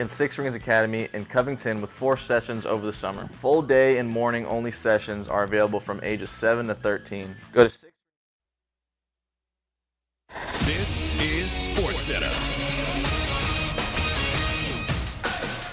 in Six Rings Academy in Covington with 4 sessions over the summer. Full day and morning only sessions are available from ages 7 to 13. Go to 6. This is SportsCenter.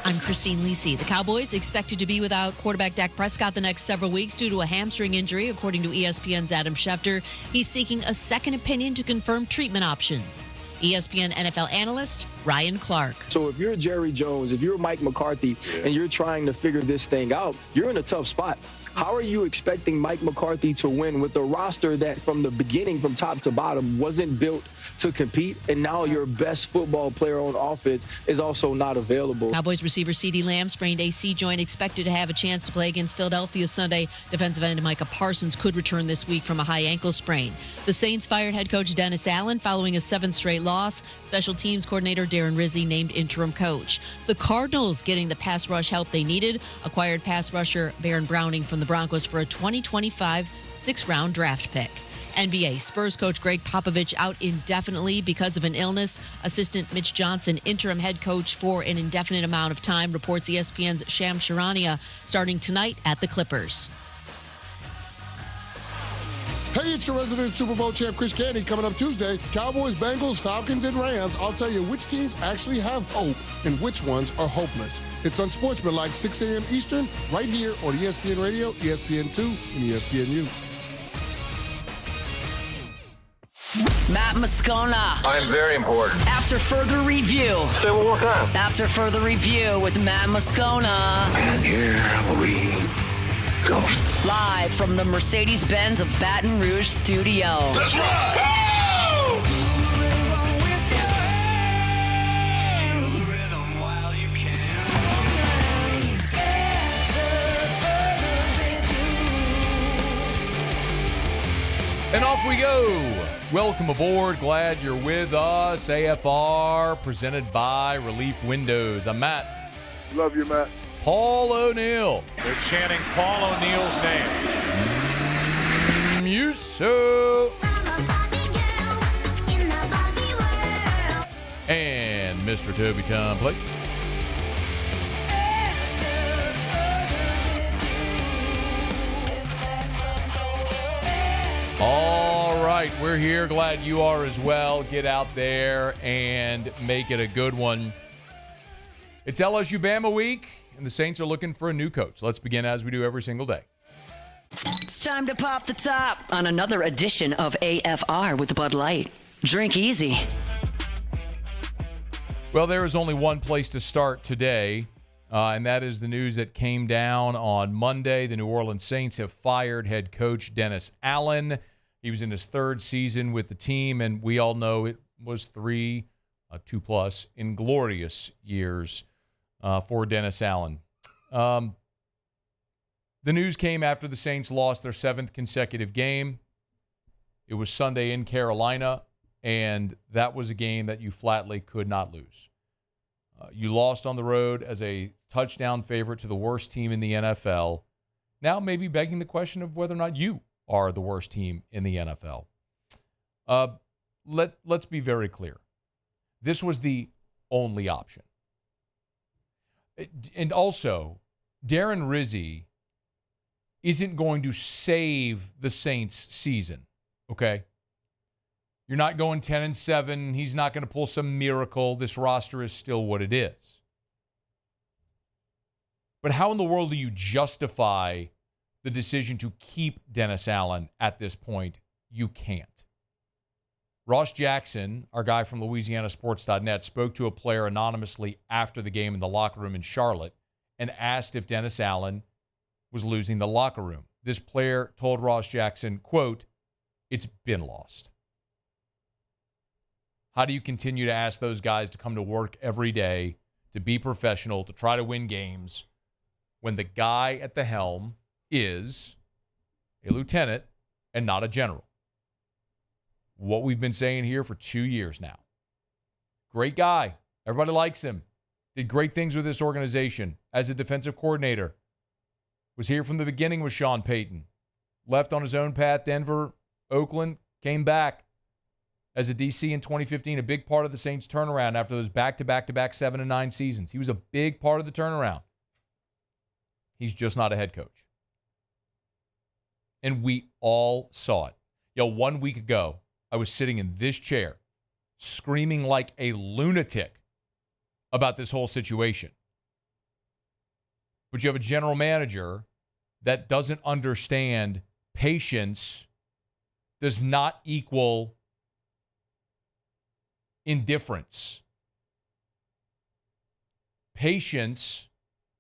I'm Christine Lisi. The Cowboys expected to be without quarterback Dak Prescott the next several weeks due to a hamstring injury, according to ESPN's Adam Schefter. He's seeking a second opinion to confirm treatment options. ESPN NFL analyst Ryan Clark. So if you're Jerry Jones, if you're Mike McCarthy, and you're trying to figure this thing out, you're in a tough spot. How are you expecting Mike McCarthy to win with a roster that from the beginning, from top to bottom, wasn't built to compete, and now your best football player on offense is also not available? Cowboys receiver CeeDee Lamb sprained AC joint, expected to have a chance to play against Philadelphia Sunday. Defensive end Micah Parsons could return this week from a high ankle sprain. The Saints fired head coach Dennis Allen following a 7th straight loss. Special teams coordinator Darren Rizzy named interim coach. The Cardinals getting the pass rush help they needed. Acquired pass rusher Baron Browning from the Broncos for a 2025 6th-round draft pick. NBA Spurs coach Greg Popovich out indefinitely because of an illness. Assistant Mitch Johnson, interim head coach for an indefinite amount of time, reports ESPN's Shams Charania, starting tonight at the Clippers. Hey, it's your resident Super Bowl champ, Chris Candy, coming up Tuesday. Cowboys, Bengals, Falcons, and Rams. I'll tell you which teams actually have hope and which ones are hopeless. It's Unsportsmanlike, 6 a.m. Eastern, right here on ESPN Radio, ESPN2, and ESPNU. Matt Moscona. I'm very important. After further review. Say it one more time. After further review with Matt Moscona. And here we go. Live from the Mercedes-Benz of Baton Rouge studio. Let's ride! Woo! And off we go. Welcome aboard. Glad you're with us. AFR presented by Relief Windows. I'm Matt. Love you, Matt. Paul O'Neill. They're chanting Paul O'Neill's name. You so. And Mr. Toby Tom Plate. All right, we're here. Glad you are as well. Get out there and make it a good one. It's LSU-Bama week, and the Saints are looking for a new coach. Let's begin as we do every single day. It's time to pop the top on another edition of AFR with Bud Light. Drink easy. Well, there is only one place to start today, and that is the news that came down on Monday. The New Orleans Saints have fired head coach Dennis Allen. He was in his 3rd season with the team, and we all know it was 2+ inglorious years for Dennis Allen. The news came after the Saints lost their 7th consecutive game. It was Sunday in Carolina, and that was a game that you flatly could not lose. You lost on the road as a touchdown favorite to the worst team in the NFL. Now maybe begging the question of whether or not you are the worst team in the NFL. Let's be very clear. This was the only option. And also, Darren Rizzy isn't going to save the Saints season, okay? You're not going 10-7. He's not going to pull some miracle. This roster is still what it is. But how in the world do you justify the decision to keep Dennis Allen at this point? You can't. Ross Jackson, our guy from LouisianaSports.net, spoke to a player anonymously after the game in the locker room in Charlotte and asked if Dennis Allen was losing the locker room. This player told Ross Jackson, quote, "It's been lost." How do you continue to ask those guys to come to work every day, to be professional, to try to win games, when the guy at the helm is a lieutenant and not a general? What we've been saying here for 2 years now. Great guy. Everybody likes him. Did great things with this organization as a defensive coordinator. Was here from the beginning with Sean Payton. Left on his own path, Denver, Oakland, came back as a DC in 2015, a big part of the Saints' turnaround after those back-to-back-to-back 7-9 seasons. He was a big part of the turnaround. He's just not a head coach. And we all saw it. 1 week ago, I was sitting in this chair screaming like a lunatic about this whole situation. But you have a general manager that doesn't understand patience does not equal indifference. Patience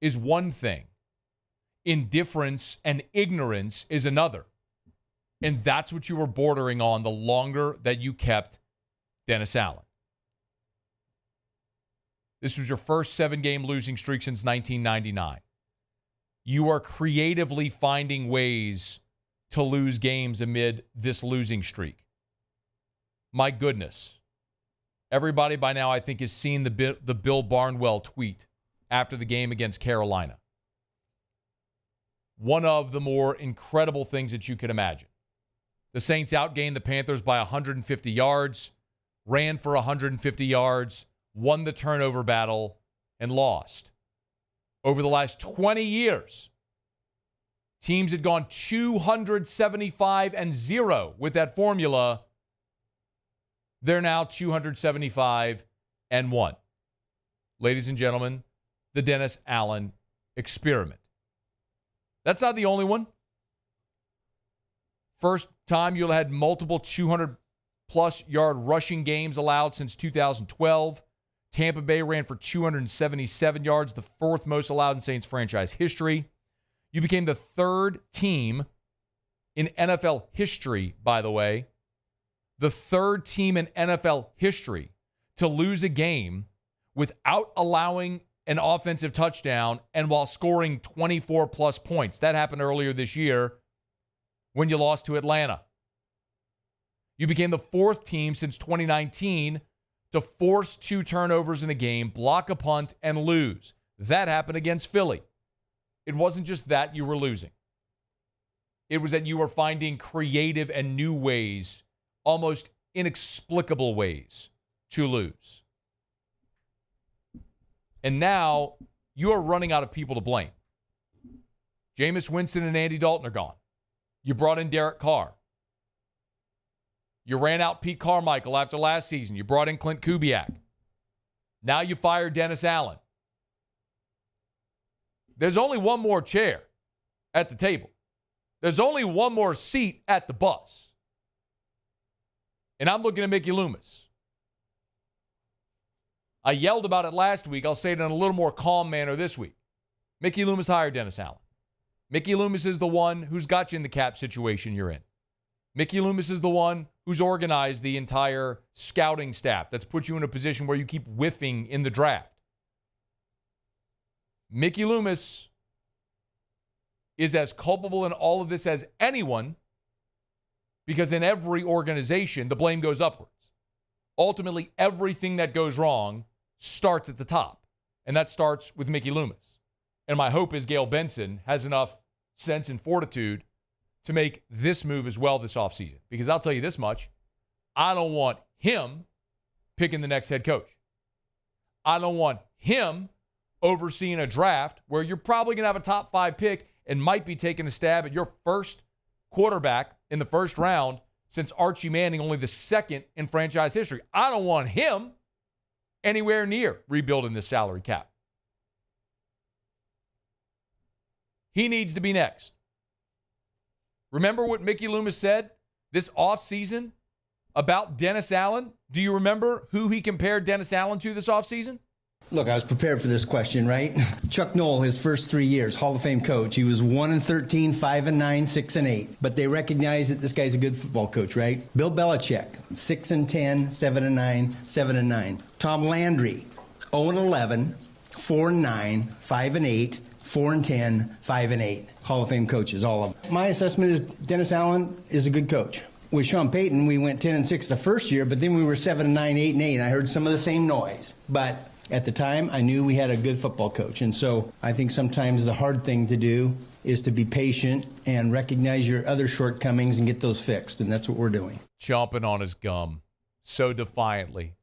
is one thing. Indifference and ignorance is another. And that's what you were bordering on the longer that you kept Dennis Allen. This was your first 7-game losing streak since 1999. You are creatively finding ways to lose games amid this losing streak. My goodness. Everybody by now, I think, has seen the Bill Barnwell tweet after the game against Carolina. One of the more incredible things that you could imagine. The Saints outgained the Panthers by 150 yards, ran for 150 yards, won the turnover battle, and lost. Over the last 20 years, teams had gone 275-0 with that formula. They're now 275-1. Ladies and gentlemen, the Dennis Allen experiment. That's not the only one. First time you'll had multiple 200-plus yard rushing games allowed since 2012. Tampa Bay ran for 277 yards, the fourth most allowed in Saints franchise history. You became the third team in NFL history, by the way, the third team in NFL history to lose a game without allowing an offensive touchdown and while scoring 24-plus points. That happened earlier this year when you lost to Atlanta. You became the fourth team since 2019 to force 2 turnovers in a game, block a punt, and lose. That happened against Philly. It wasn't just that you were losing. It was that you were finding creative and new ways, almost inexplicable ways, to lose. And now you are running out of people to blame. Jameis Winston and Andy Dalton are gone. You brought in Derek Carr. You ran out Pete Carmichael after last season. You brought in Clint Kubiak. Now you fired Dennis Allen. There's only one more chair at the table. There's only one more seat at the bus. And I'm looking at Mickey Loomis. I yelled about it last week. I'll say it in a little more calm manner this week. Mickey Loomis hired Dennis Allen. Mickey Loomis is the one who's got you in the cap situation you're in. Mickey Loomis is the one who's organized the entire scouting staff that's put you in a position where you keep whiffing in the draft. Mickey Loomis is as culpable in all of this as anyone, because in every organization, the blame goes upwards. Ultimately, everything that goes wrong starts at the top, and that starts with Mickey Loomis. And my hope is Gail Benson has enough sense and fortitude to make this move as well this offseason. Because I'll tell you this much, I don't want him picking the next head coach. I don't want him overseeing a draft where you're probably going to have a top 5 pick and might be taking a stab at your first quarterback in the first round since Archie Manning, only the second in franchise history. I don't want him anywhere near rebuilding this salary cap. He needs to be next. Remember what Mickey Loomis said this offseason about Dennis Allen? Do you remember who he compared Dennis Allen to this offseason? Look, I was prepared for this question, right? Chuck Noll, his first 3 years, Hall of Fame coach. He was 1-13, 5-9, 6-8. But they recognize that this guy's a good football coach, right? Bill Belichick, 6-10, 7-9, 7-9. Tom Landry, 0-11, 4-9, 5-8, 4-10, 5-8. Hall of Fame coaches, all of them. My assessment is Dennis Allen is a good coach. With Sean Payton, we went 10-6 the first year, but then we were 7-9, 8-8. I heard some of the same noise. But at the time, I knew we had a good football coach. And so I think sometimes the hard thing to do is to be patient and recognize your other shortcomings and get those fixed. And that's what we're doing. Chomping on his gum. so defiantly,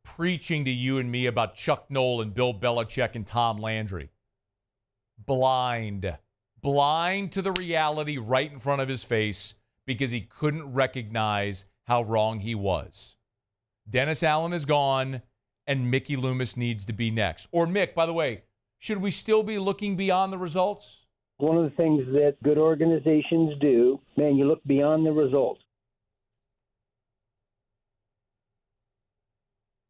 preaching to you and me about Chuck Noll and Bill Belichick and Tom Landry. Blind to the reality right in front of his face because he couldn't recognize how wrong he was. Dennis Allen is gone, and Mickey Loomis needs to be next. Or Mick, by the way, should we still be looking beyond the results? One of the things that good organizations do, man, you look beyond the results.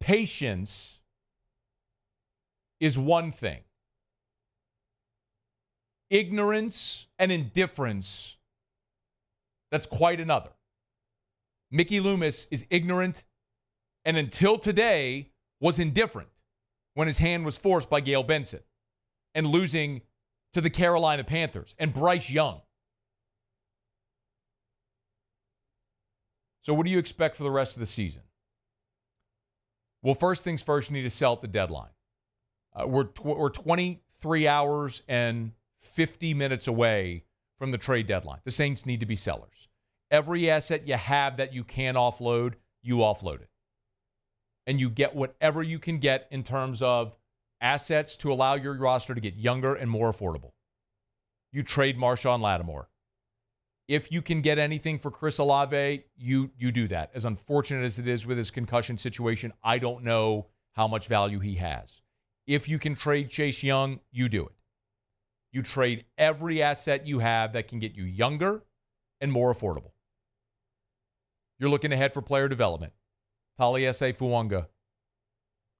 Patience is one thing. Ignorance and indifference, that's quite another. Mickey Loomis is ignorant and until today was indifferent when his hand was forced by Gail Benson and losing to the Carolina Panthers and Bryce Young. So what do you expect for the rest of the season? Well, first things first, you need to sell at the deadline. We're 23 hours and 50 minutes away from the trade deadline. The Saints need to be sellers. Every asset you have that you can offload, you offload it. And you get whatever you can get in terms of assets to allow your roster to get younger and more affordable. You trade Marshawn Lattimore. If you can get anything for Chris Olave, you do that. As unfortunate as it is with his concussion situation, I don't know how much value he has. If you can trade Chase Young, you do it. You trade every asset you have that can get you younger and more affordable. You're looking ahead for player development. Taliese Fuanga.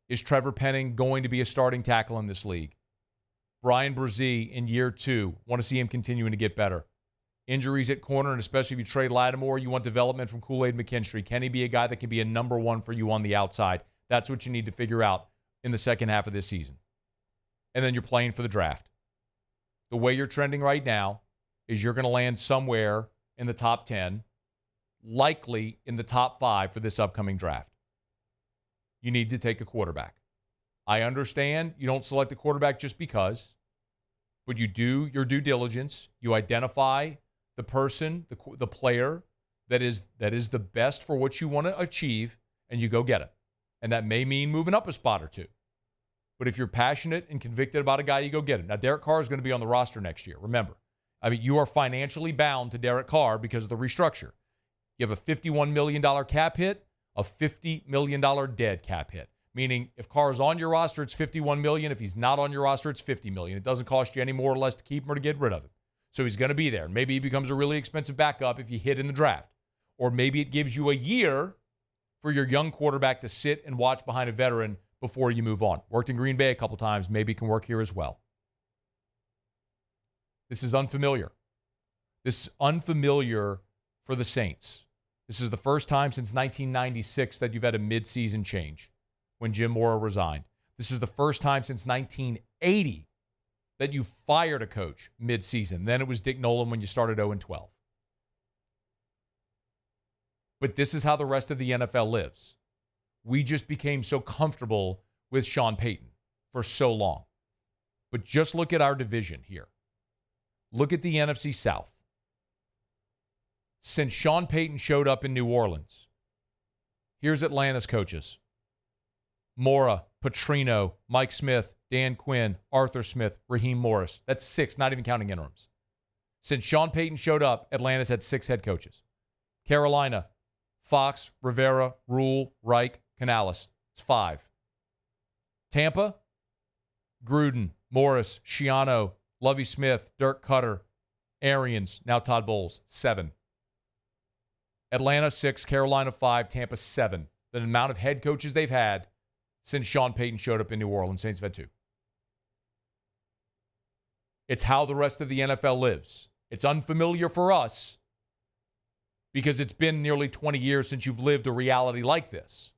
Is Trevor Penning going to be a starting tackle in this league? Brian Brzee in year 2. Want to see him continuing to get better. Injuries at corner, and especially if you trade Lattimore, you want development from Kool-Aid McKinstry. Can he be a guy that can be a number 1 for you on the outside? That's what you need to figure out in the second half of this season. And then you're playing for the draft. The way you're trending right now is you're going to land somewhere in the top 10, likely in the top 5 for this upcoming draft. You need to take a quarterback. I understand you don't select a quarterback just because, but you do your due diligence. You identify the person, the player that is the best for what you want to achieve, and you go get it. And that may mean moving up a spot or two. But if you're passionate and convicted about a guy, you go get him. Now, Derek Carr is going to be on the roster next year. Remember, I mean, you are financially bound to Derek Carr because of the restructure. You have a $51 million cap hit, a $50 million dead cap hit. Meaning, if Carr is on your roster, it's $51 million. If he's not on your roster, it's $50 million. It doesn't cost you any more or less to keep him or to get rid of him. So he's going to be there. Maybe he becomes a really expensive backup if you hit in the draft. Or maybe it gives you a year for your young quarterback to sit and watch behind a veteran before you move on. Worked in Green Bay a couple times. Maybe can work here as well. This is unfamiliar. This is unfamiliar for the Saints. This is the first time since 1996 that you've had a midseason change when Jim Mora resigned. This is the first time since 1980 that you fired a coach midseason. Then it was Dick Nolan when you started 0-12. But this is how the rest of the NFL lives. We just became so comfortable with Sean Payton for so long. But just look at our division here. Look at the NFC South. Since Sean Payton showed up in New Orleans, here's Atlanta's coaches. Mora, Petrino, Mike Smith, Dan Quinn, Arthur Smith, Raheem Morris. That's 6, not even counting interims. Since Sean Payton showed up, Atlanta's had 6 head coaches. Carolina, Fox, Rivera, Rule, Reich, Canales. It's 5. Tampa, Gruden, Morris, Schiano, Lovie Smith, Dirk Cutter, Arians, now Todd Bowles. 7. Atlanta 6, Carolina 5, Tampa 7. The amount of head coaches they've had since Sean Payton showed up in New Orleans. Saints have had 2. It's how the rest of the NFL lives. It's unfamiliar for us because it's been nearly 20 years since you've lived a reality like this.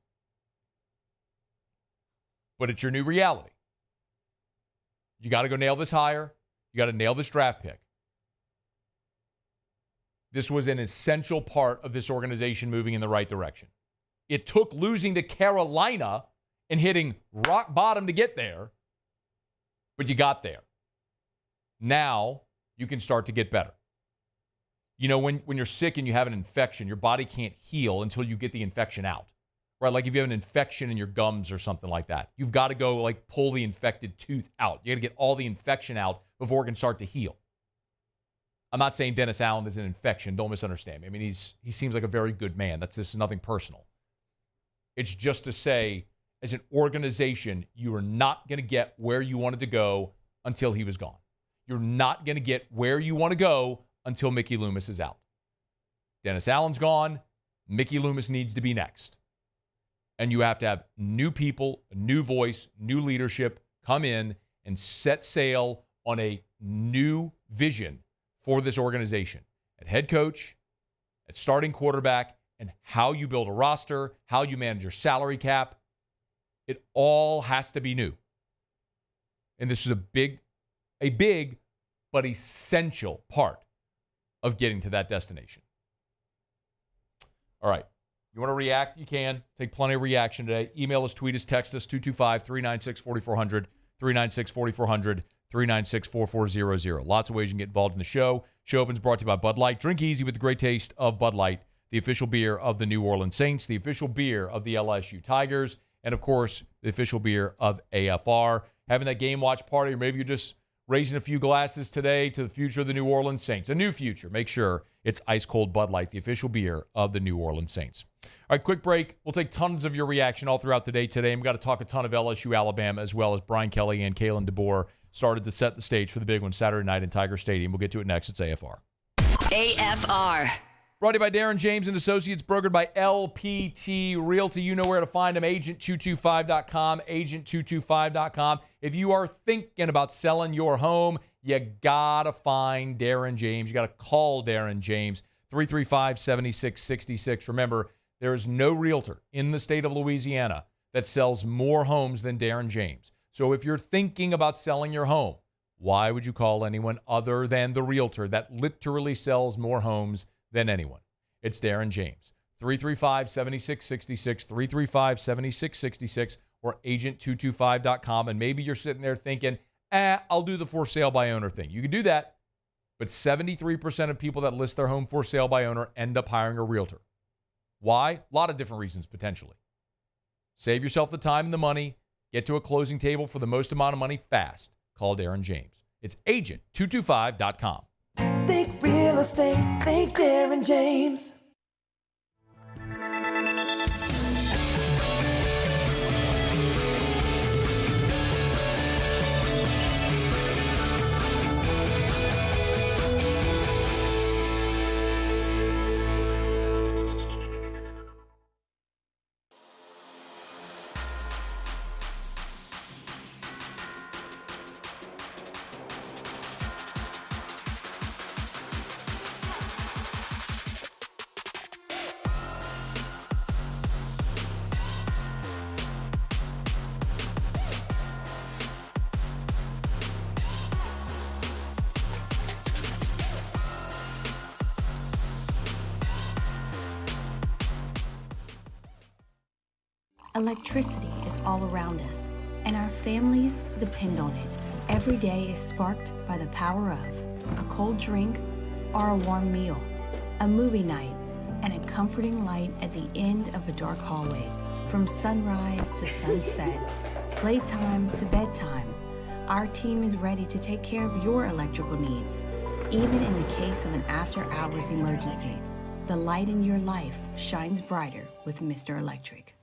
But it's your new reality. You got to go nail this hire. You got to nail this draft pick. This was an essential part of this organization moving in the right direction. It took losing to Carolina and hitting rock bottom to get there, but you got there. Now you can start to get better. You know, when you're sick and you have an infection, your body can't heal until you get the infection out. right? Like if you have an infection in your gums or something like that, you've got to go like pull the infected tooth out. You got to get all the infection out before it can start to heal. I'm not saying Dennis Allen is an infection. Don't misunderstand me. I mean, he seems like a very good man. This is nothing personal. It's just to say, as an organization, you are not going to get where you wanted to go until he was gone. You're not going to get where you want to go until Mickey Loomis is out. Dennis Allen's gone. Mickey Loomis needs to be next. And you have to have new people, a new voice, new leadership come in and set sail on a new vision for this organization at head coach, at starting quarterback, and how you build a roster, how you manage your salary cap. It all has to be new. And this is a big but essential part of getting to that destination. All right. You want to react? You can. Take plenty of reaction today. Email us, tweet us, text us, 225-396-4400, 396-4400, 396-4400. Lots of ways you can get involved in the show. Show opens brought to you by Bud Light. Drink easy with the great taste of Bud Light, the official beer of the New Orleans Saints, the official beer of the LSU Tigers, and, of course, the official beer of AFR. Having that game watch party, or maybe you're just raising a few glasses today to the future of the New Orleans Saints. A new future. Make sure it's ice-cold Bud Light, the official beer of the New Orleans Saints. All right, quick break. We'll take tons of your reaction all throughout the day today. And we've got to talk a ton of LSU, Alabama, as well as Brian Kelly and Kalen DeBoer started to set the stage for the big one Saturday night in Tiger Stadium. We'll get to it next. It's AFR. AFR. Brought to you by Darren James and Associates, brokered by LPT Realty. You know where to find them, agent225.com, agent225.com. If you are thinking about selling your home, you got to find Darren James. You got to call Darren James, 335-7666. Remember, there is no realtor in the state of Louisiana that sells more homes than Darren James. So if you're thinking about selling your home, why would you call anyone other than the realtor that literally sells more homes than anyone? It's Darren James. 335-7666, 335-7666, or agent225.com. And maybe you're sitting there thinking, I'll do the for sale by owner thing. You can do that, but 73% of people that list their home for sale by owner end up hiring a realtor. Why? A lot of different reasons, potentially. Save yourself the time and the money. Get to a closing table for the most amount of money fast. Call Darren James. It's agent225.com. Think real estate, think Darren James. Electricity is all around us, and our families depend on it. Every day is sparked by the power of a cold drink or a warm meal, a movie night, and a comforting light at the end of a dark hallway. From sunrise to sunset, playtime to bedtime, our team is ready to take care of your electrical needs. Even in the case of an after-hours emergency, the light in your life shines brighter with Mr. Electric.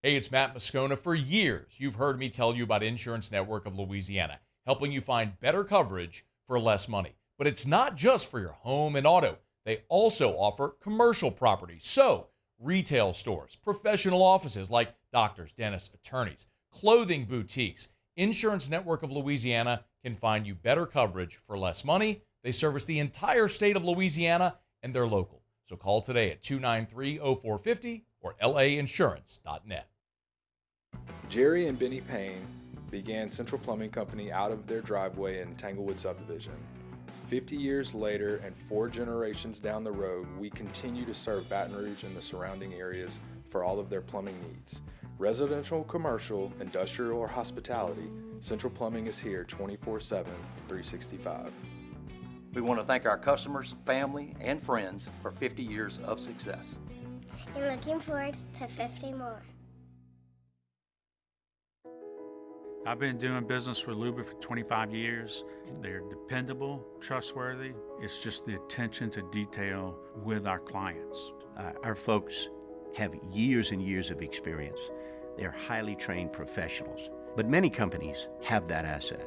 Hey, it's Matt Moscona. For years, you've heard me tell you about Insurance Network of Louisiana, helping you find better coverage for less money. But it's not just for your home and auto. They also offer commercial property. So, retail stores, professional offices like doctors, dentists, attorneys, clothing boutiques. Insurance Network of Louisiana can find you better coverage for less money. They service the entire state of Louisiana, and they're local. So call today at 293-0450 or lainsurance.net. Jerry and Benny Payne began Central Plumbing Company out of their driveway in Tanglewood subdivision. 50 years later and 4 generations down the road, we continue to serve Baton Rouge and the surrounding areas for all of their plumbing needs. Residential, commercial, industrial, or hospitality, Central Plumbing is here 24/7, 365. We want to thank our customers, family, and friends for 50 years of success. and looking forward to 50 more. I've been doing business with Luba for 25 years. They're dependable, trustworthy. It's just the attention to detail with our clients. Our folks have years and years of experience. They're highly trained professionals, but many companies have that asset.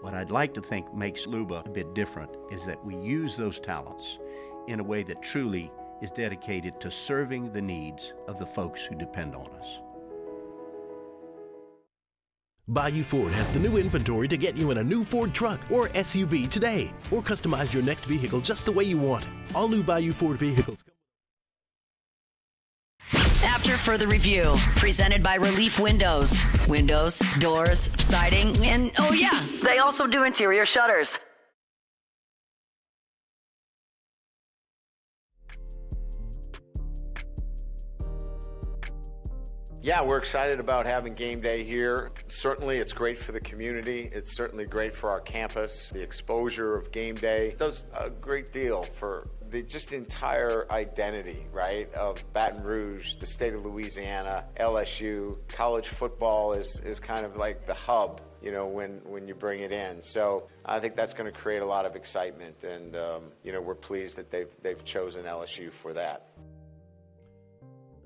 What I'd like to think makes Luba a bit different is that we use those talents in a way that truly is dedicated to serving the needs of the folks who depend on us. Bayou Ford has the new inventory to get you in a new Ford truck or SUV today, or customize your next vehicle just the way you want. All new Bayou Ford vehicles. After further review, presented by Relief Windows. Windows, doors, siding, and oh yeah, they also do interior shutters. Yeah, we're excited about having game day here. Certainly, it's great for the community. It's certainly great for our campus. The exposure of game day does a great deal for the just entire identity, right, of Baton Rouge, the state of Louisiana, LSU. College football is kind of like the hub, you know, when you bring it in. So I think that's going to create a lot of excitement, and you know, we're pleased that they've chosen LSU for that.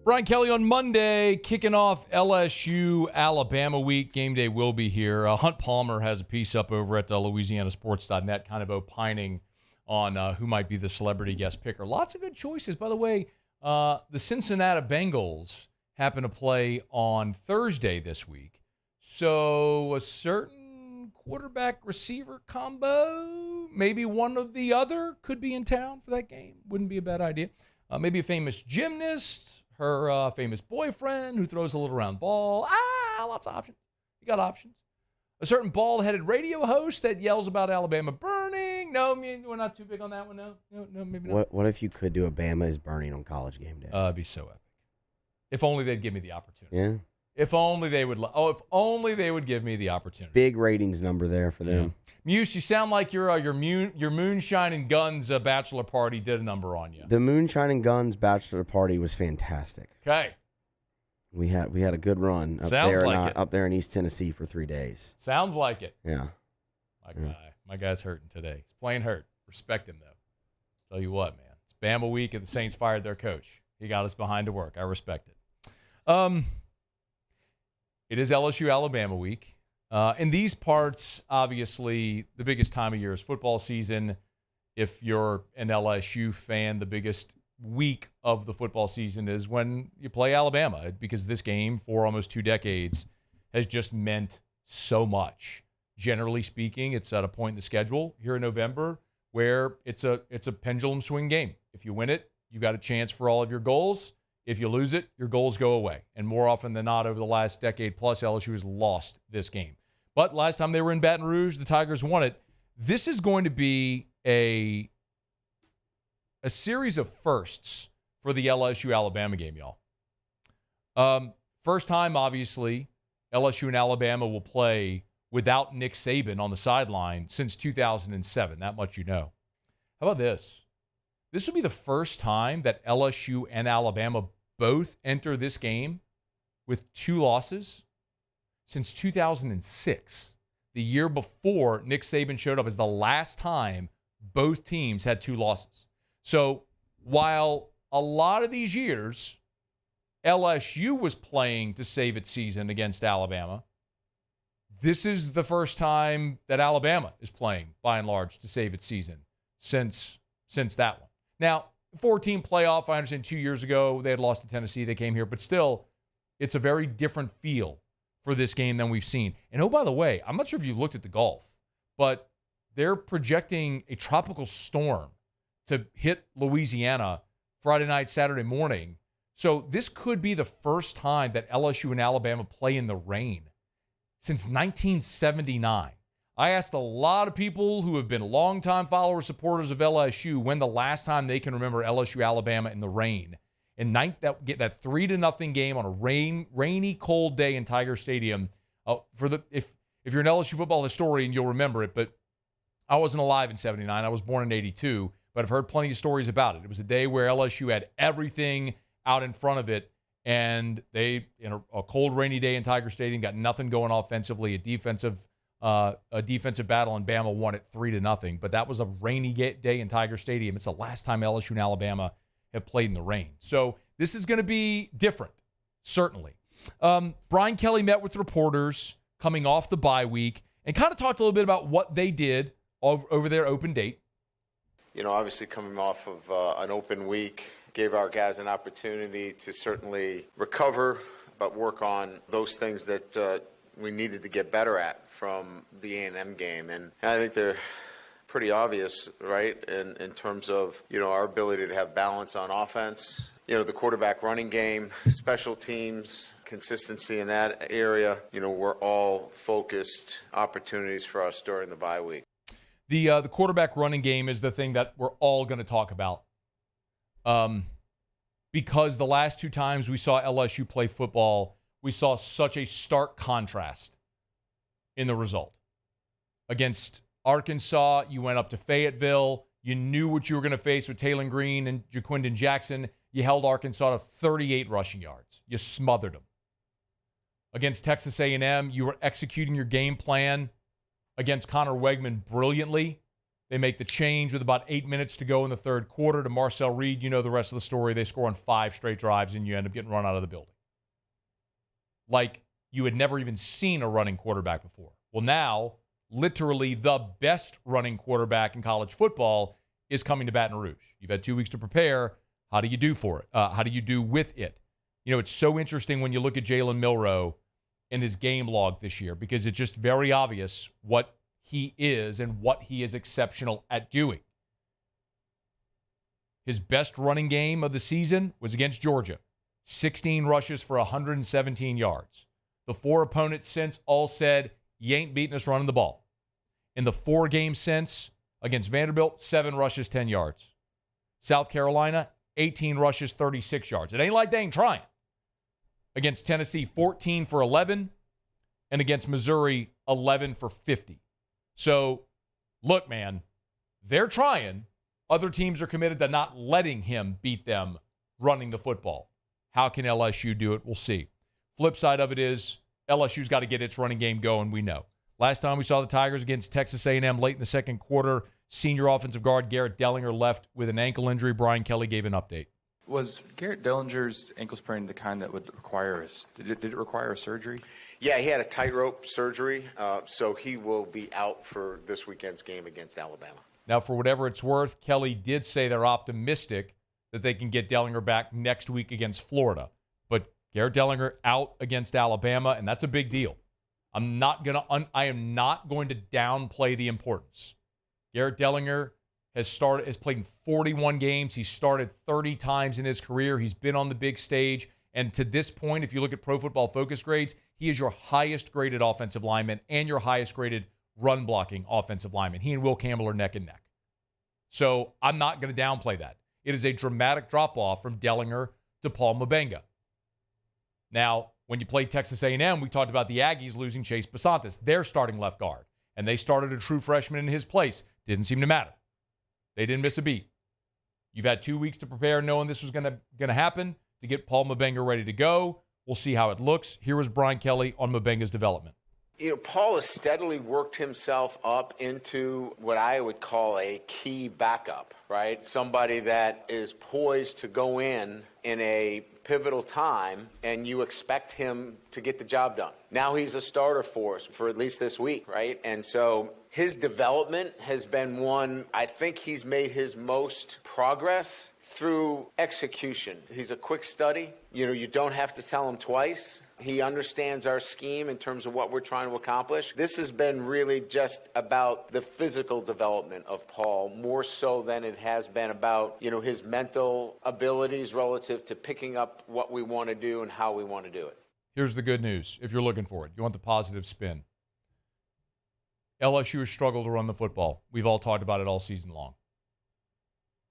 Brian Kelly on Monday, kicking off LSU-Alabama week. Game day will be here. Hunt Palmer has a piece up over at LouisianaSports.net kind of opining on who might be the celebrity guest picker. Lots of good choices. By the way, the Cincinnati Bengals happen to play on Thursday this week. So a certain quarterback-receiver combo, maybe one of the other, could be in town for that game. Wouldn't be a bad idea. Maybe a famous gymnast, her famous boyfriend who throws a little round ball. Lots of options. You got options. A certain bald-headed radio host that yells about Alabama burning. No, we're not too big on that one. No, maybe not. What if you could do a Bama is burning on College game day? It'd be so epic. If only they'd give me the opportunity. Yeah. If only they would. If only they would give me the opportunity. Big ratings number there for them. Yeah. Muse, you sound like your moonshine and guns bachelor party did a number on you. The Moonshine and Guns bachelor party was fantastic. Okay. We had a good run up there in East Tennessee for 3 days. Sounds like it. Yeah. My guy's hurting today. He's playing hurt. Respect him though. Tell you what, man. It's Bama week and the Saints fired their coach. He got us behind to work. I respect it. It is LSU-Alabama week. In these parts, obviously, the biggest time of year is football season. If you're an LSU fan, the biggest week of the football season is when you play Alabama, because this game for almost 2 decades has just meant so much. Generally speaking, it's at a point in the schedule here in November where it's a pendulum swing game. If you win it, you got a chance for all of your goals. If you lose it, your goals go away. And more often than not, over the last decade plus, LSU has lost this game. But last time they were in Baton Rouge, the Tigers won it. This is going to be a series of firsts for the LSU-Alabama game, y'all. First time, obviously, LSU and Alabama will play without Nick Saban on the sideline since 2007. That much you know. How about this? This will be the first time that LSU and Alabama both enter this game with 2 losses since 2006. The year before Nick Saban showed up is the last time both teams had 2 losses. So while a lot of these years LSU was playing to save its season against Alabama, this is the first time that Alabama is playing, by and large, to save its season since that one. Now, 4-team playoff, I understand 2 years ago they had lost to Tennessee. They came here, but still, it's a very different feel for this game than we've seen. And oh, by the way, I'm not sure if you've looked at the Gulf, but they're projecting a tropical storm to hit Louisiana Friday night, Saturday morning. So this could be the first time that LSU and Alabama play in the rain since 1979. I asked a lot of people who have been longtime followers, supporters of LSU, when the last time they can remember LSU, Alabama in the rain. And that 3-0 game on a rainy, cold day in Tiger Stadium. If you're an LSU football historian, you'll remember it. But I wasn't alive in '79. I was born in '82. But I've heard plenty of stories about it. It was a day where LSU had everything out in front of it, and they, in a cold, rainy day in Tiger Stadium, got nothing going offensively. A defensive battle, and Bama won it 3-0. But that was a rainy day in Tiger Stadium. It's the last time LSU and Alabama have played in the rain. So this is going to be different, certainly. Brian Kelly met with reporters coming off the bye week and kind of talked a little bit about what they did over their open date. Obviously coming off of an open week, gave our guys an opportunity to certainly recover, but work on those things that we needed to get better at from the A&M game. And I think they're pretty obvious, right, in terms of, our ability to have balance on offense, the quarterback running game, special teams, consistency in that area, were all focused opportunities for us during the bye week. The quarterback running game is the thing that we're all going to talk about. Because the last two times we saw LSU play football, we saw such a stark contrast in the result. Against Arkansas, you went up to Fayetteville. You knew what you were going to face with Taylor Green and Jaquindon Jackson. You held Arkansas to 38 rushing yards. You smothered them. Against Texas A&M, you were executing your game plan against Connor Wegman brilliantly. They make the change with about 8 minutes to go in the third quarter to Marcel Reed. You know the rest of the story. They score on 5 straight drives, and you end up getting run out of the building. Like you had never even seen a running quarterback before. Well, now, literally the best running quarterback in college football is coming to Baton Rouge. You've had 2 weeks to prepare. How do you do for it? How do you do with it? It's so interesting when you look at Jalen Milroe in his game log this year, because it's just very obvious what he is and what he is exceptional at doing. His best running game of the season was against Georgia. 16 rushes for 117 yards. The 4 opponents since all said, you ain't beating us running the ball. In the 4 games since, against Vanderbilt, 7 rushes, 10 yards. South Carolina, 18 rushes, 36 yards. It ain't like they ain't trying. Against Tennessee, 14 for 11. And against Missouri, 11 for 50. So, look, man, they're trying. Other teams are committed to not letting him beat them running the football. How can LSU do it? We'll see. Flip side of it is LSU's got to get its running game going, we know. Last time we saw the Tigers against Texas A&M late in the second quarter, senior offensive guard Garrett Dellinger left with an ankle injury. Brian Kelly gave an update. Was Garrett Dellinger's ankle sprain the kind that would require did it require a surgery? Yeah, he had a tightrope surgery, so he will be out for this weekend's game against Alabama. Now, for whatever it's worth, Kelly did say they're optimistic that they can get Dellinger back next week against Florida. But Garrett Dellinger out against Alabama, and that's a big deal. I am not going to downplay the importance. Garrett Dellinger has played in 41 games. He's started 30 times in his career. He's been on the big stage. And to this point, if you look at Pro Football Focus grades, he is your highest graded offensive lineman and your highest graded run blocking offensive lineman. He and Will Campbell are neck and neck. So I'm not going to downplay that. It is a dramatic drop-off from Dellinger to Paul Mabenga. Now, when you played Texas A&M, we talked about the Aggies losing Chase Basantis, their starting left guard. And they started a true freshman in his place. Didn't seem to matter. They didn't miss a beat. You've had 2 weeks to prepare knowing this was going to happen to get Paul Mabenga ready to go. We'll see how it looks. Here was Brian Kelly on Mabenga's development. Paul has steadily worked himself up into what I would call a key backup, right? Somebody that is poised to go in a pivotal time, and you expect him to get the job done. Now he's a starter for us for at least this week, right? And so his development has been one, I think he's made his most progress through execution. He's a quick study. You don't have to tell him twice. He understands our scheme in terms of what we're trying to accomplish. This has been really just about the physical development of Paul, more so than it has been about, his mental abilities relative to picking up what we want to do and how we want to do it. Here's the good news, if you're looking for it. You want the positive spin. LSU has struggled to run the football. We've all talked about it all season long.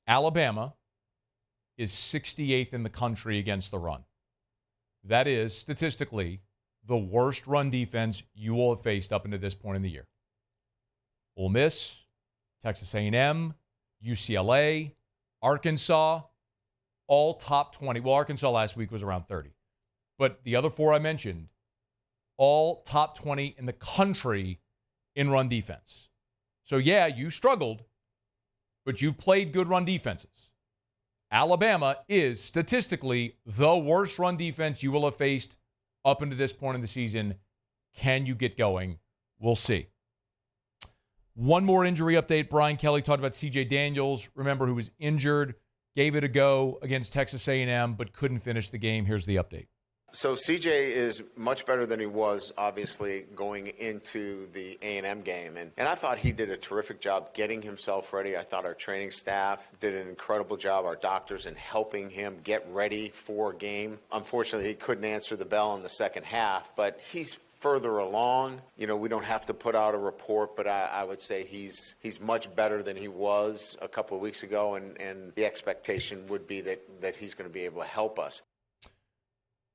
Alabama is 68th in the country against the run. That is, statistically, the worst run defense you will have faced up into this point in the year. Ole Miss, Texas A&M, UCLA, Arkansas, all top 20. Well, Arkansas last week was around 30. But the other 4 I mentioned, all top 20 in the country in run defense. So, yeah, you struggled, but you've played good run defenses. Alabama is statistically the worst run defense you will have faced up into this point in the season. Can you get going? We'll see. One more injury update. Brian Kelly talked about C.J. Daniels. Remember, who was injured, gave it a go against Texas A&M, but couldn't finish the game. Here's the update. So CJ is much better than he was, obviously, going into the A&M game. And I thought he did a terrific job getting himself ready. I thought our training staff did an incredible job, our doctors, in helping him get ready for a game. Unfortunately, he couldn't answer the bell in the second half, but he's further along. You know, we don't have to put out a report, but I would say he's much better than he was a couple of weeks ago, and the expectation would be that he's going to be able to help us.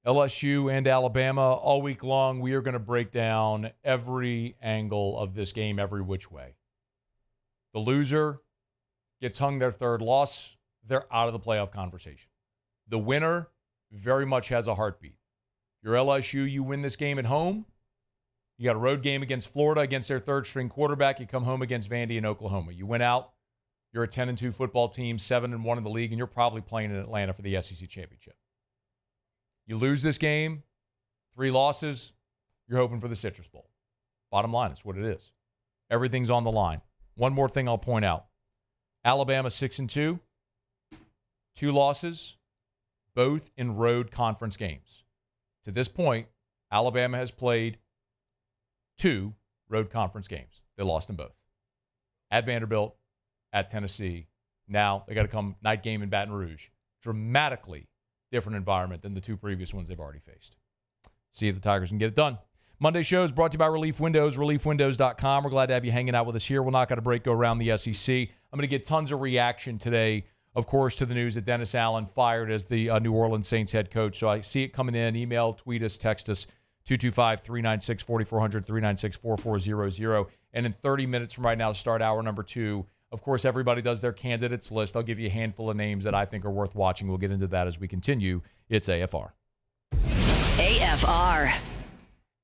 LSU and Alabama all week long. We are going to break down every angle of this game, every which way. The loser gets hung their third loss. They're out of the playoff conversation. The winner very much has a heartbeat. You're LSU, you win this game at home. You got a road game against Florida against their third-string quarterback. You come home against Vandy in Oklahoma. You win out. You're a 10-2 football team, 7-1 in the league, and you're probably playing in Atlanta for the SEC championship. You lose this game, 3 losses, you're hoping for the Citrus Bowl. Bottom line, it's what it is. Everything's on the line. One more thing I'll point out. Alabama 6-2, 2 losses, both in road conference games. To this point, Alabama has played 2 road conference games. They lost them both. At Vanderbilt, at Tennessee. Now they got to come night game in Baton Rouge. Dramatically different environment than the 2 previous ones they've already faced. See if the Tigers can get it done. Monday show is brought to you by Relief Windows, reliefwindows.com. We're glad to have you hanging out with us here. We're not going to break, go around the SEC. I'm going to get tons of reaction today, of course, to the news that Dennis Allen fired as the New Orleans Saints head coach. So I see it coming in. Email, tweet us, text us, 225-396-4400, 396-4400. And in 30 minutes from right now to start hour number 2, of course, everybody does their candidates list. I'll give you a handful of names that I think are worth watching. We'll get into that as we continue. It's AFR. AFR.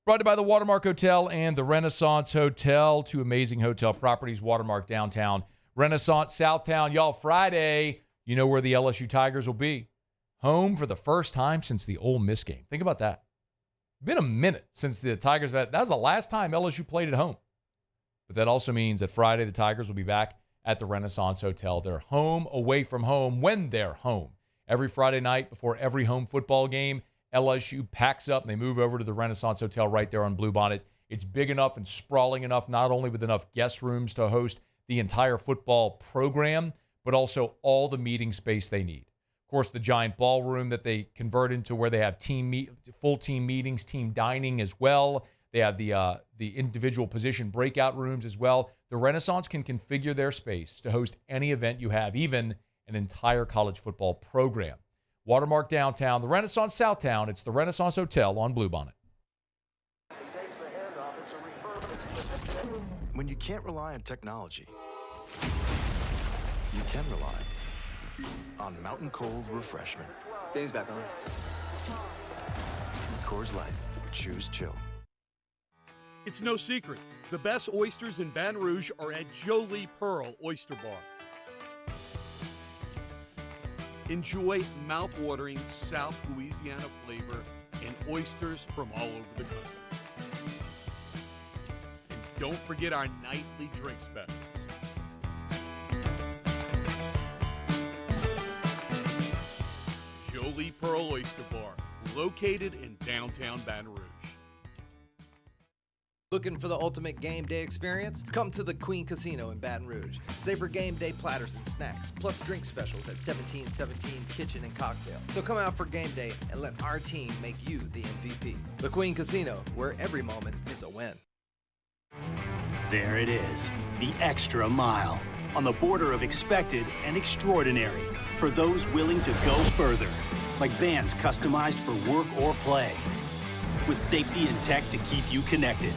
Brought to you by the Watermark Hotel and the Renaissance Hotel. 2 amazing hotel properties, Watermark downtown, Renaissance Southtown. Y'all, Friday, you know where the LSU Tigers will be. Home for the first time since the Ole Miss game. Think about that. Been a minute since the Tigers. That was the last time LSU played at home. But that also means that Friday the Tigers will be back at the Renaissance Hotel. They're home away from home when they're home. Every Friday night before every home football game, LSU packs up and they move over to the Renaissance Hotel right there on Bluebonnet. It's big enough and sprawling enough, not only with enough guest rooms to host the entire football program, but also all the meeting space they need. Of course, the giant ballroom that they convert into where they have full team meetings, team dining as well. They have the individual position breakout rooms as well. The Renaissance can configure their space to host any event you have, even an entire college football program. Watermark downtown, the Renaissance Southtown. It's the Renaissance Hotel on Bluebonnet. When you can't rely on technology, you can rely on Mountain Cold Refreshment. Dave's back on. Coors Light. Choose chill. It's no secret. The best oysters in Baton Rouge are at Jolie Pearl Oyster Bar. Enjoy mouth-watering South Louisiana flavor and oysters from all over the country. And don't forget our nightly drink specials. Jolie Pearl Oyster Bar, located in downtown Baton Rouge. Looking for the ultimate game day experience? Come to the Queen Casino in Baton Rouge. Savor game day platters and snacks, plus drink specials at 1717 Kitchen and Cocktail. So come out for game day and let our team make you the MVP. The Queen Casino, where every moment is a win. There it is, the extra mile. On the border of expected and extraordinary for those willing to go further. Like vans customized for work or play. With safety and tech to keep you connected.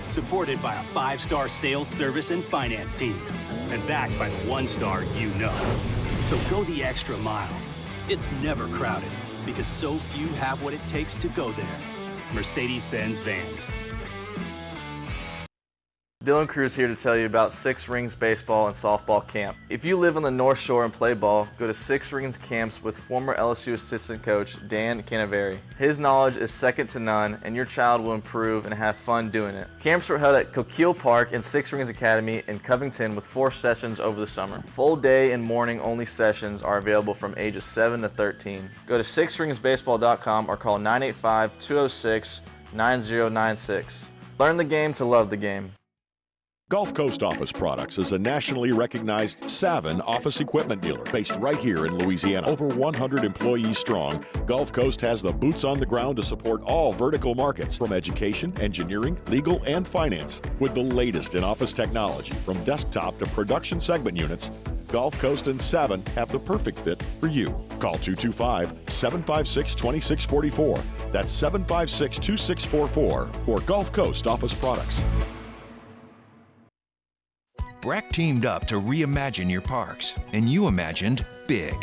Supported by a 5-star sales, service, and finance team. And backed by the 1-star you know. So go the extra mile. It's never crowded because so few have what it takes to go there. Mercedes-Benz Vans. Dylan Cruz here to tell you about Six Rings Baseball and Softball Camp. If you live on the North Shore and play ball, go to Six Rings Camps with former LSU assistant coach Dan Canaveri. His knowledge is second to none, and your child will improve and have fun doing it. Camps were held at Coquille Park and Six Rings Academy in Covington with 4 sessions over the summer. Full day and morning only sessions are available from ages 7 to 13. Go to sixringsbaseball.com or call 985-206-9096. Learn the game to love the game. Gulf Coast Office Products is a nationally recognized Savin office equipment dealer based right here in Louisiana. Over 100 employees strong, Gulf Coast has the boots on the ground to support all vertical markets from education, engineering, legal, and finance. With the latest in office technology from desktop to production segment units, Gulf Coast and Savin have the perfect fit for you. Call 225-756-2644. That's 756-2644 for Gulf Coast Office Products. Breck teamed up to reimagine your parks, and you imagined big.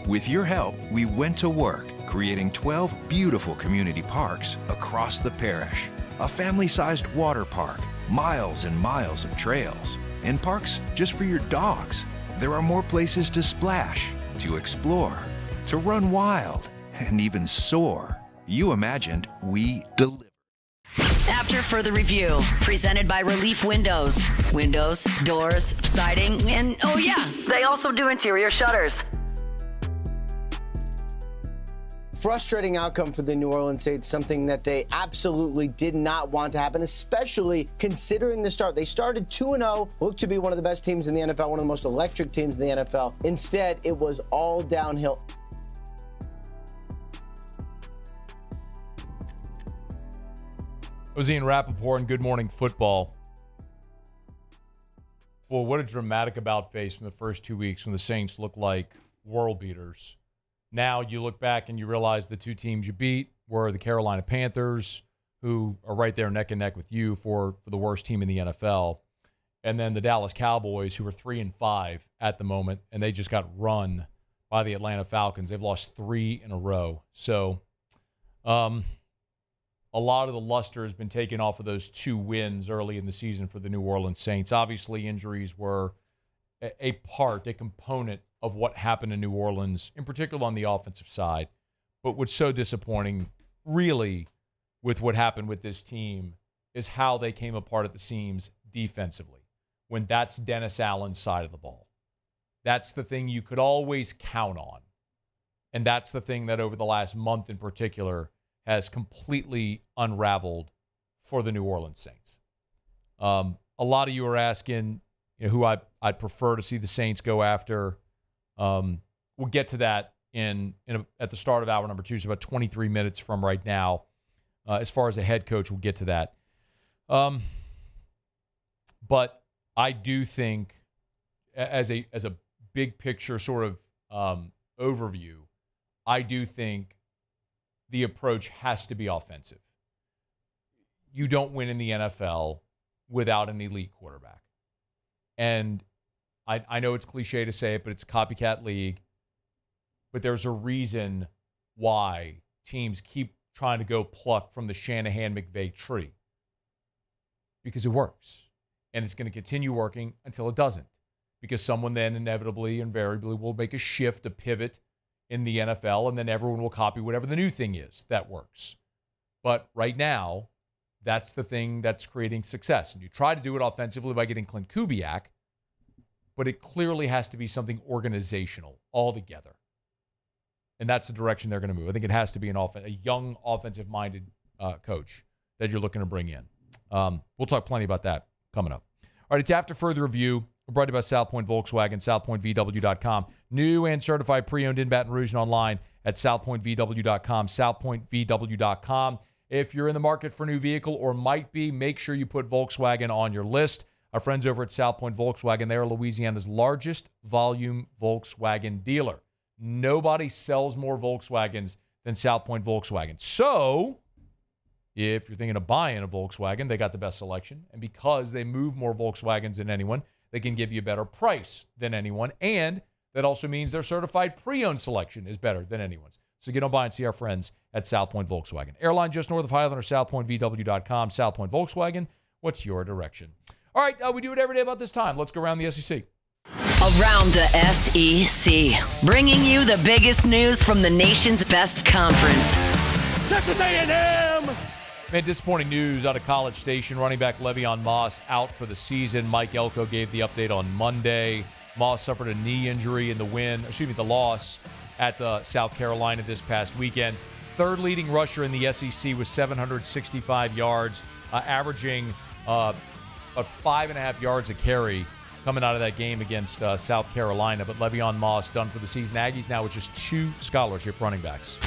With your help, we went to work, creating 12 beautiful community parks across the parish. A family-sized water park, miles and miles of trails, and parks just for your dogs. There are more places to splash, to explore, to run wild, and even soar. You imagined, we delivered. After further review, presented by Relief Windows. Windows, doors, siding, and oh yeah, they also do interior shutters. Frustrating outcome for the New Orleans Saints, something that they absolutely did not want to happen, especially considering the start. They started 2-0, looked to be one of the best teams in the NFL, one of the most electric teams in the NFL. Instead, it was all downhill. It was Ian Rappaport and Good Morning Football. Well, what a dramatic about-face from the first 2 weeks when the Saints looked like world beaters. Now you look back and you realize the two teams you beat were the Carolina Panthers, who are right there neck and neck with you for the worst team in the NFL, and then the Dallas Cowboys, who are 3-5 at the moment, and they just got run by the Atlanta Falcons. They've lost 3 in a row. So, a lot of the luster has been taken off of those 2 wins early in the season for the New Orleans Saints. Obviously, injuries were a component of what happened in New Orleans, in particular on the offensive side. But what's so disappointing, really, with what happened with this team is how they came apart at the seams defensively, when that's Dennis Allen's side of the ball. That's the thing you could always count on. And that's the thing that over the last month in particular has completely unraveled for the New Orleans Saints. A lot of you are asking who I'd prefer to see the Saints go after. We'll get to that at the start of hour number 2, so about 23 minutes from right now. As far as a head coach, we'll get to that. But I do think, as a big picture sort of overview, I do think the approach has to be offensive. You don't win in the NFL without an elite quarterback. And I know it's cliche to say it, but it's a copycat league. But there's a reason why teams keep trying to go pluck from the Shanahan-McVay tree. Because it works. And it's going to continue working until it doesn't. Because someone then inevitably, invariably will make a shift, a pivot in the NFL, and then everyone will copy whatever the new thing is that works. But right now, that's the thing that's creating success. And you try to do it offensively by getting Clint Kubiak, but it clearly has to be something organizational altogether. And that's the direction they're going to move. I think it has to be a young offensive-minded coach that you're looking to bring in. We'll talk plenty about that coming up. All right, it's After Further Review. We're brought to you by South Point Volkswagen, southpointvw.com. New and certified pre-owned in Baton Rouge and online at southpointvw.com, southpointvw.com. If you're in the market for a new vehicle or might be, make sure you put Volkswagen on your list. Our friends over at South Point Volkswagen, they are Louisiana's largest volume Volkswagen dealer. Nobody sells more Volkswagens than South Point Volkswagen. So, if you're thinking of buying a Volkswagen, they got the best selection. And because they move more Volkswagens than anyone, they can give you a better price than anyone. And that also means their certified pre-owned selection is better than anyone's. So get on by and see our friends at South Point Volkswagen. Airline just north of Highland or southpointvw.com. South Point Volkswagen, what's your direction? All right, we do it every day about this time. Let's go around the SEC. Around the SEC, bringing you the biggest news from the nation's best conference. Texas A&M! Man, disappointing news out of College Station. Running back Le'Veon Moss out for the season. Mike Elko gave the update on Monday. Moss suffered a knee injury in the loss at South Carolina this past weekend. Third leading rusher in the SEC with 765 yards, averaging about 5.5 yards a carry coming out of that game against South Carolina. But Le'Veon Moss done for the season. Aggies now with just 2 scholarship running backs.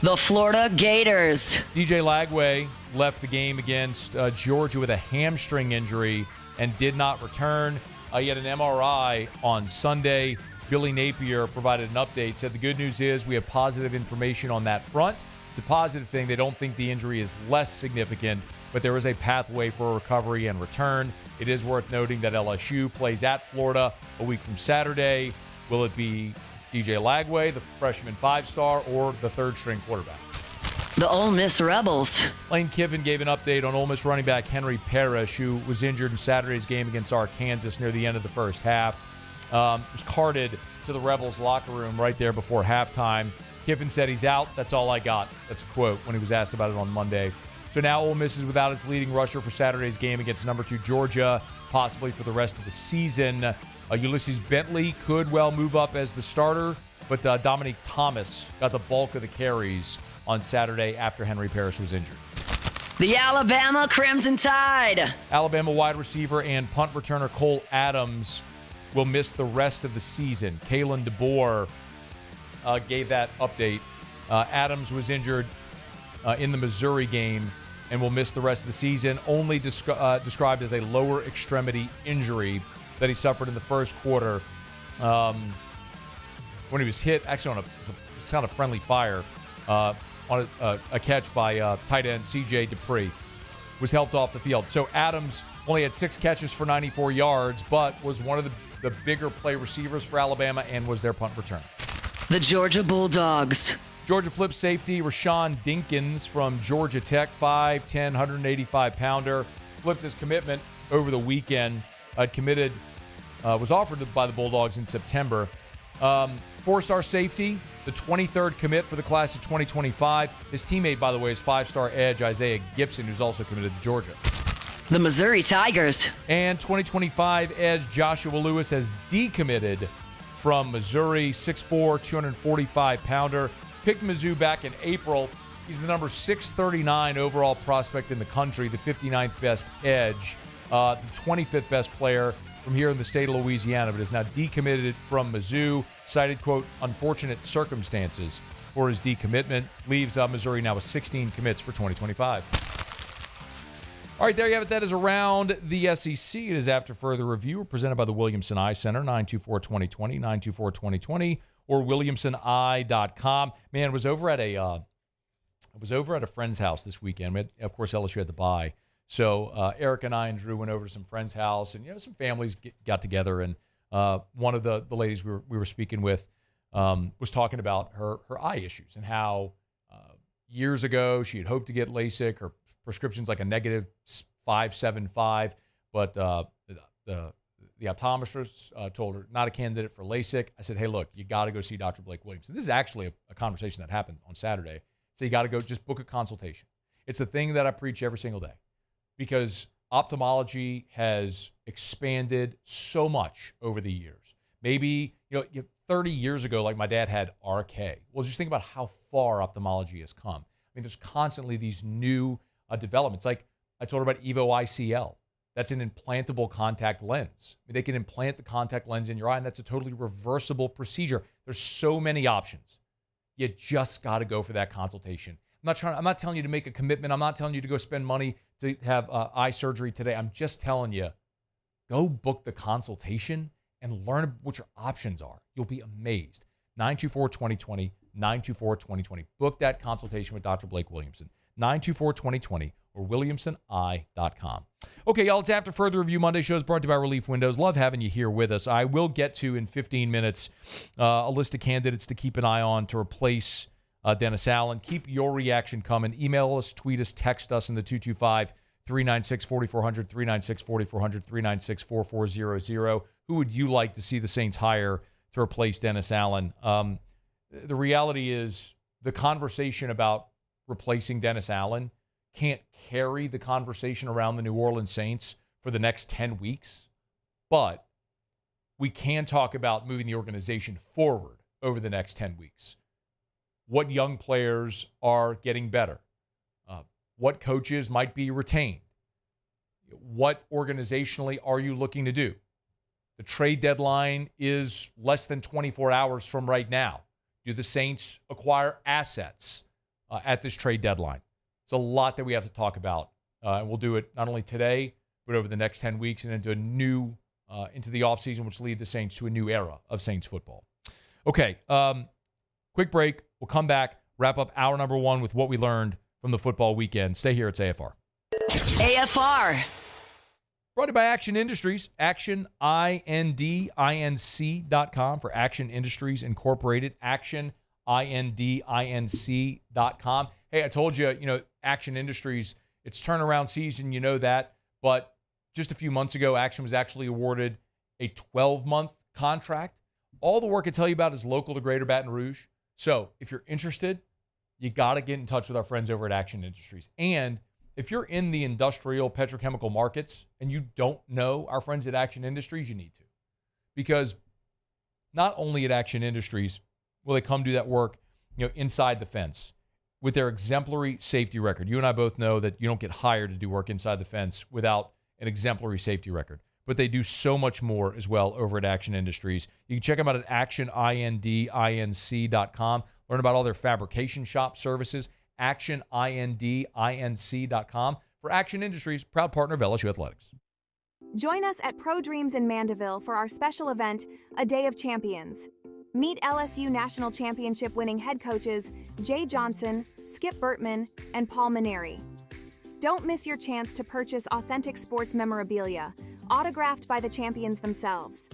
The Florida Gators. DJ Lagway left the game against Georgia with a hamstring injury and did not return. He had an MRI on Sunday. Billy Napier provided an update, said the good news is we have positive information on that front. It's a positive thing. They don't think the injury is less significant, but there is a pathway for recovery and return. It is worth noting that LSU plays at Florida a week from Saturday. Will it be DJ Lagway, the freshman 5-star, or the third-string quarterback? The Ole Miss Rebels. Lane Kiffin gave an update on Ole Miss running back Henry Parrish, who was injured in Saturday's game against Arkansas near the end of the first half. Was carted to the Rebels locker room right there before halftime. Kiffin said he's out. That's all I got. That's a quote when he was asked about it on Monday. So now Ole Miss is without its leading rusher for Saturday's game against number 2 Georgia, possibly for the rest of the season. Ulysses Bentley could well move up as the starter, but Dominique Thomas got the bulk of the carries on Saturday after Henry Parrish was injured. The Alabama Crimson Tide. Alabama wide receiver and punt returner Cole Adams will miss the rest of the season. Kalen DeBoer gave that update. Adams was injured in the Missouri game and will miss the rest of the season, only described as a lower extremity injury that he suffered in the first quarter when he was hit, actually on a kind of friendly fire, on a catch by tight end C.J. Dupree, was helped off the field. So Adams only had 6 catches for 94 yards, but was one of the bigger play receivers for Alabama and was their punt return. The Georgia Bulldogs. Georgia flip safety Rashawn Dinkins from Georgia Tech, 5'10", 185-pounder, flipped his commitment over the weekend. Was offered by the Bulldogs in September. 4-star safety, the 23rd commit for the class of 2025. His teammate, by the way, is 5-star edge Isaiah Gibson, who's also committed to Georgia. The Missouri Tigers. And 2025 edge Joshua Lewis has decommitted from Missouri, 6'4", 245-pounder. Picked Mizzou back in April. He's the number 639 overall prospect in the country, the 59th best edge, the 25th best player from here in the state of Louisiana, but is now decommitted from Mizzou. Cited, quote, unfortunate circumstances for his decommitment. Leaves Missouri now with 16 commits for 2025. All right, there you have it. That is around the SEC. It is after further review. We're presented by the Williamson Eye Center, 924-2020, 924-2020, or WilliamsonEye.com. Man, I was over at a friend's house this weekend. Of course, LSU had the bye. So Eric and I and Drew went over to some friend's house, and some families got together. And one of the ladies we were speaking with was talking about her eye issues and how years ago she had hoped to get LASIK. Her prescription's like a negative 5.75, but the optometrist told her not a candidate for LASIK. I said, hey, look, you got to go see Dr. Blake Williamson. This is actually a conversation that happened on Saturday. So you got to go just book a consultation. It's a thing that I preach every single day, because ophthalmology has expanded so much over the years. Maybe 30 years ago, like my dad had RK. Well, just think about how far ophthalmology has come. I mean, there's constantly these new developments. Like I told her about Evo ICL. That's an implantable contact lens. I mean, they can implant the contact lens in your eye, and that's a totally reversible procedure. There's so many options. You just got to go for that consultation. I'm not telling you to make a commitment. I'm not telling you to go spend money to have eye surgery today. I'm just telling you, go book the consultation and learn what your options are. You'll be amazed. 924-2020, 924-2020. Book that consultation with Dr. Blake Williamson. 924-2020 or or williamsoni.com. Okay, y'all, it's After Further Review. Monday show is brought to you by Relief Windows. Love having you here with us. I will get to, in 15 minutes, a list of candidates to keep an eye on to replace Dennis Allen. Keep your reaction coming. Email us, tweet us, text us in the 225-396-4400, 396-4400, 396-4400. Who would you like to see the Saints hire to replace Dennis Allen? The reality is the conversation about replacing Dennis Allen can't carry the conversation around the New Orleans Saints for the next 10 weeks. But we can talk about moving the organization forward over the next 10 weeks. What young players are getting better? What coaches might be retained? What organizationally are you looking to do? The trade deadline is less than 24 hours from right now. Do the Saints acquire assets at this trade deadline? It's a lot that we have to talk about. And we'll do it not only today, but over the next 10 weeks and into the offseason, which lead the Saints to a new era of Saints football. Okay, quick break. We'll come back, wrap up hour number one with what we learned from the football weekend. Stay here. It's AFR. AFR. Brought to you by Action Industries. Action, INDINC.com for Action Industries Incorporated. Action, INDINC.com. Hey, I told you, Action Industries, it's turnaround season, you know that. But just a few months ago, Action was actually awarded a 12-month contract. All the work I tell you about is local to Greater Baton Rouge. So if you're interested, you got to get in touch with our friends over at Action Industries. And if you're in the industrial petrochemical markets and you don't know our friends at Action Industries, you need to. Because not only at Action Industries will they come do that work, inside the fence with their exemplary safety record. You and I both know that you don't get hired to do work inside the fence without an exemplary safety record. But they do so much more as well over at Action Industries. You can check them out at actionindinc.com. Learn about all their fabrication shop services. actionindinc.com. For Action Industries, proud partner of LSU Athletics. Join us at Pro Dreams in Mandeville for our special event, A Day of Champions. Meet LSU National Championship winning head coaches Jay Johnson, Skip Bertman, and Paul Maneri. Don't miss your chance to purchase authentic sports memorabilia, autographed by the champions themselves.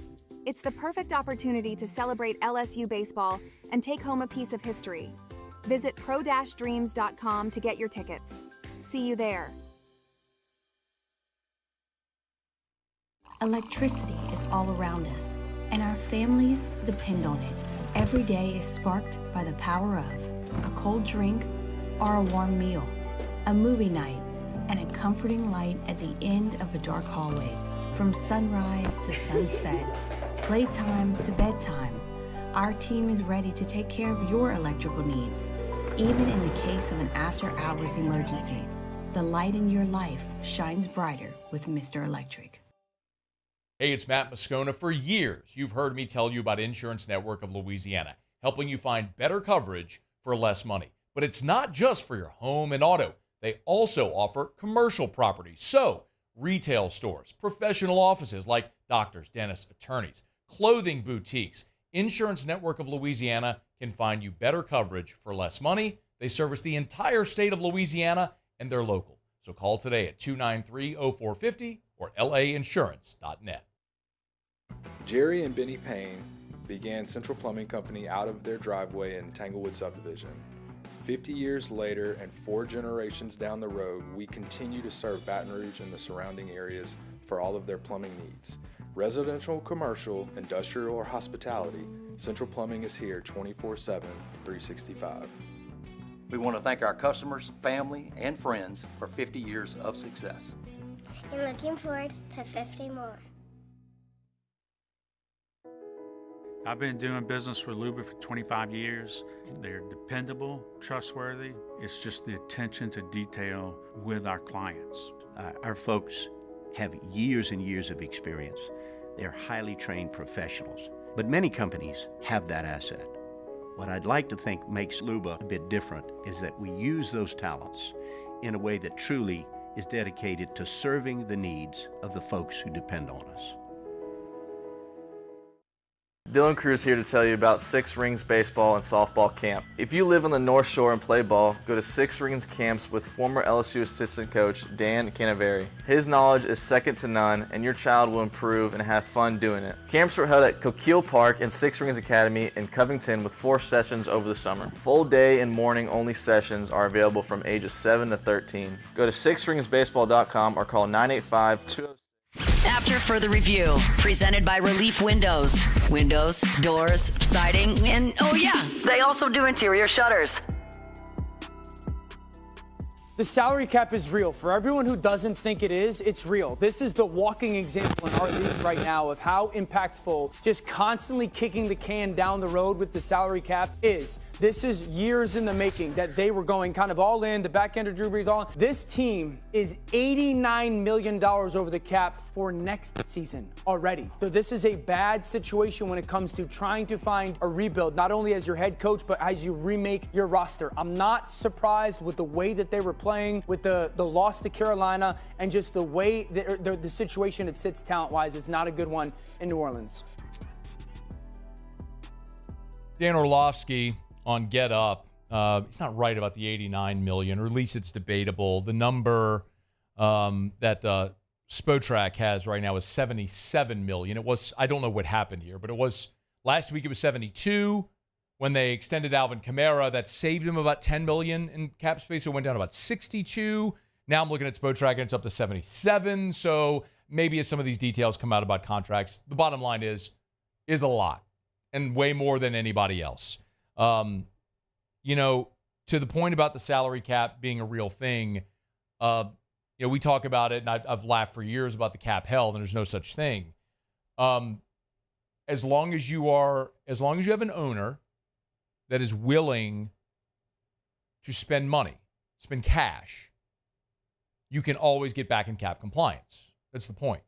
It's the perfect opportunity to celebrate LSU baseball and take home a piece of history. Visit pro-dreams.com to get your tickets. See you there. Electricity is all around us, and our families depend on it. Every day is sparked by the power of a cold drink or a warm meal, a movie night, and a comforting light at the end of a dark hallway. From sunrise to sunset, playtime to bedtime, our team is ready to take care of your electrical needs. Even in the case of an after-hours emergency, the light in your life shines brighter with Mr. Electric. Hey, it's Matt Moscona. For years, you've heard me tell you about Insurance Network of Louisiana, helping you find better coverage for less money. But it's not just for your home and auto. They also offer commercial properties. So, retail stores, professional offices like doctors, dentists, attorneys, clothing boutiques. Insurance Network of Louisiana can find you better coverage for less money. They service the entire state of Louisiana, and they're local. So call today at 293-0450 or lainsurance.net. Jerry and Benny Payne began Central Plumbing Company out of their driveway in Tanglewood subdivision. 50 years later and 4 generations down the road, we continue to serve Baton Rouge and the surrounding areas for all of their plumbing needs. Residential, commercial, industrial, or hospitality, Central Plumbing is here 24/7, 365. We want to thank our customers, family, and friends for 50 years of success. And looking forward to 50 more. I've been doing business with Luba for 25 years. They're dependable, trustworthy. It's just the attention to detail with our clients. Our folks have years and years of experience. They're highly trained professionals. But many companies have that asset. What I'd like to think makes Luba a bit different is that we use those talents in a way that truly is dedicated to serving the needs of the folks who depend on us. Dylan Cruz here to tell you about Six Rings Baseball and Softball Camp. If you live on the North Shore and play ball, go to Six Rings Camps with former LSU assistant coach Dan Canaveri. His knowledge is second to none, and your child will improve and have fun doing it. Camps are held at Coquille Park and Six Rings Academy in Covington with 4 sessions over the summer. Full day and morning only sessions are available from ages 7 to 13. Go to sixringsbaseball.com or call 985-206. After further review, presented by Relief Windows. Windows, doors, siding, and oh yeah, they also do interior shutters. The salary cap is real. For everyone who doesn't think it is, it's real. This is the walking example in our league right now of how impactful just constantly kicking the can down the road with the salary cap is. This is years in the making that they were going kind of all in, the back end of Drew Brees all in. This team is $89 million over the cap for next season already. So this is a bad situation when it comes to trying to find a rebuild, not only as your head coach, but as you remake your roster. I'm not surprised with the way that they were playing, with the loss to Carolina, and just the way the situation it sits talent-wise is not a good one in New Orleans. Dan Orlovsky on Get Up, he's not right about the $89 million, or at least it's debatable. The number that Spotrac has right now is $77 million. It was, I don't know what happened here, but it was, last week it was 72. When they extended Alvin Kamara, that saved him about $10 million in cap space. So it went down to about 62. Now I'm looking at Spotrac and it's up to 77. So maybe as some of these details come out about contracts, the bottom line is a lot and way more than anybody else. You know, to the point about the salary cap being a real thing, you know, we talk about it, and I've laughed for years about the cap hell, and there's no such thing. As long as you have an owner that is willing to spend money, spend cash, you can always get back in cap compliance. That's the point,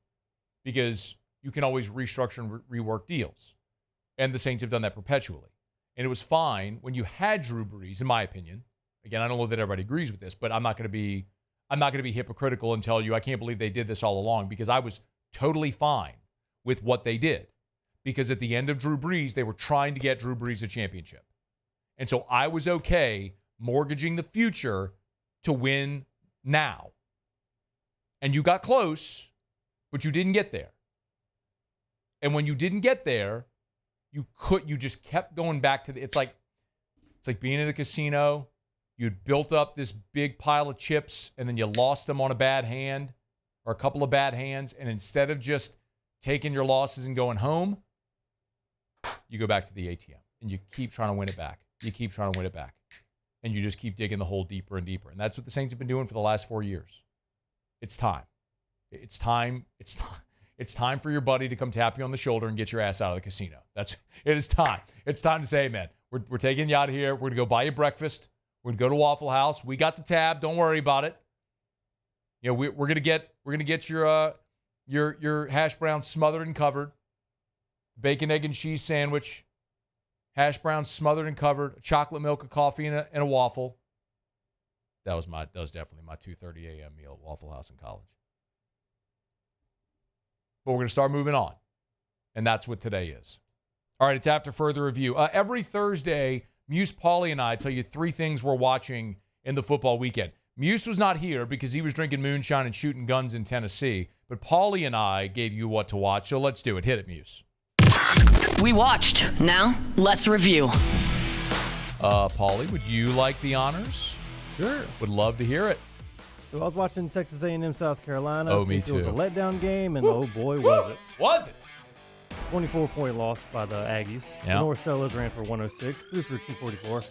because you can always restructure and rework deals, and the Saints have done that perpetually. And it was fine when you had Drew Brees, in my opinion. Again, I don't know that everybody agrees with this, but I'm not going to be hypocritical and tell you I can't believe they did this all along, because I was totally fine with what they did. Because at the end of Drew Brees, they were trying to get Drew Brees a championship. And so I was okay mortgaging the future to win now. And you got close, but you didn't get there. And when you didn't get there, you just kept going back to it's like being in a casino. You'd built up this big pile of chips, and then you lost them on a bad hand or a couple of bad hands. And instead of just taking your losses and going home, you go back to the ATM and you keep trying to win it back. You keep trying to win it back. And you just keep digging the hole deeper and deeper. And that's what the Saints have been doing for the last 4 years. It's time. It's time for your buddy to come tap you on the shoulder and get your ass out of the casino. It is time. It's time to say, hey, man, we're taking you out of here. We're going to go buy you breakfast. We're going to go to Waffle House. We got the tab. Don't worry about it. You know, we're going to get your hash brown smothered and covered. Bacon, egg, and cheese sandwich. Hash brown smothered and covered. Chocolate milk, a coffee, and a waffle. That was definitely my 2:30 a.m. meal at Waffle House in college. But we're going to start moving on. And that's what today is. All right, it's After Further Review. Every Thursday, Muse, Paulie, and I tell you 3 things we're watching in the football weekend. Muse was not here because he was drinking moonshine and shooting guns in Tennessee. But Paulie and I gave you what to watch, so let's do it. Hit it, Muse. We watched. Now, let's review. Paulie, would you like the honors? Sure. Would love to hear it. So I was watching Texas A&M South Carolina. Oh, me too. It was a letdown game, and oh boy, was it. Was it? 24-point loss by the Aggies. Yeah. The North Sellers ran for 106, threw for 244.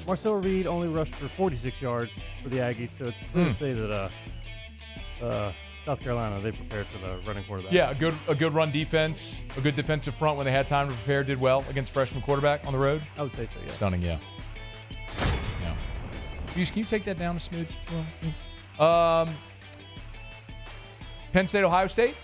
Marcel Reed only rushed for 46 yards for the Aggies, so it's fair to say that South Carolina, they prepared for the running quarterback. Yeah, a good run defense, a good defensive front when they had time to prepare, did well against freshman quarterback on the road. I would say so, yeah. Stunning, yeah. Can you take that down a smidge? Penn State, Ohio State.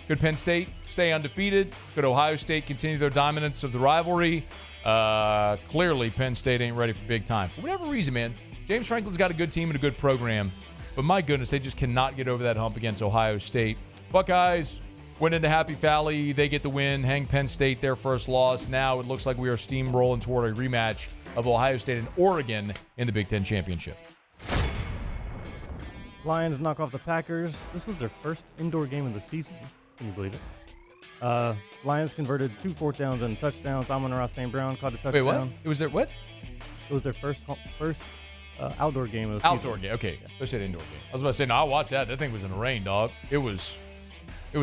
Could Penn State stay undefeated? Could Ohio State continue their dominance of the rivalry? Clearly, Penn State ain't ready for big time. For whatever reason, man, James Franklin's got a good team and a good program. But my goodness, they just cannot get over that hump against Ohio State. Buckeyes, Went into Happy Valley. They get the win. Hang Penn State their first loss. Now it looks like we are steamrolling toward a rematch of Ohio State and Oregon in the Big Ten Championship. Lions knock off the Packers. This was their first indoor game of the season. Can you believe it? Lions converted 2 fourth downs and touchdowns. Amon-Ra St. Brown caught a touchdown. Wait, what? It was their what? It was their first outdoor game of the season. Outdoor game. Okay. They said indoor game. I was about to say, no, I watched that. That thing was in the rain, dog. It was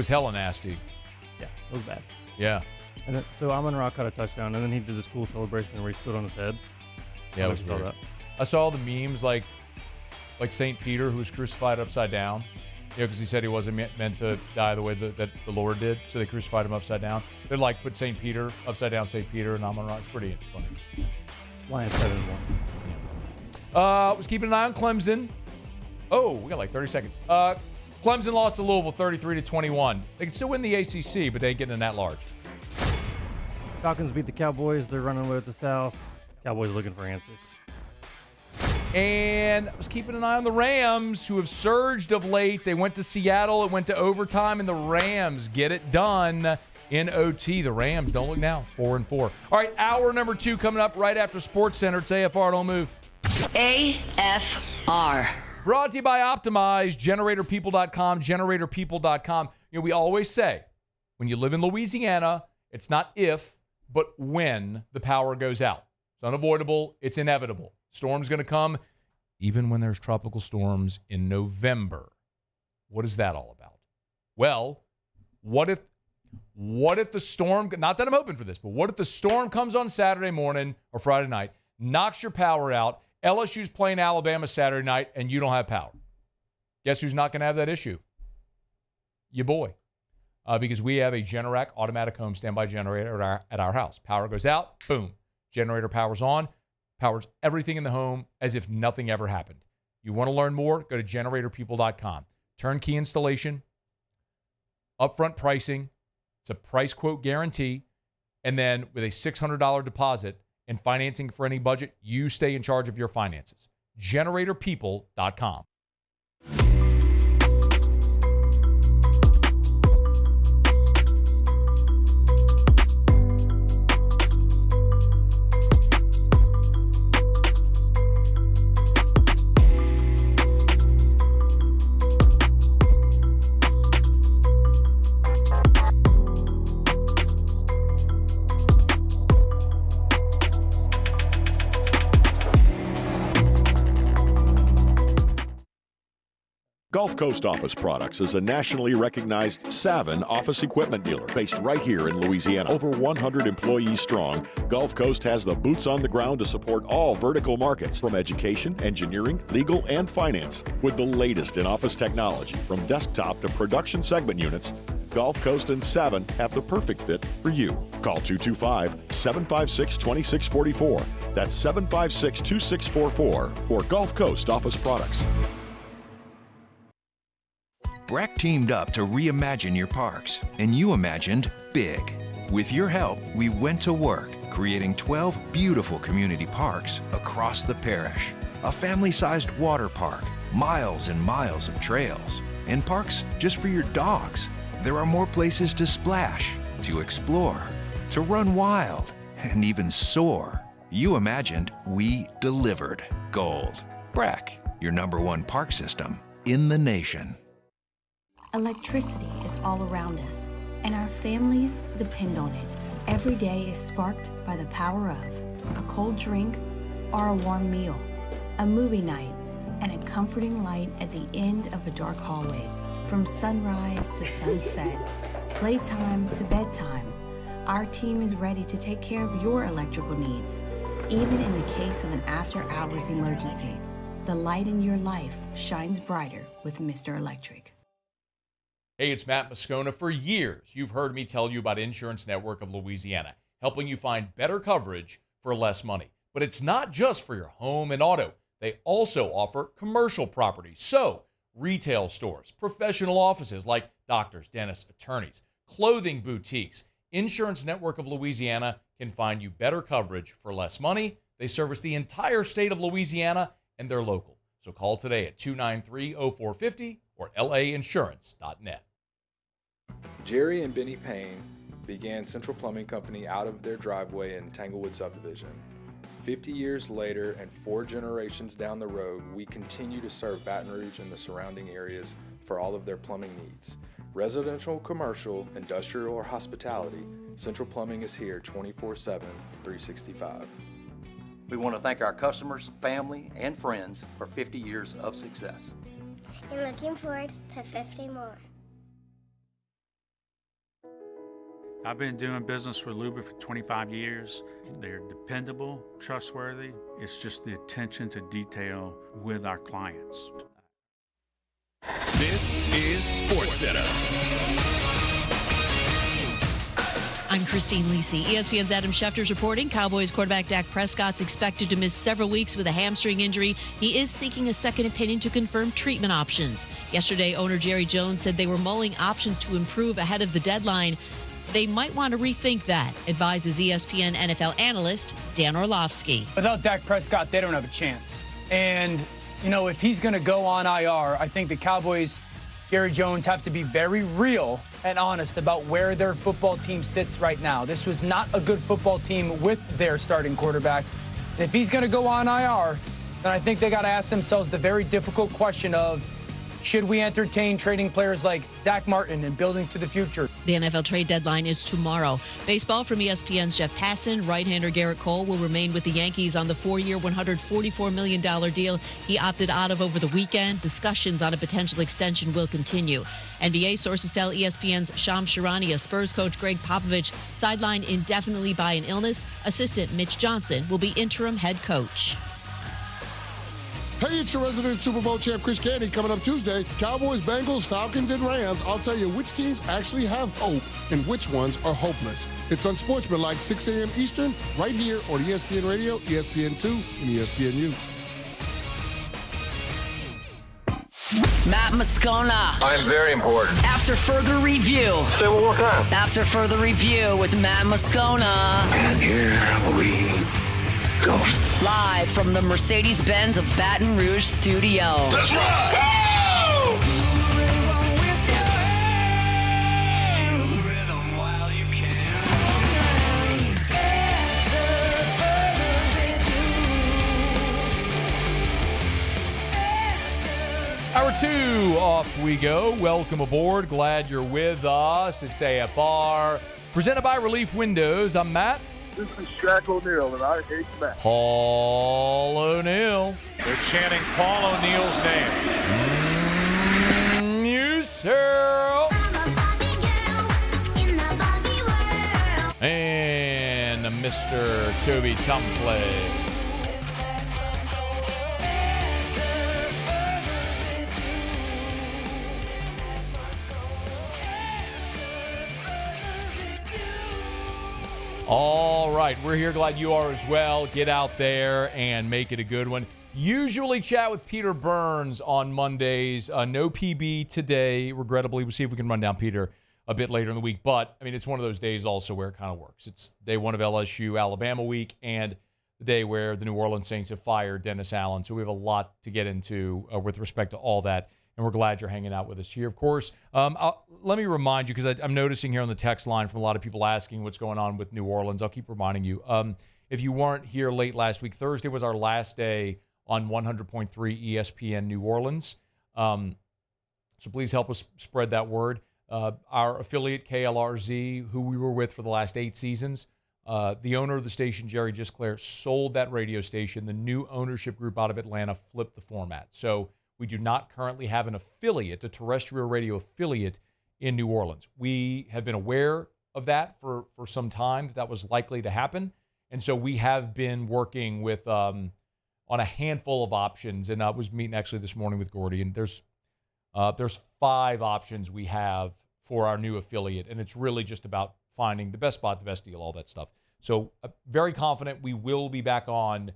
hella nasty. Yeah, it was bad. Yeah. And then, so Amon-Ra caught a touchdown, and then he did this cool celebration where he stood on his head. Yeah, it was saw weird. that. I saw all the memes like St. Peter, who was crucified upside down. Because he said he wasn't meant to die the way that the Lord did, so they crucified him upside down. They'd like put St. Peter upside down, St. Peter, and Amon-Ra. It's pretty funny. Lions 7-1. Was keeping an eye on Clemson. Oh, we got like 30 seconds. Clemson lost to Louisville 33-21. They can still win the ACC, but they ain't getting in that large. Falcons beat the Cowboys. They're running away with the South. Cowboys looking for answers. And I was keeping an eye on the Rams, who have surged of late. They went to Seattle. It went to overtime, and the Rams get it done in OT. The Rams, don't look now, 4-4. All right, hour number 2 coming up right after Sports Center. It's AFR, don't move. AFR. Brought to you by Optimize, GeneratorPeople.com, GeneratorPeople.com. You know, we always say, when you live in Louisiana, it's not if, but when the power goes out. It's unavoidable. It's inevitable. Storm's going to come, even when there's tropical storms in November. What is that all about? Well, what if the storm, not that I'm hoping for this, but what if the storm comes on Saturday morning or Friday night, knocks your power out, LSU's playing Alabama Saturday night, and you don't have power? Guess who's not going to have that issue? Your boy. Because we have a Generac automatic home standby generator at our house. Power goes out, boom. Generator powers on. Powers everything in the home as if nothing ever happened. You want to learn more? Go to GeneratorPeople.com. Turnkey installation, upfront pricing, it's a price quote guarantee, and then with a $600 deposit and financing for any budget, you stay in charge of your finances. GeneratorPeople.com. Gulf Coast Office Products is a nationally recognized Savin office equipment dealer based right here in Louisiana. Over 100 employees strong, Gulf Coast has the boots on the ground to support all vertical markets, from education, engineering, legal, and finance. With the latest in office technology, from desktop to production segment units, Gulf Coast and Savin have the perfect fit for you. Call 225-756-2644. That's 756-2644 for Gulf Coast Office Products. Breck teamed up to reimagine your parks, and you imagined big. With your help, we went to work, creating 12 beautiful community parks across the parish. A family-sized water park, miles and miles of trails, and parks just for your dogs. There are more places to splash, to explore, to run wild, and even soar. You imagined, we delivered. Gold. Breck, your #1 park system in the nation. Electricity is all around us, and our families depend on it. Every day is sparked by the power of a cold drink or a warm meal, a movie night, and a comforting light at the end of a dark hallway. From sunrise to sunset, playtime to bedtime, our team is ready to take care of your electrical needs, even in the case of an after-hours emergency. The light in your life shines brighter with Mr. Electric. Hey, it's Matt Moscona. For years, you've heard me tell you about Insurance Network of Louisiana, helping you find better coverage for less money. But it's not just for your home and auto. They also offer commercial properties. So, retail stores, professional offices like doctors, dentists, attorneys, clothing boutiques. Insurance Network of Louisiana can find you better coverage for less money. They service the entire state of Louisiana, and they're local. So call today at 293-0450 or lainsurance.net. Jerry and Benny Payne began Central Plumbing Company out of their driveway in Tanglewood subdivision. 50 years later and 4 generations down the road, we continue to serve Baton Rouge and the surrounding areas for all of their plumbing needs. Residential, commercial, industrial, or hospitality, Central Plumbing is here 24/7, 365. We want to thank our customers, family, and friends for 50 years of success. And looking forward to 50 more. I've been doing business with Luba for 25 years. They're dependable, trustworthy. It's just the attention to detail with our clients. This is SportsCenter. I'm Christine Lisi. ESPN's Adam Schefter's reporting. Cowboys quarterback Dak Prescott's expected to miss several weeks with a hamstring injury. He is seeking a second opinion to confirm treatment options. Yesterday, owner Jerry Jones said they were mulling options to improve ahead of the deadline. They might want to rethink that, advises ESPN NFL analyst Dan Orlovsky. Without Dak Prescott, they don't have a chance. And, you know, if he's going to go on IR, I think the Cowboys, Jerry Jones, have to be very real and honest about where their football team sits right now. This was not a good football team with their starting quarterback. And if he's going to go on IR, then I think they got to ask themselves the very difficult question of, should we entertain trading players like Zach Martin and building to the future? The NFL trade deadline is tomorrow. Baseball from ESPN's Jeff Passan. Right-hander Garrett Cole will remain with the Yankees on the 4-year, $144 million deal he opted out of over the weekend. Discussions on a potential extension will continue. NBA sources tell ESPN's Shams Charania Spurs coach Greg Popovich sidelined indefinitely by an illness. Assistant Mitch Johnson will be interim head coach. Hey, it's your resident Super Bowl champ, Chris Candy, coming up Tuesday. Cowboys, Bengals, Falcons, and Rams. I'll tell you which teams actually have hope and which ones are hopeless. It's Unsportsmanlike, 6 a.m. Eastern, right here on ESPN Radio, ESPN2, and ESPNU. Matt Moscona. I'm very important. After further review. Say it one more time. After further review with Matt Moscona. And here we go. Live from the Mercedes-Benz of Baton Rouge studio. Let's ride! Hour 2, off we go. Welcome aboard. Glad you're with us. It's AFR, presented by Relief Windows. I'm Matt. This is Shaq O'Neal, and I hate Matt. Paul O'Neal. They're chanting Paul O'Neal's name. You, sir. And Mr. Toby Tumpley. All right, we're here. Glad you are as well. Get out there and make it a good one. Usually chat with Peter Burns on Mondays. No PB today. Regrettably, we'll see if we can run down Peter a bit later in the week. But, I mean, it's one of those days also where it kind of works. It's day one of LSU-Alabama week and the day where the New Orleans Saints have fired Dennis Allen. So we have a lot to get into with respect to all that. And we're glad you're hanging out with us here. Of course, let me remind you, because I'm noticing here on the text line from a lot of people asking what's going on with New Orleans. I'll keep reminding you. If you weren't here late last week, Thursday was our last day on 100.3 ESPN New Orleans. So please help us spread that word. Our affiliate, KLRZ, who we were with for the last 8 seasons, the owner of the station, Jerry Gisclair, sold that radio station. The new ownership group out of Atlanta flipped the format. So we do not currently have an affiliate, a terrestrial radio affiliate in New Orleans. We have been aware of that for some time, that was likely to happen. And so we have been working with on a handful of options. And I was meeting actually this morning with Gordy, and there's 5 options we have for our new affiliate. And it's really just about finding the best spot, the best deal, all that stuff. So very confident we will be back on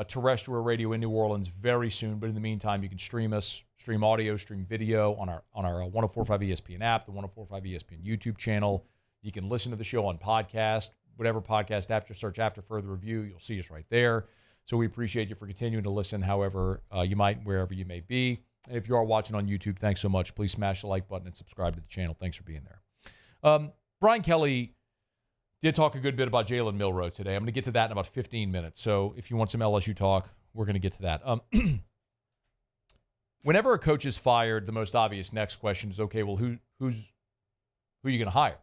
terrestrial radio in New Orleans very soon. But in the meantime, you can stream us, stream audio, stream video on our 104.5 ESPN app, the 104.5 ESPN YouTube channel. You can listen to the show on podcast, whatever podcast app, just search After Further Review. You'll see us right there. So we appreciate you for continuing to listen however you might, wherever you may be. And if you are watching on YouTube, thanks so much. Please smash the like button and subscribe to the channel. Thanks for being there. Brian Kelly did talk a good bit about Jalen Milroe today. I'm going to get to that in about 15 minutes. So if you want some LSU talk, we're going to get to that. Whenever a coach is fired, the most obvious next question is, okay, well, who are you going to hire?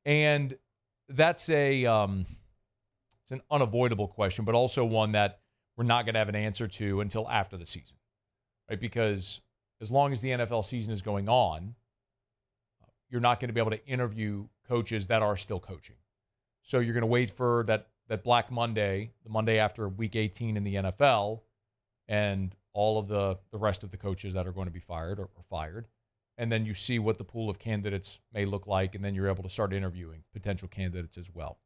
And that's it's an unavoidable question, but also one that we're not going to have an answer to until after the season, right? Because as long as the NFL season is going on, you're not going to be able to interview coaches that are still coaching. So you're going to wait for that Black Monday, the Monday after Week 18 in the NFL, and all of the rest of the coaches that are going to be fired or fired. And then you see what the pool of candidates may look like, and then you're able to start interviewing potential candidates as well.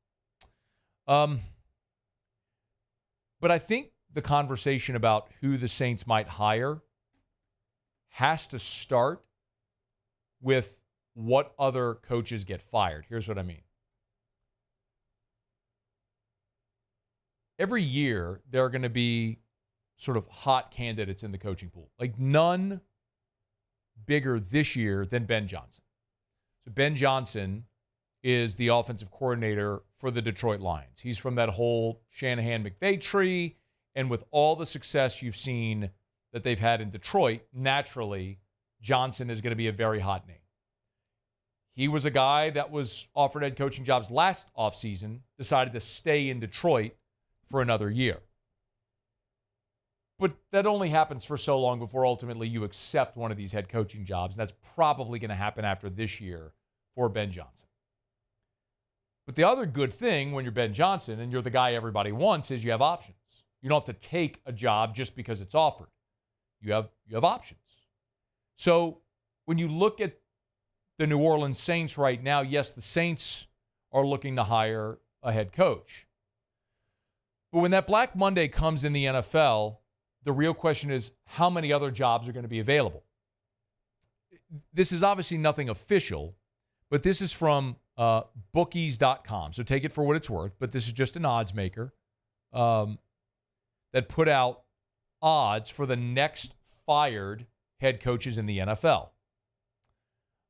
But I think the conversation about who the Saints might hire has to start with what other coaches get fired. Here's what I mean. Every year, there are going to be sort of hot candidates in the coaching pool. Like none bigger this year than Ben Johnson. So Ben Johnson is the offensive coordinator for the Detroit Lions. He's from that whole Shanahan-McVay tree, and with all the success you've seen that they've had in Detroit, naturally, Johnson is going to be a very hot name. He was a guy that was offered head coaching jobs last offseason, decided to stay in Detroit for another year. But that only happens for so long before ultimately you accept one of these head coaching jobs. And that's probably going to happen after this year for Ben Johnson. But the other good thing when you're Ben Johnson and you're the guy everybody wants is you have options. You don't have to take a job just because it's offered. You have options. So when you look at the New Orleans Saints right now, yes, the Saints are looking to hire a head coach. But when that Black Monday comes in the NFL, the real question is how many other jobs are going to be available? This is obviously nothing official, but this is from bookies.com. So take it for what it's worth, but this is just an odds maker that put out odds for the next fired head coaches in the NFL.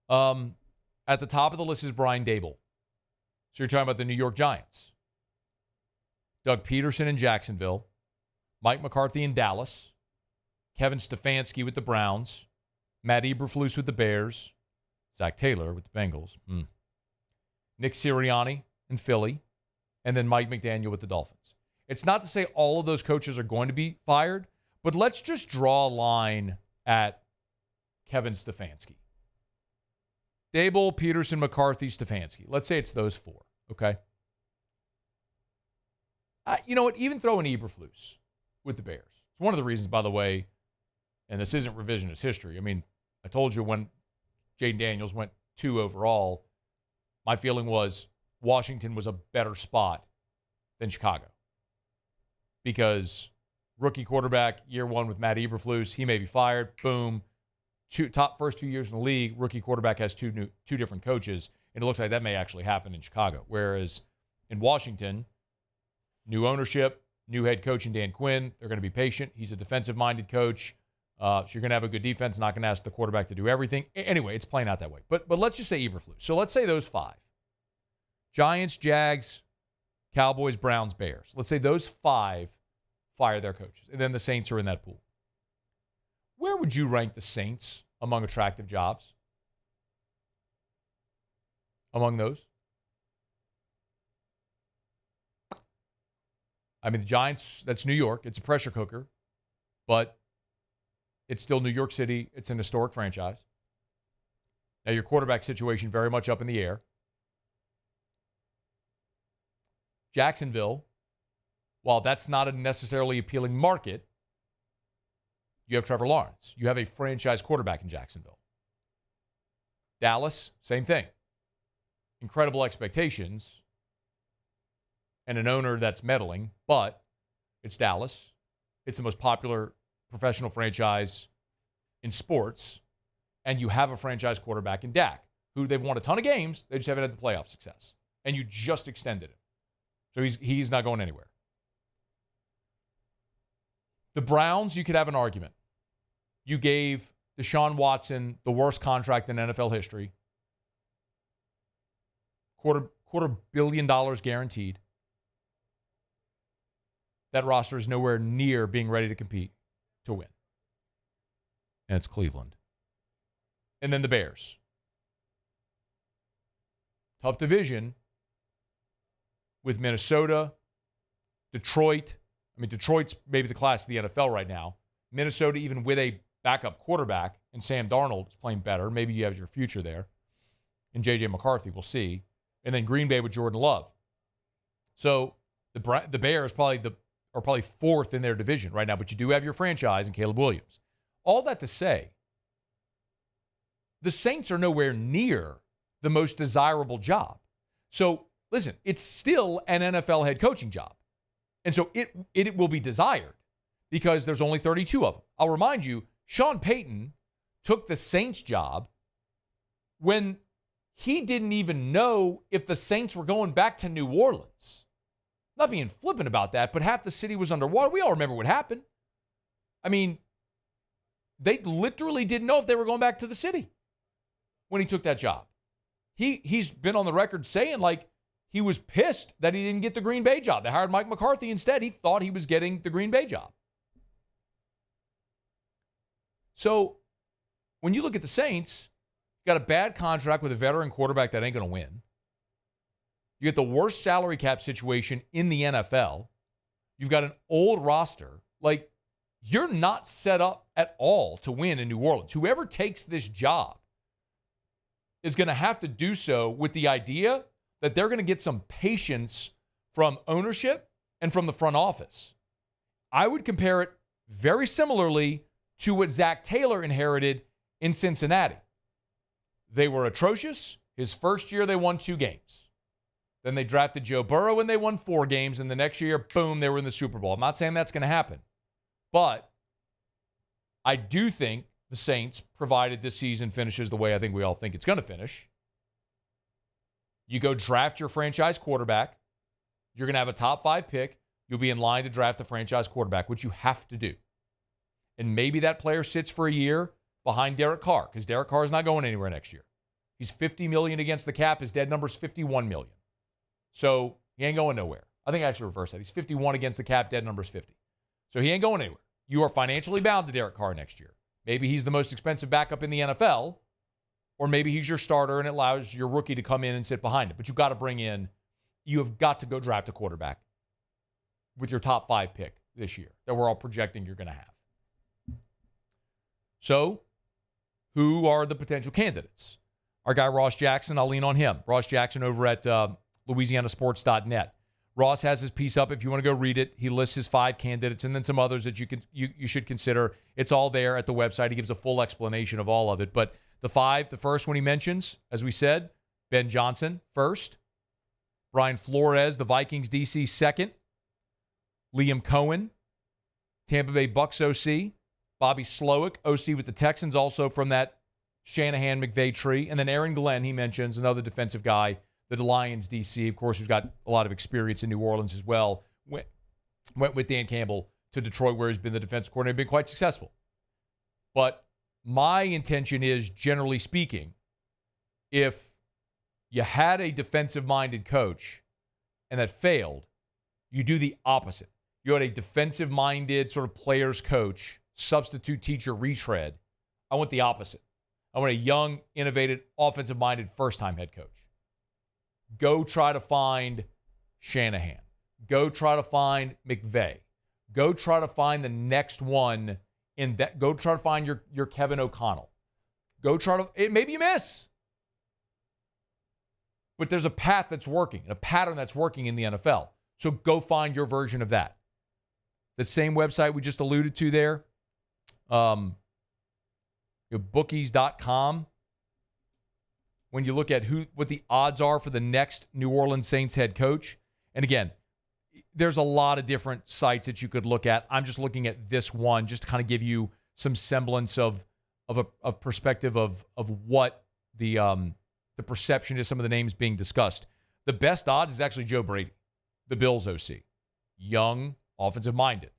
At the top of the list is Brian Daboll. So you're talking about the New York Giants. Doug Peterson in Jacksonville. Mike McCarthy in Dallas. Kevin Stefanski with the Browns. Matt Eberflus with the Bears. Zach Taylor with the Bengals. Nick Sirianni in Philly. And then Mike McDaniel with the Dolphins. It's not to say all of those coaches are going to be fired, but let's just draw a line at Kevin Stefanski. Daboll, Peterson, McCarthy, Stefanski. Let's say it's those four, okay? You know what? Even throw in Eberflus with the Bears. It's one of the reasons, by the way, and this isn't revisionist history. I mean, I told you when Jaden Daniels went 2 overall, my feeling was Washington was a better spot than Chicago. Because rookie quarterback, year 1 with Matt Eberflus, he may be fired. Boom. First 2 years in the league, rookie quarterback has two different coaches, and it looks like that may actually happen in Chicago. Whereas in Washington, new ownership, new head coach in Dan Quinn. They're going to be patient. He's a defensive-minded coach. So you're going to have a good defense, not going to ask the quarterback to do everything. Anyway, it's playing out that way. But let's just say Eberflus. So let's say those 5. Giants, Jags, Cowboys, Browns, Bears. Let's say those 5 fire their coaches, and then the Saints are in that pool. Where would you rank the Saints among attractive jobs? Among those? I mean, the Giants, that's New York. It's a pressure cooker, but it's still New York City. It's an historic franchise. Now, your quarterback situation very much up in the air. Jacksonville, while that's not a necessarily appealing market, you have Trevor Lawrence. You have a franchise quarterback in Jacksonville. Dallas, same thing. Incredible expectations and an owner that's meddling, but it's Dallas. It's the most popular professional franchise in sports, and you have a franchise quarterback in Dak, who they've won a ton of games. They just haven't had the playoff success, and you just extended him. So he's not going anywhere. The Browns, you could have an argument. You gave Deshaun Watson the worst contract in NFL history. quarter billion dollars guaranteed. That roster is nowhere near being ready to compete to win. And it's Cleveland. And then the Bears. Tough division with Minnesota, Detroit. I mean, Detroit's maybe the class of the NFL right now. Minnesota, even with a backup quarterback, and Sam Darnold is playing better. Maybe you have your future there. And J.J. McCarthy, we'll see. And then Green Bay with Jordan Love. So the Bears are probably fourth in their division right now, but you do have your franchise in Caleb Williams. All that to say, the Saints are nowhere near the most desirable job. So, listen, it's still an NFL head coaching job. And so it will be desired because there's only 32 of them. I'll remind you, Sean Payton took the Saints job when he didn't even know if the Saints were going back to New Orleans. Not being flippant about that, but half the city was underwater. We all remember what happened. I mean, they literally didn't know if they were going back to the city when he took that job. He's been on the record saying, like, he was pissed that he didn't get the Green Bay job. They hired Mike McCarthy instead. He thought he was getting the Green Bay job. So when you look at the Saints, you got a bad contract with a veteran quarterback that ain't going to win. You get the worst salary cap situation in the NFL. You've got an old roster. Like, you're not set up at all to win in New Orleans. Whoever takes this job is going to have to do so with the idea that they're going to get some patience from ownership and from the front office. I would compare it very similarly to what Zach Taylor inherited in Cincinnati. They were atrocious. His first year, they won 2 games. Then they drafted Joe Burrow and they won 4 games. And the next year, boom, they were in the Super Bowl. I'm not saying that's going to happen. But I do think the Saints, provided this season finishes the way I think we all think it's going to finish, you go draft your franchise quarterback. You're going to have a top 5 pick. You'll be in line to draft the franchise quarterback, which you have to do. And maybe that player sits for a year behind Derek Carr, because Derek Carr is not going anywhere next year. He's $50 million against the cap. His dead number is $51 million. So he ain't going nowhere. I think I actually reversed that. He's 51 against the cap. Dead number is 50. So he ain't going anywhere. You are financially bound to Derek Carr next year. Maybe he's the most expensive backup in the NFL, or maybe he's your starter and it allows your rookie to come in and sit behind him. But you have got to go draft a quarterback with your top 5 pick this year that we're all projecting you're going to have. So, who are the potential candidates? Our guy Ross Jackson, I'll lean on him. Ross Jackson over at LouisianaSports.net. Ross has his piece up if you want to go read it. He lists his 5 candidates and then some others that you should consider. It's all there at the website. He gives a full explanation of all of it. But the first one he mentions, as we said, Ben Johnson first, Brian Flores, the Vikings DC second, Liam Cohen, Tampa Bay Bucks OC, Bobby Slowick, OC with the Texans, also from that Shanahan-McVay tree, and then Aaron Glenn, he mentions, another defensive guy, the Lions DC, of course, who's got a lot of experience in New Orleans as well, went with Dan Campbell to Detroit, where he's been the defensive coordinator, been quite successful. But my intention is, generally speaking, if you had a defensive-minded coach and that failed, you do the opposite. You had a defensive-minded sort of players coach, substitute teacher retread. I want the opposite. I want a young, innovative, offensive-minded first-time head coach. Go try to find Shanahan. Go try to find McVay. Go try to find the next one in that. Go try to find your Kevin O'Connell. Go try to. Maybe you miss. But there's a path that's working, a pattern that's working in the NFL. So go find your version of that. The same website we just alluded to there, bookies.com. When you look at what the odds are for the next New Orleans Saints head coach, and again, there's a lot of different sites that you could look at. I'm just looking at this one just to kind of give you some semblance of a perspective of what the perception is, some of the names being discussed. The best odds is actually Joe Brady, the Bills OC. Young, offensive-minded.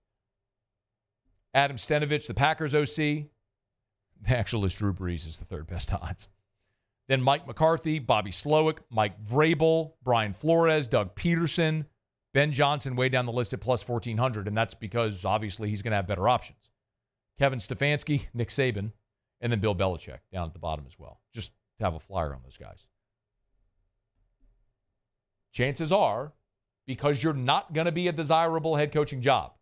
Adam Stenovich, the Packers OC. The actual list, Drew Brees is the third best odds. Then Mike McCarthy, Bobby Slowick, Mike Vrabel, Brian Flores, Doug Peterson, Ben Johnson way down the list at plus 1,400, and that's because obviously he's going to have better options. Kevin Stefanski, Nick Saban, and then Bill Belichick down at the bottom as well, just to have a flyer on those guys. Chances are, because you're not going to be a desirable head coaching job,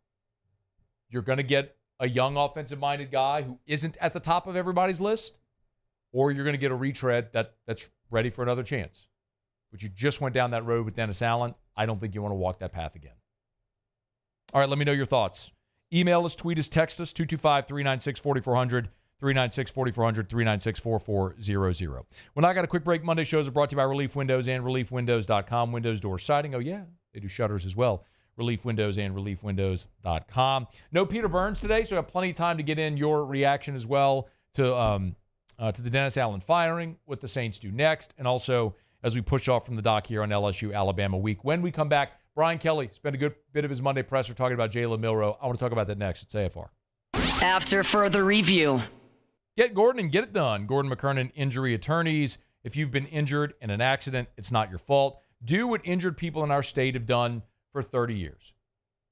you're going to get a young offensive-minded guy who isn't at the top of everybody's list, or you're going to get a retread that's ready for another chance. But you just went down that road with Dennis Allen. I don't think you want to walk that path again. All right, let me know your thoughts. Email us, tweet us, text us, 225-396-4400, 396-4400, 396-4400. When I got a quick break, Monday shows are brought to you by Relief Windows and ReliefWindows.com. Windows, door, siding. Oh, yeah, they do shutters as well. Relief Windows and ReliefWindows.com. No Peter Burns today, so I have plenty of time to get in your reaction as well to the Dennis Allen firing, what the Saints do next, and also as we push off from the dock here on LSU-Alabama week. When we come back, Brian Kelly spent a good bit of his Monday presser talking about Jalen Milroe. I want to talk about that next. It's AFR. After further review. Get Gordon and get it done. Gordon McKernan Injury Attorneys. If you've been injured in an accident, it's not your fault. Do what injured people in our state have done for 30 years.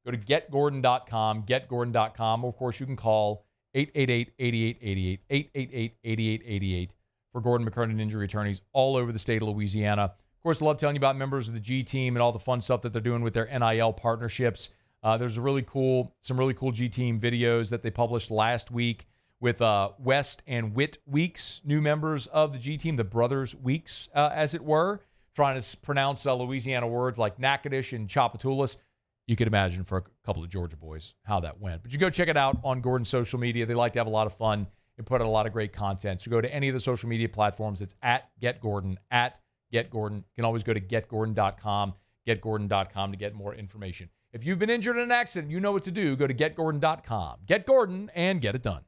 Go to getgordon.com, getgordon.com. Of course, you can call 888-8888, 888-8888 for Gordon McKernan Injury Attorneys all over the state of Louisiana. Of course, I love telling you about members of the G Team and all the fun stuff that they're doing with their NIL partnerships. There's some really cool G Team videos that they published last week with West and Witt Weeks, new members of the G Team, the Brothers Weeks, as it were, trying to pronounce Louisiana words like Natchitoches and Tchoupitoulas. You could imagine for a couple of Georgia boys how that went. But you go check it out on Gordon's social media. They like to have a lot of fun and put out a lot of great content. So go to any of the social media platforms. It's at GetGordon, at GetGordon. You can always go to getgordon.com, getgordon.com to get more information. If you've been injured in an accident, you know what to do. Go to getgordon.com. Get Gordon and get it done.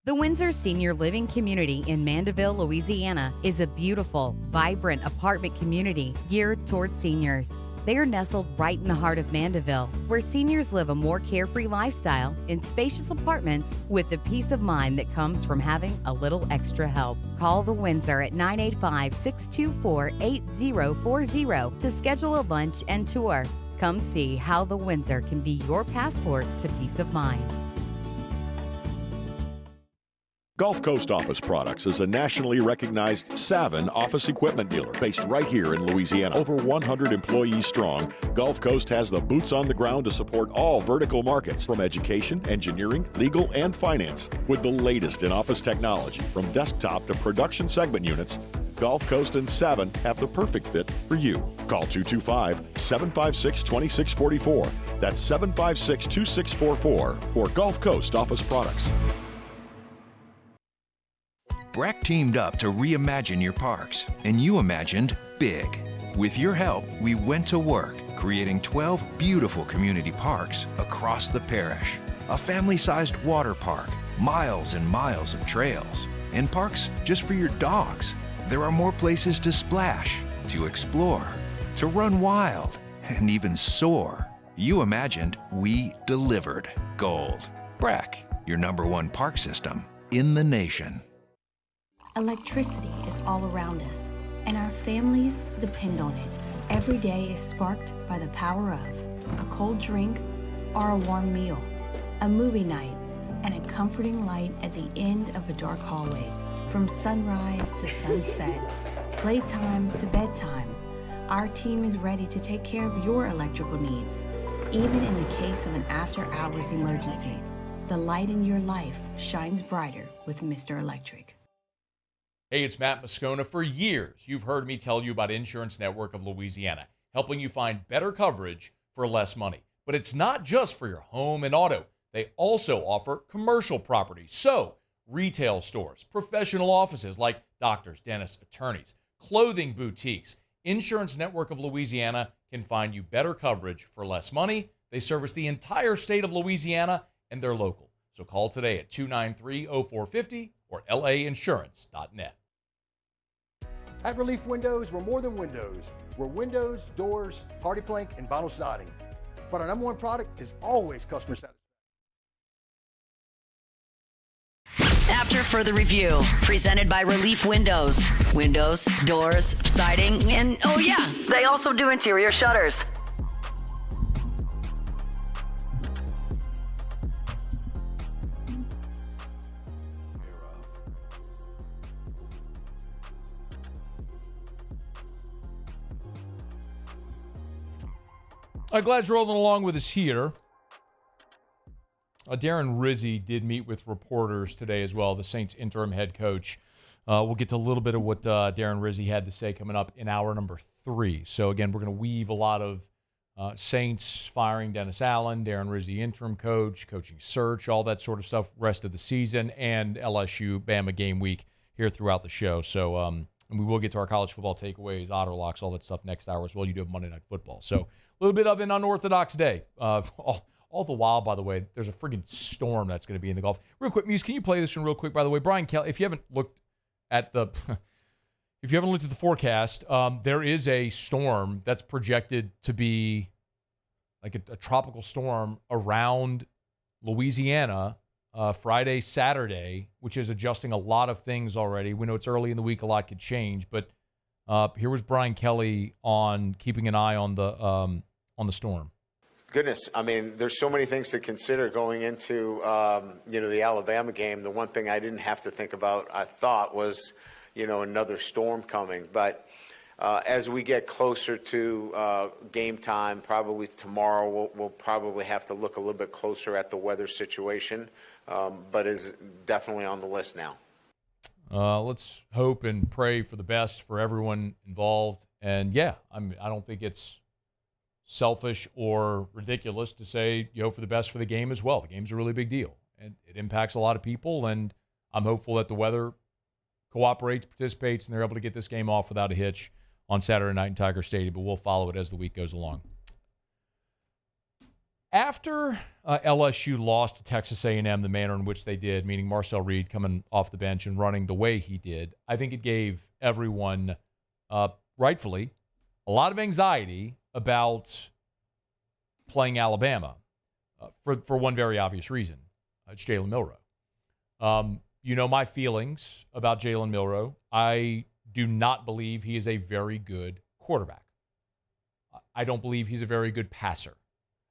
The Windsor Senior Living Community in Mandeville, Louisiana is a beautiful, vibrant apartment community geared toward seniors. They are nestled right in the heart of Mandeville, where seniors live a more carefree lifestyle in spacious apartments with the peace of mind that comes from having a little extra help. Call the Windsor at 985-624-8040 to schedule a lunch and tour. Come see how the Windsor can be your passport to peace of mind. Gulf Coast Office Products is a nationally recognized Savin office equipment dealer based right here in Louisiana. Over 100 employees strong, Gulf Coast has the boots on the ground to support all vertical markets, from education, engineering, legal, and finance. With the latest in office technology, from desktop to production segment units, Gulf Coast and Savin have the perfect fit for you. Call 225-756-2644. That's 756-2644 for Gulf Coast Office Products. Breck teamed up to reimagine your parks, and you imagined big. With your help, we went to work, creating 12 beautiful community parks across the parish. A family-sized water park, miles and miles of trails, and parks just for your dogs. There are more places to splash, to explore, to run wild, and even soar. You imagined, we delivered gold. Breck, your #1 park system in the nation. Electricity is all around us, and our families depend on it. Every day is sparked by the power of a cold drink or a warm meal, a movie night, and a comforting light at the end of a dark hallway. From sunrise to sunset, playtime to bedtime, our team is ready to take care of your electrical needs. Even in the case of an after-hours emergency, the light in your life shines brighter with Mr. Electric. Hey, it's Matt Moscona. For years, you've heard me tell you about Insurance Network of Louisiana, helping you find better coverage for less money. But it's not just for your home and auto. They also offer commercial property. So, retail stores, professional offices like doctors, dentists, attorneys, clothing boutiques. Insurance Network of Louisiana can find you better coverage for less money. They service the entire state of Louisiana, and they're local. So call today at 293-0450 or lainsurance.net. At Relief Windows, we're more than windows. We're windows, doors, hardy plank, and vinyl siding. But our number one product is always customer satisfaction. After further review, presented by Relief Windows. Windows, doors, siding, and oh yeah, they also do interior shutters. I'm glad you're rolling along with us here. Darren Rizzy did meet with reporters today as well, the Saints interim head coach. We'll get to a little bit of what Darren Rizzy had to say coming up in hour number 3. So, again, we're going to weave a lot of Saints firing Dennis Allen, Darren Rizzy interim coach, coaching search, all that sort of stuff, rest of the season, and LSU-Bama game week here throughout the show. So, and we will get to our college football takeaways, otter locks, all that stuff next hour as well. You do have Monday Night Football. So, a little bit of an unorthodox day. All the while, by the way, there's a friggin' storm that's going to be in the Gulf. Real quick, Muse, can you play this one real quick? By the way, Brian Kelly, if you haven't looked at the forecast, there is a storm that's projected to be like a tropical storm around Louisiana Friday, Saturday, which is adjusting a lot of things already. We know it's early in the week; a lot could change. But here was Brian Kelly on keeping an eye on the storm. Goodness, I mean, there's so many things to consider going into, the Alabama game. The one thing I didn't have to think about, I thought, was, another storm coming. But as we get closer to game time, probably tomorrow, we'll probably have to look a little bit closer at the weather situation, but is definitely on the list now. Let's hope and pray for the best for everyone involved. And, yeah, I don't think it's selfish or ridiculous to say, for the best for the game as well. The game's a really big deal, and it impacts a lot of people, and I'm hopeful that the weather cooperates, participates, and they're able to get this game off without a hitch on Saturday night in Tiger Stadium, but we'll follow it as the week goes along. After LSU lost to Texas A&M the manner in which they did, meaning Marcel Reed coming off the bench and running the way he did, I think it gave everyone, rightfully, a lot of anxiety about playing Alabama for one very obvious reason. It's Jalen Milroe. My feelings about Jalen Milroe. I do not believe he is a very good quarterback. I don't believe he's a very good passer.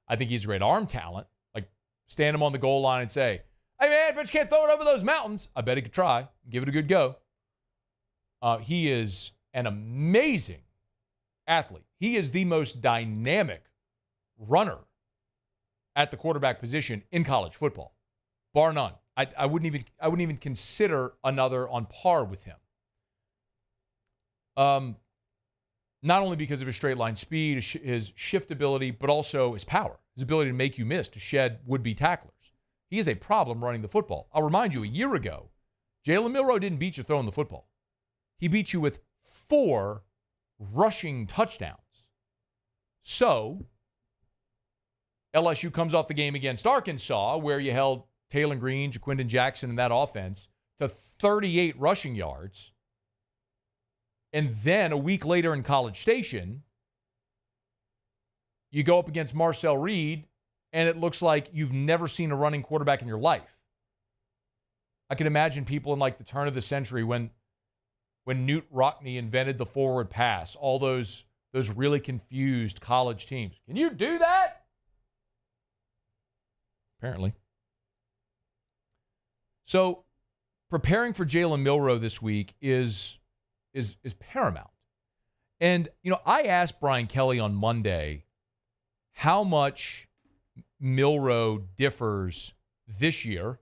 I think he's a great arm talent. Like, stand him on the goal line and say, hey, man, but you can't throw it over those mountains. I bet he could try. Give it a good go. He is an amazing athlete. He is the most dynamic runner at the quarterback position in college football, bar none. I wouldn't even consider another on par with him. Not only because of his straight line speed, his shiftability, but also his power, his ability to make you miss, to shed would-be tacklers. He is a problem running the football. I'll remind you, a year ago, Jalen Milroe didn't beat you throwing the football. He beat you with 4 rushing touchdowns. So, LSU comes off the game against Arkansas, where you held Taylor Green, Jaquindon Jackson, and that offense to 38 rushing yards. And then a week later in College Station, you go up against Marcel Reed, and it looks like you've never seen a running quarterback in your life. I can imagine people in like the turn of the century when Newt Rockne invented the forward pass, all those really confused college teams. Can you do that? Apparently. So preparing for Jalen Milroe this week is paramount. And, I asked Brian Kelly on Monday how much Milroe differs this year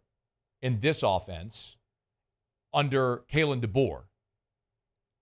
in this offense under Kalen DeBoer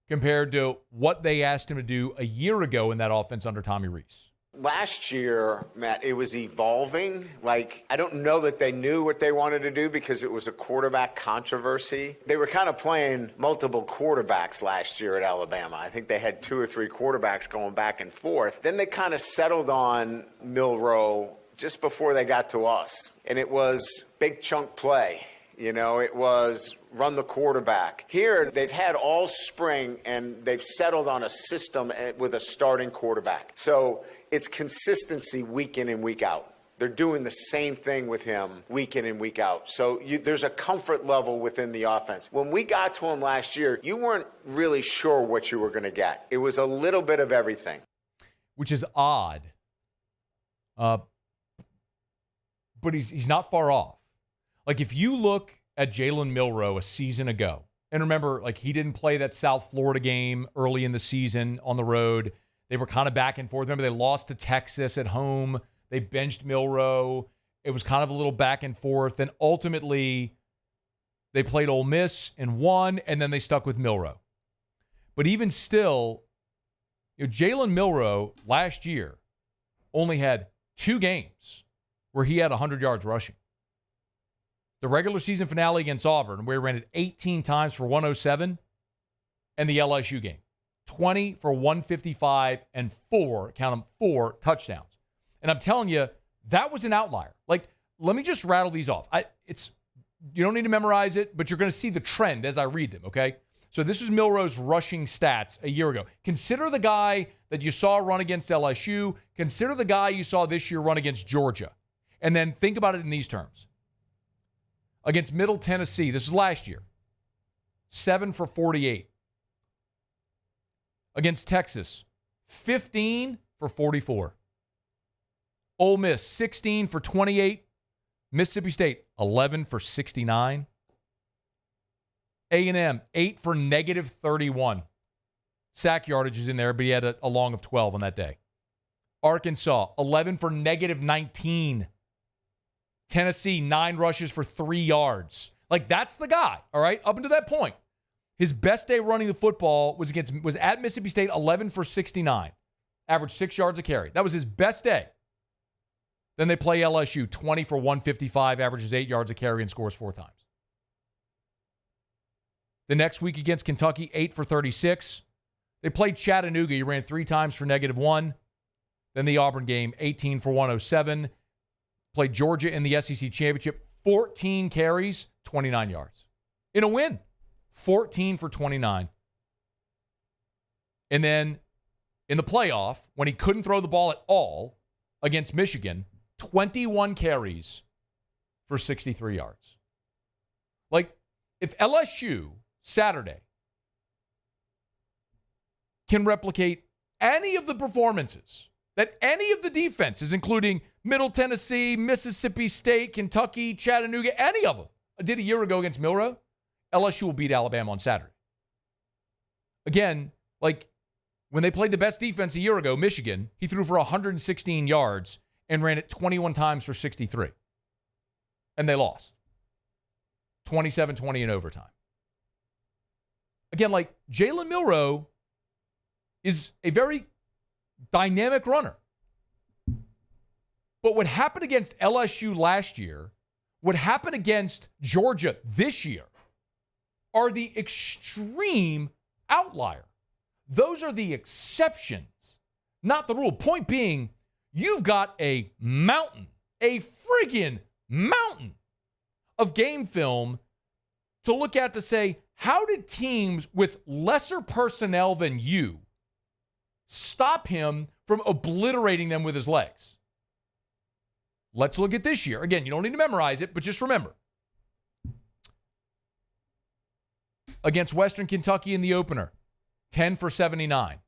compared to what they asked him to do a year ago in that offense under Tommy Rees. Last year, Matt, it was evolving. I don't know that they knew what they wanted to do because it was a quarterback controversy. They were kind of playing multiple quarterbacks last year at Alabama. I think they had 2 or 3 quarterbacks going back and forth. Then they kind of settled on Milroe just before they got to us. And it was big chunk play. You know, it was run the quarterback. Here, they've had all spring, and they've settled on a system with a starting quarterback. So it's consistency week in and week out. They're doing the same thing with him week in and week out. So there's a comfort level within the offense. When we got to him last year, you weren't really sure what you were going to get. It was a little bit of everything. Which is odd. But he's not far off. Like, if you look at Jalen Milroe a season ago, and remember, like, he didn't play that South Florida game early in the season on the road. They were kind of back and forth. Remember, they lost to Texas at home. They benched Milroe. It was kind of a little back and forth. And ultimately, they played Ole Miss and won, and then they stuck with Milroe. But even still, Jalen Milroe last year only had 2 games where he had 100 yards rushing. The regular season finale against Auburn, where he ran it 18 times for 107, and the LSU game, 20 for 155 and 4 touchdowns. And I'm telling you, that was an outlier. Like, let me just rattle these off. You don't need to memorize it, but you're going to see the trend as I read them, okay? So this is Milroe's rushing stats a year ago. Consider the guy that you saw run against LSU. Consider the guy you saw this year run against Georgia. And then think about it in these terms. Against Middle Tennessee, this is last year, 7 for 48. Against Texas, 15 for 44. Ole Miss, 16 for 28. Mississippi State, 11 for 69. A&M, 8 for negative 31. Sack yardage is in there, but he had a long of 12 on that day. Arkansas, 11 for negative 19. Tennessee, 9 rushes for 3 yards. Like, that's the guy, all right, up until that point. His best day running the football was at Mississippi State, 11 for 69. Averaged 6 yards a carry. That was his best day. Then they play LSU, 20 for 155, averages 8 yards a carry and scores 4 times. The next week against Kentucky, 8 for 36. They played Chattanooga. He ran 3 times for -1. Then the Auburn game, 18 for 107. Played Georgia in the SEC Championship, 14 carries, 29 yards. In a win, 14 for 29. And then in the playoff, when he couldn't throw the ball at all against Michigan, 21 carries for 63 yards. Like, if LSU Saturday can replicate any of the performances that any of the defenses, including Middle Tennessee, Mississippi State, Kentucky, Chattanooga, any of them, did a year ago against Milroe, LSU will beat Alabama on Saturday. Again, like, when they played the best defense a year ago, Michigan, he threw for 116 yards and ran it 21 times for 63. And they lost. 27-20 in overtime. Again, like, Jalen Milroe is a very dynamic runner. But what happened against LSU last year, what happened against Georgia this year, are the extreme outlier. Those are the exceptions, not the rule. Point being, you've got a mountain, a friggin' mountain of game film to look at to say, how did teams with lesser personnel than you stop him from obliterating them with his legs? Let's look at this year. Again, you don't need to memorize it, but just remember. Against Western Kentucky in the opener, 10 for 79.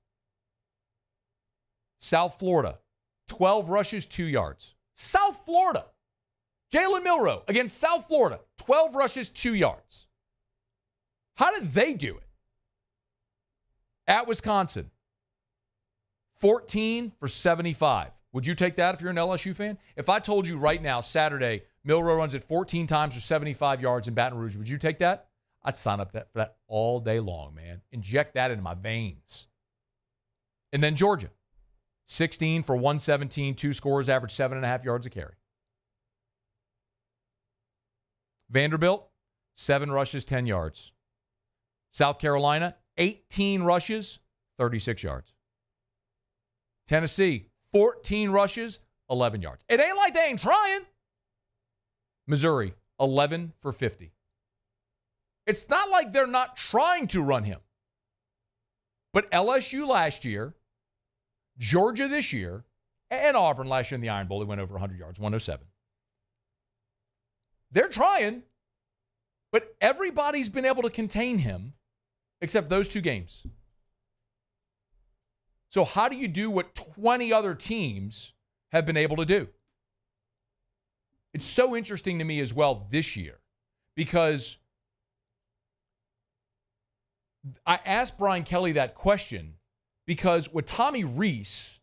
South Florida, 12 rushes, 2 yards. South Florida. Jalen Milroe against South Florida, 12 rushes, 2 yards. How did they do it? At Wisconsin, 14 for 75. Would you take that if you're an LSU fan? If I told you right now, Saturday, Milroe runs it 14 times for 75 yards in Baton Rouge, would you take that? I'd sign up for that all day long, man. Inject that into my veins. And then Georgia, 16 for 117, 2 scores, average 7.5 yards a carry. Vanderbilt, 7 rushes, 10 yards. South Carolina, 18 rushes, 36 yards. Tennessee, 14 rushes, 11 yards. It ain't like they ain't trying. Missouri, 11 for 50. It's not like they're not trying to run him. But LSU last year, Georgia this year, and Auburn last year in the Iron Bowl, they went over 100 yards, 107. They're trying, but everybody's been able to contain him except those two games. So how do you do what 20 other teams have been able to do? It's so interesting to me as well this year because I asked Brian Kelly that question because what Tommy Rees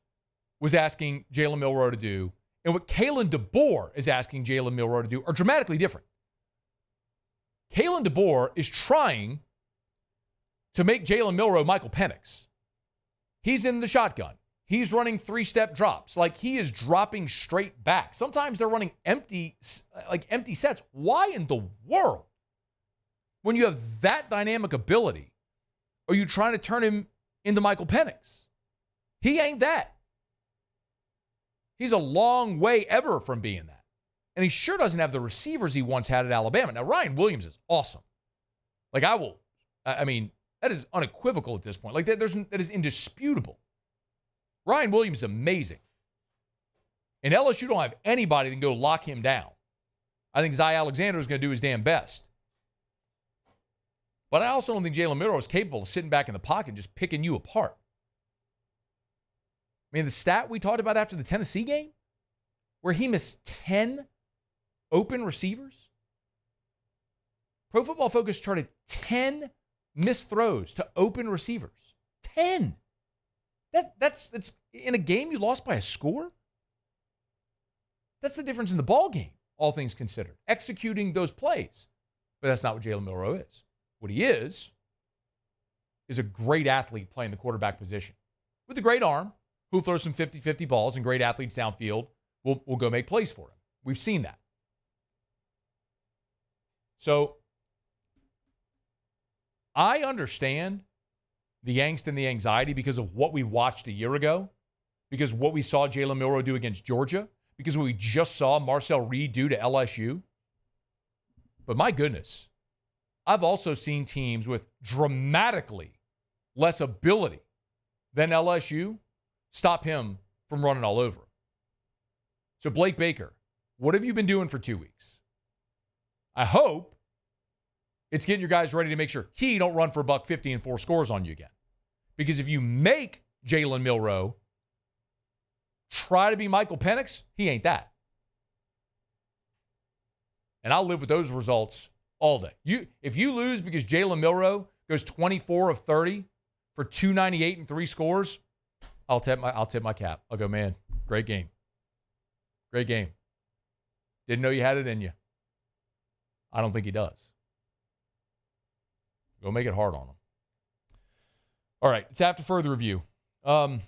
was asking Jalen Milroe to do and what Kalen DeBoer is asking Jalen Milroe to do are dramatically different. Kalen DeBoer is trying to make Jalen Milroe Michael Penix. He's in the shotgun. He's running three-step drops. Like, he is dropping straight back. Sometimes they're running empty sets. Why in the world, when you have that dynamic ability, are you trying to turn him into Michael Penix? He ain't that. He's a long way ever from being that. And he sure doesn't have the receivers he once had at Alabama. Now, Ryan Williams is awesome. Like, that is unequivocal at this point. Like, that is indisputable. Ryan Williams is amazing. And LSU don't have anybody that can go lock him down. I think Zy Alexander is going to do his damn best. But I also don't think Jalen Milroe is capable of sitting back in the pocket and just picking you apart. I mean, the stat we talked about after the Tennessee game, where he missed 10 open receivers. Pro Football Focus charted 10 missed throws to open receivers. 10. That's in a game you lost by a score? That's the difference in the ball game, all things considered. Executing those plays. But that's not what Jalen Milroe is. What he is a great athlete playing the quarterback position. With a great arm, who'll throw some 50-50 balls, and great athletes downfield will go make plays for him. We've seen that. So I understand the angst and the anxiety because of what we watched a year ago, because what we saw Jalen Milroe do against Georgia, because what we just saw Marcel Reed do to LSU. But my goodness, I've also seen teams with dramatically less ability than LSU stop him from running all over him. So Blake Baker, what have you been doing for 2 weeks? I hope it's getting your guys ready to make sure he don't run for $150 and 4 scores on you again. Because if you make Jalen Milroe try to be Michael Penix, he ain't that. And I'll live with those results all day. If you lose because Jalen Milroe goes 24 of 30 for 298 and 3 scores, I'll tip my cap. I'll go, man, great game. Great game. Didn't know you had it in you. I don't think he does. Go make it hard on him. All right, it's after further review. Glad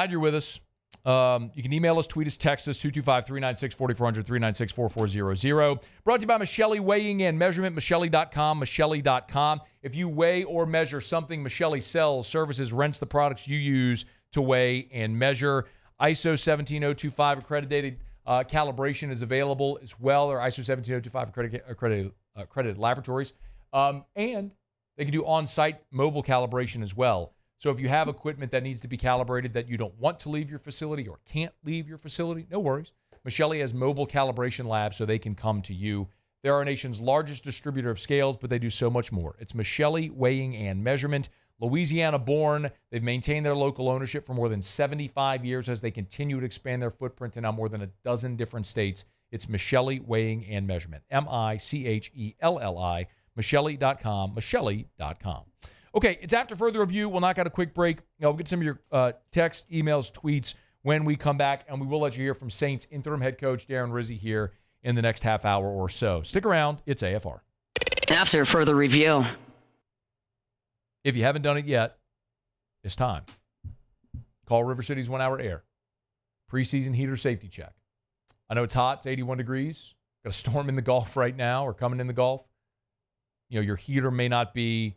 you're with us. You can email us, tweet us, text us, 225-396-4400, 396-4400. Brought to you by Michelli Weighing and Measurement, Michelli.com, Michelli.com. If you weigh or measure something, Michelli sells, services, rents the products you use to weigh and measure. ISO 17025 accredited calibration is available as well, or ISO 17025 accredited laboratories. And they can do on-site mobile calibration as well. So if you have equipment that needs to be calibrated that you don't want to leave your facility or can't leave your facility, no worries. Michelli has mobile calibration labs so they can come to you. They're our nation's largest distributor of scales, but they do so much more. It's Michelli Weighing and Measurement. Louisiana born. They've maintained their local ownership for more than 75 years as they continue to expand their footprint to now more than a dozen different states. It's Michelli Weighing and Measurement. Michelli. Michelli.com. Michelli.com. Okay, it's after further review. We'll knock out a quick break. We'll get some of your texts, emails, tweets when we come back, and we will let you hear from Saints interim head coach Darren Rizzy here in the next half hour or so. Stick around. It's AFR. After further review. If you haven't done it yet, it's time. Call River City's 1 hour air. Preseason heater safety check. I know it's hot. It's 81 degrees. Got a storm in the Gulf right now or coming in the Gulf. You know, your heater may not be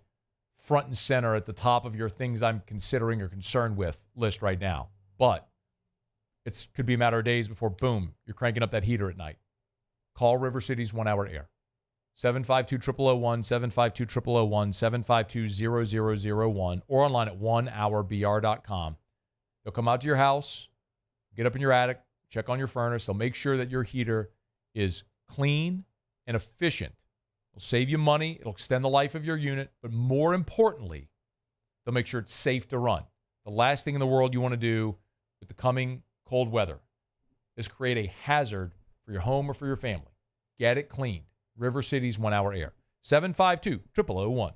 front and center at the top of your things I'm considering or concerned with list right now. But It could be a matter of days before, boom, you're cranking up that heater at night. Call River City's 1 Hour Air. 752-0001, 752-0001, 752-0001, or online at onehourbr.com. They'll come out to your house, get up in your attic, check on your furnace. They'll make sure that your heater is clean and efficient. It'll save you money. It'll extend the life of your unit. But more importantly, they'll make sure it's safe to run. The last thing in the world you want to do with the coming cold weather is create a hazard for your home or for your family. Get it cleaned. River City's 1 Hour Air. 752-0001.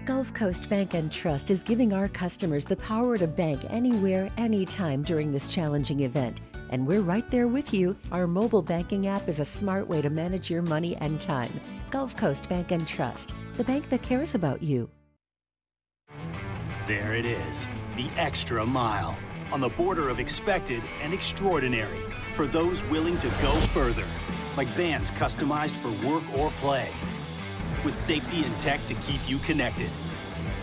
Gulf Coast Bank and Trust is giving our customers the power to bank anywhere, anytime during this challenging event. And we're right there with you. Our mobile banking app is a smart way to manage your money and time. Gulf Coast Bank and Trust, the bank that cares about you. There it is, the extra mile, on the border of expected and extraordinary, for those willing to go further, like vans customized for work or play, with safety and tech to keep you connected,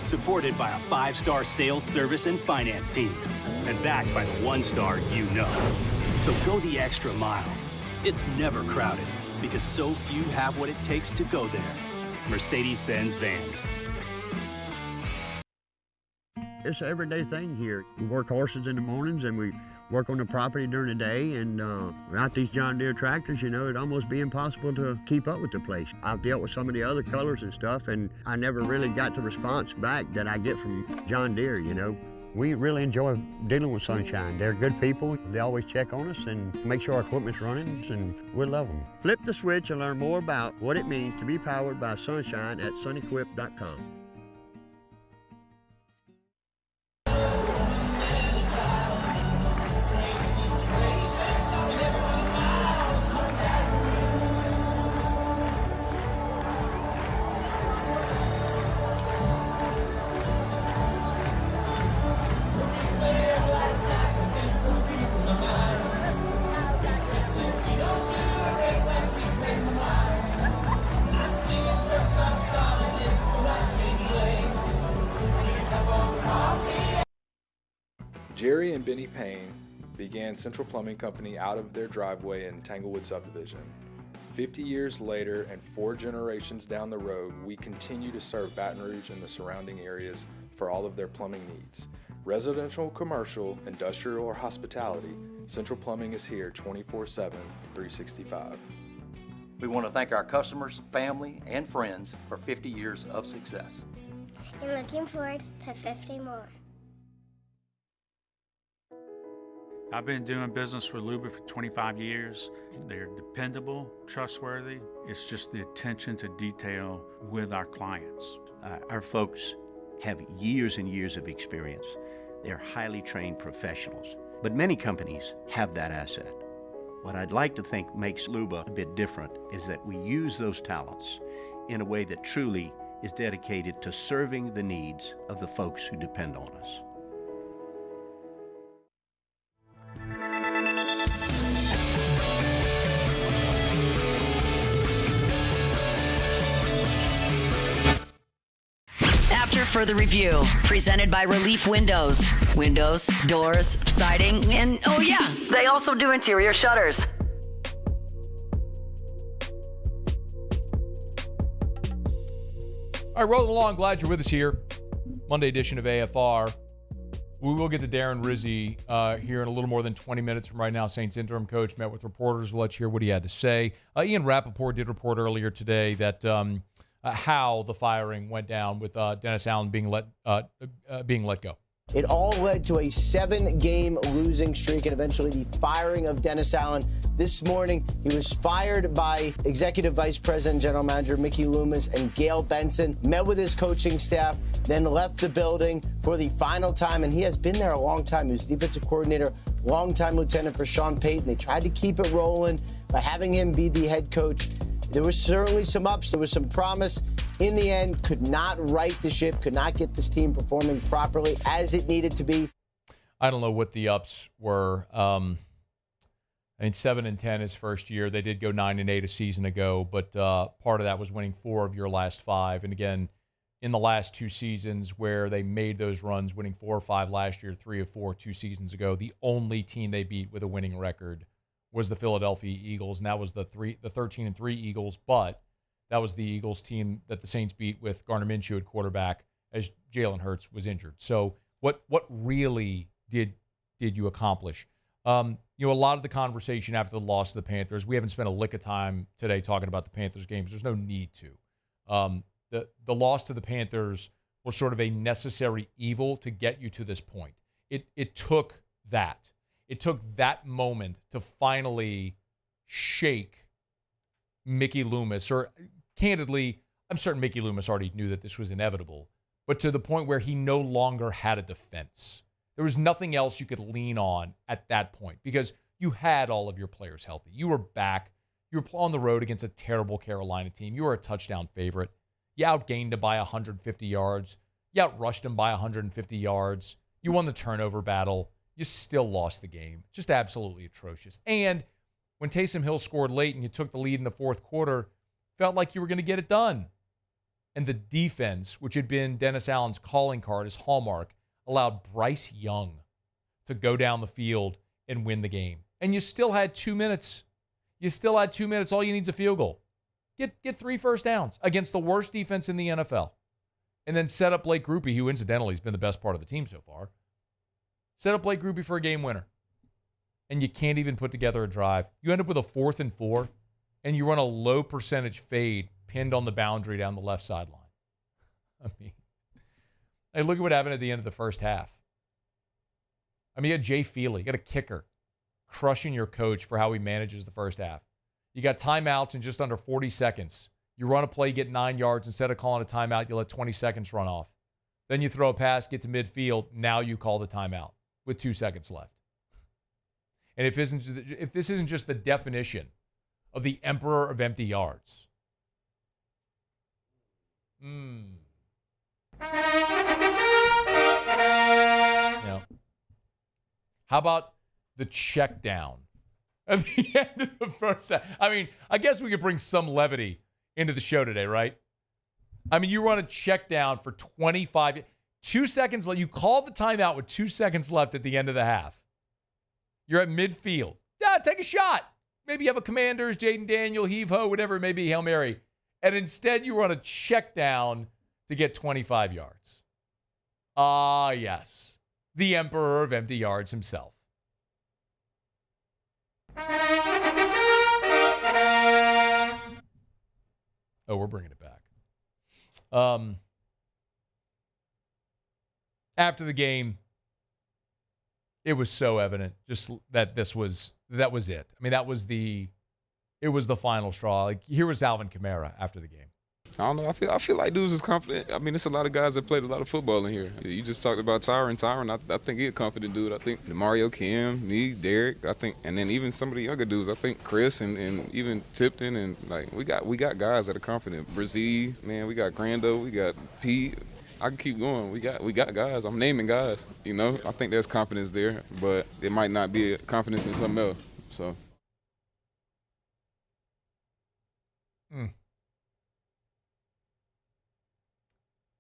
supported by a 5-star sales, service, and finance team, and backed by the 1-star you know. So go the extra mile. It's never crowded, because so few have what it takes to go there. Mercedes-Benz Vans. It's an everyday thing here. We work horses in the mornings and we work on the property during the day, and without these John Deere tractors, it'd almost be impossible to keep up with the place. I've dealt with some of the other colors and stuff, and I never really got the response back that I get from John Deere, We really enjoy dealing with Sunshine. They're good people. They always check on us and make sure our equipment's running, and we love them. Flip the switch and learn more about what it means to be powered by Sunshine at sunequip.com. Jerry and Benny Payne began Central Plumbing Company out of their driveway in Tanglewood subdivision. 50 years later and 4 generations down the road, we continue to serve Baton Rouge and the surrounding areas for all of their plumbing needs. Residential, commercial, industrial, or hospitality, Central Plumbing is here 24/7, 365. We want to thank our customers, family, and friends for 50 years of success. And looking forward to 50 more. I've been doing business with Luba for 25 years. They're dependable, trustworthy. It's just the attention to detail with our clients. Our folks have years and years of experience. They're highly trained professionals, but many companies have that asset. What I'd like to think makes Luba a bit different is that we use those talents in a way that truly is dedicated to serving the needs of the folks who depend on us. After further review, presented by Relief Windows. Windows, doors, siding, and oh yeah, they also do interior shutters. All right, rolling along. Glad you're with us here. Monday edition of AFR. We will get to Darren Rizzy here in a little more than 20 minutes from right now. Saints interim coach met with reporters. We'll let you hear what he had to say. Ian Rappaport did report earlier today that how the firing went down with Dennis Allen being let go. It all led to a 7-game losing streak and eventually the firing of Dennis Allen. This morning, he was fired by Executive Vice President, General Manager Mickey Loomis and Gail Benson, met with his coaching staff, then left the building for the final time, and he has been there a long time. He was defensive coordinator, longtime lieutenant for Sean Payton. They tried to keep it rolling by having him be the head coach. There was certainly some ups, there was some promise. In the end, could not right the ship, could not get this team performing properly as it needed to be. I don't know what the ups were. 7-10 his first year. They did go 9-8 a season ago, but part of that was winning 4 of your last 5. And again, in the last 2 seasons where they made those runs, winning 4 or 5 last year, 3 or 4 2 seasons ago. The only team they beat with a winning record was the Philadelphia Eagles, and that was the 13-3 Eagles, but that was the Eagles team that the Saints beat with Gardner Minshew at quarterback as Jalen Hurts was injured. So what really did you accomplish? A lot of the conversation after the loss to the Panthers, we haven't spent a lick of time today talking about the Panthers games. There's no need to. The loss to the Panthers was sort of a necessary evil to get you to this point. It took that. It took that moment to finally shake Mickey Loomis, or candidly, I'm certain Mickey Loomis already knew that this was inevitable, but to the point where he no longer had a defense. There was nothing else you could lean on at that point because you had all of your players healthy. You were back. You were on the road against a terrible Carolina team. You were a touchdown favorite. You outgained them by 150 yards. You outrushed them by 150 yards. You won the turnover battle. You still lost the game. Just absolutely atrocious. And when Taysom Hill scored late and you took the lead in the fourth quarter, felt like you were going to get it done. And the defense, which had been Dennis Allen's calling card, his hallmark, allowed Bryce Young to go down the field and win the game. And you still had 2 minutes. All you need is a field goal. Get 3 first downs against the worst defense in the NFL. And then set up Blake Grupe, who incidentally has been the best part of the team so far. Set up Blake Grupe for a game winner. And you can't even put together a drive. You end up with a 4th and 4, and you run a low percentage fade pinned on the boundary down the left sideline. I mean, hey, look at what happened at the end of the first half. I mean, you got Jay Feely, you got a kicker, crushing your coach for how he manages the first half. You got timeouts in just under 40 seconds. You run a play, get 9 yards. Instead of calling a timeout, you let 20 seconds run off. Then you throw a pass, get to midfield. Now you call the timeout with 2 seconds left. And if this isn't just the definition of the emperor of empty yards. Yeah. How about the check down at the end of the first half? I mean, I guess we could bring some levity into the show today, right? I mean, you run a check down for 25, 2 seconds left. You call the timeout with 2 seconds left at the end of the half. You're at midfield. Yeah, take a shot. Maybe you have a Commanders, Jaden Daniel, heave-ho, whatever it may be, Hail Mary. And instead you run a check down to get 25 yards. Yes. The emperor of empty yards himself. Oh, we're bringing it back. After the game, it was so evident just that that was it. I mean, it was the final straw. Like, here was Alvin Kamara after the game. I don't know. I feel like dudes is confident. I mean, it's a lot of guys that played a lot of football in here. You just talked about Tyron. I think he's a confident dude. I think Mario, Kim, me, Derek. I think, and then even some of the younger dudes. I think Chris and even Tipton, and like we got guys that are confident. Brazil, man, we got Grando, we got Pete. I can keep going. We got guys. I'm naming guys. You know, I think there's confidence there, but it might not be confidence in something else. So.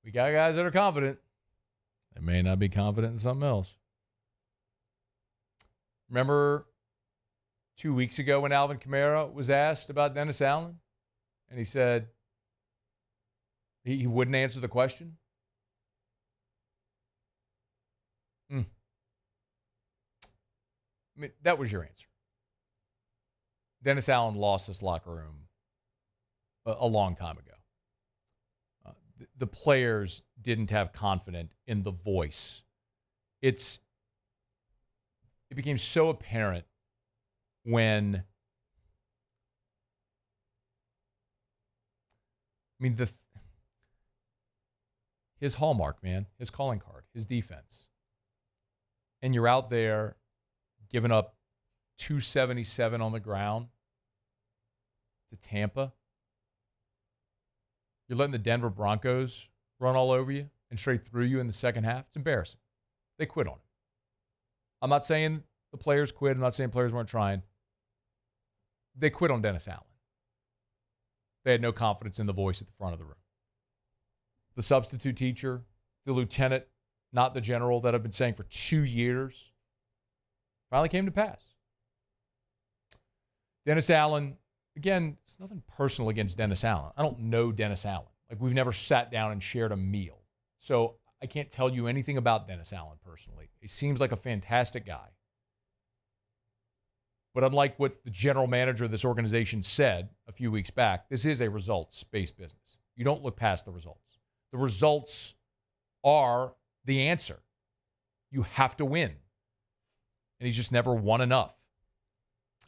We got guys that are confident. They may not be confident in something else. Remember 2 weeks ago when Alvin Kamara was asked about Dennis Allen? And he said he wouldn't answer the question? I mean, that was your answer. Dennis Allen lost this locker room a long time ago. The players didn't have confidence in the voice. It became so apparent when, I mean, his hallmark, man, his calling card, his defense. And you're out there giving up 277 on the ground to Tampa. You're letting the Denver Broncos run all over you and straight through you in the second half. It's embarrassing. They quit on it. I'm not saying the players quit. I'm not saying players weren't trying. They quit on Dennis Allen. They had no confidence in the voice at the front of the room. the substitute teacher, the lieutenant, not the general, that I've been saying for 2 years, finally came to pass. Dennis Allen, again, it's nothing personal against Dennis Allen. I don't know Dennis Allen. Like, we've never sat down and shared a meal. So I can't tell you anything about Dennis Allen personally. He seems like a fantastic guy. But unlike what the general manager of this organization said a few weeks back, this is a results-based business. You don't look past the results. The results are the answer. You have to win. And he's just never won enough.